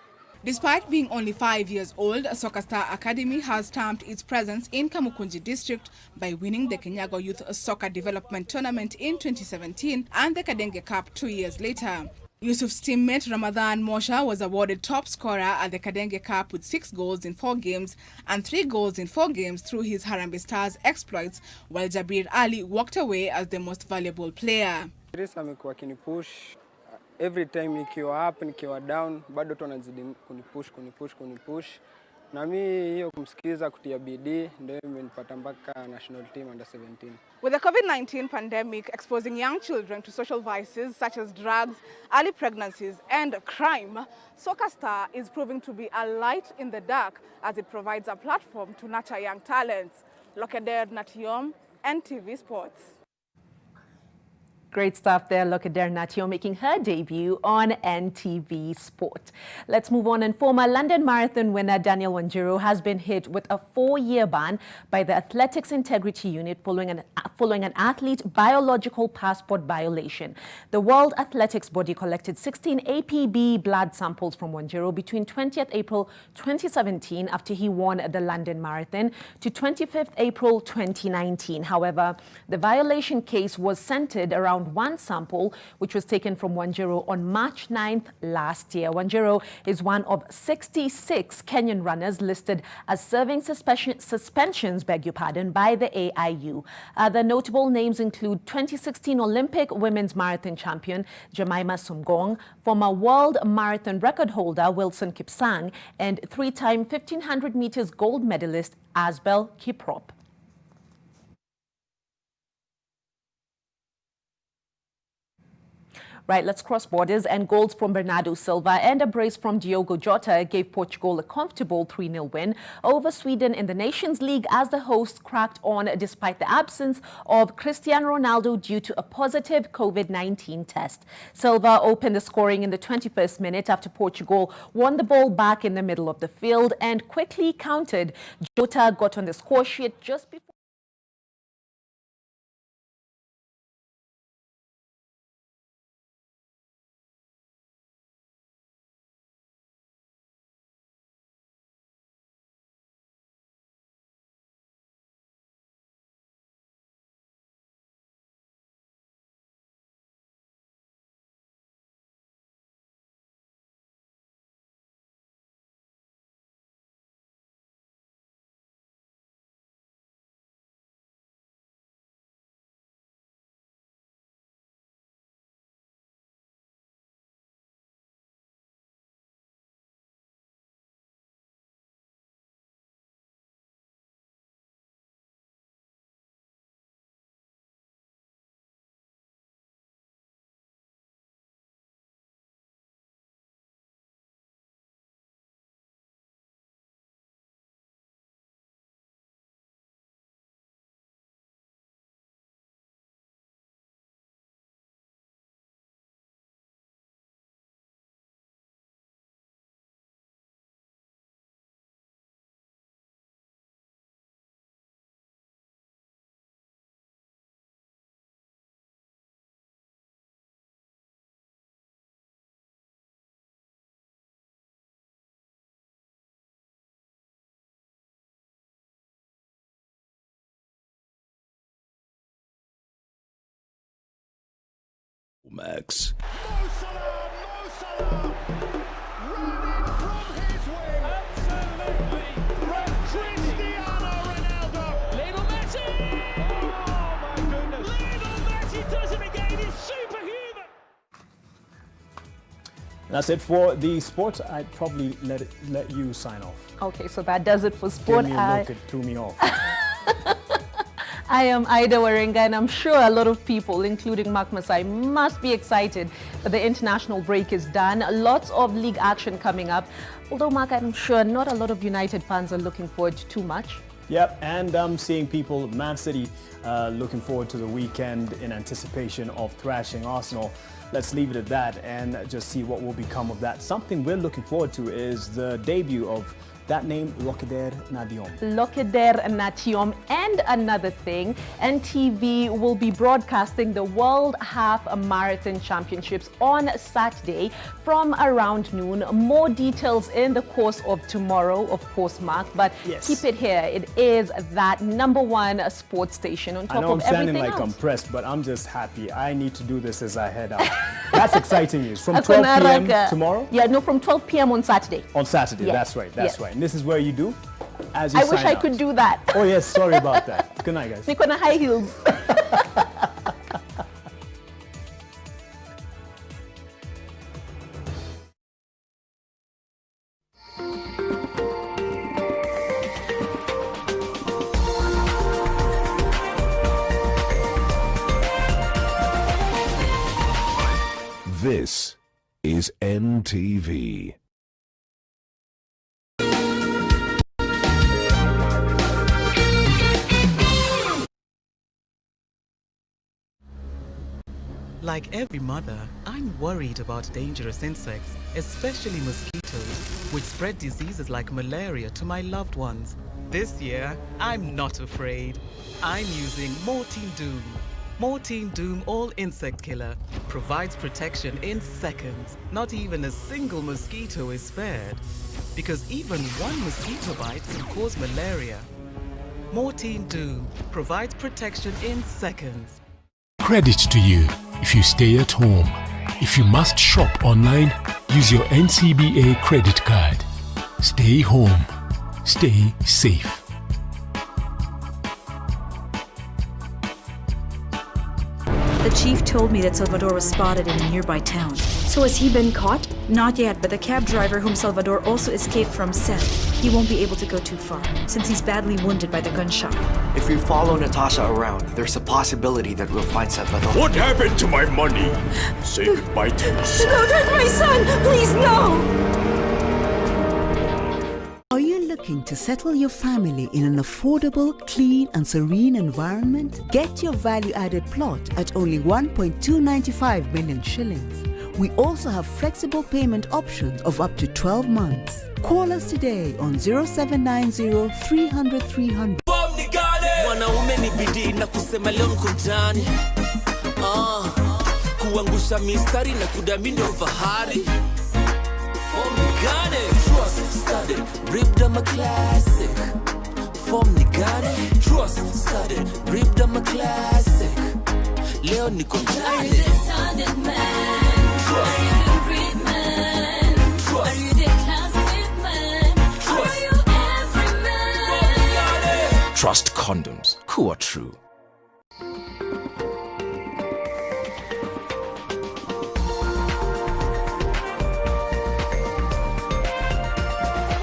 Despite being only 5 years old, Soccer Star Academy has stamped its presence in Kamukunji district by winning the Kenyago Youth Soccer Development Tournament in 2017 and the Kadenge Cup 2 years later. Yusuf's teammate Ramadan Mosha was awarded top scorer at the Kadenge Cup with 6 goals in 4 games and 3 goals in 4 games through his Harambee Stars exploits, while Jabir Ali walked away as the most valuable player. Amekuwa akinipush every time, nikiwa up nikiwa down, bado tu anazidi kunipush. Na mimi hiyo kumsikiza kutia bidii ndio imenipata mpaka national team under 17. With the COVID-19 pandemic exposing young children to social vices such as drugs, early pregnancies and crime, Soccer Star is proving to be a light in the dark as it provides a platform to nurture young talents. Lokeder Natiom, NTV Sports. Great stuff there. Look at Natio making her debut on NTV Sport. Let's move on. And former London Marathon winner Daniel Wanjiru has been hit with a 4-year ban by the Athletics Integrity Unit following an athlete biological passport violation. The World Athletics Body collected 16 APB blood samples from Wanjiru between 20th April 2017 after he won the London Marathon to 25th April 2019. However, the violation case was centered around one sample, which was taken from Wanjiru on March 9th last year. Wanjiru is one of 66 Kenyan runners listed as serving suspensions, by the AIU. Other notable names include 2016 Olympic women's marathon champion Jemima Sumgong, former world marathon record holder Wilson Kipsang, and 3-time 1500 meters gold medalist Asbel Kiprop. Right, let's cross borders, and goals from Bernardo Silva and a brace from Diogo Jota gave Portugal a comfortable 3-0 win over Sweden in the Nations League as the hosts cracked on despite the absence of Cristiano Ronaldo due to a positive COVID-19 test. Silva opened the scoring in the 21st minute after Portugal won the ball back in the middle of the field and quickly countered. Jota got on the score sheet just before Max. That's it for the sports. I'd probably let you sign off. Okay, so that does it for sport. Give me a look, it threw me off. I am Ida Waringa, and I'm sure a lot of people, including Mark Masai, must be excited that the international break is done. Lots of league action coming up. Although, Mark, I'm sure not a lot of United fans are looking forward to too much. Yep, and I'm seeing people, Man City, looking forward to the weekend in anticipation of thrashing Arsenal. Let's leave it at that and just see what will become of that. Something we're looking forward to is the debut of that name, Lokeder Nadiom. Lokeder Natiom. And another thing, NTV will be broadcasting the World Half Marathon Championships on Saturday from around noon. More details in the course of tomorrow, of course, Mark, but yes, keep it here. It is that #1 sports station on top I know of I'm sounding everything like else. I'm pressed, but I'm just happy. I need to do this as I head out. That's exciting news. From 12 p.m. tomorrow? Yeah, no, from 12 p.m. on Saturday. On Saturday, Yes. that's right, that's Yes. right. And this is where you do as you I sign wish I out. could do that. Oh yes, sorry about that. Good night, guys. Make on high heels. This is NTV. Like every mother, I'm worried about dangerous insects, especially mosquitoes, which spread diseases like malaria to my loved ones. This year, I'm not afraid. I'm using Mortein Doom. Mortein Doom All Insect Killer provides protection in seconds. Not even a single mosquito is spared, because even one mosquito bite can cause malaria. Mortein Doom provides protection in seconds. Credit to you if you stay at home. If you must shop online, use your NCBA credit card. Stay home. Stay safe. The chief told me that Salvador was spotted in a nearby town. So has he been caught? Not yet, but the cab driver whom Salvador also escaped from said he won't be able to go too far, since he's badly wounded by the gunshot. If we follow Natasha around, there's a possibility that we'll find Salvador. What happened to my money? Say goodbye to your son. Don't hurt my son! Please, no! Are you looking to settle your family in an affordable, clean and serene environment? Get your value-added plot at only 1.295 million shillings. We also have flexible payment options of up to 12 months. Call us today on 0790 300 300. Mwanaume ni bidii na kusema leo niko ndani. Kuangusha mistari na kudamini fahari. Form nigane, trust, study, ripped them a classic. Form nigane, trust, study, ripped them a classic. Leo niko ndani. Are you the standard man? Are you the great man? Are you the classic man? Are you every man? Trust condoms. Who are true.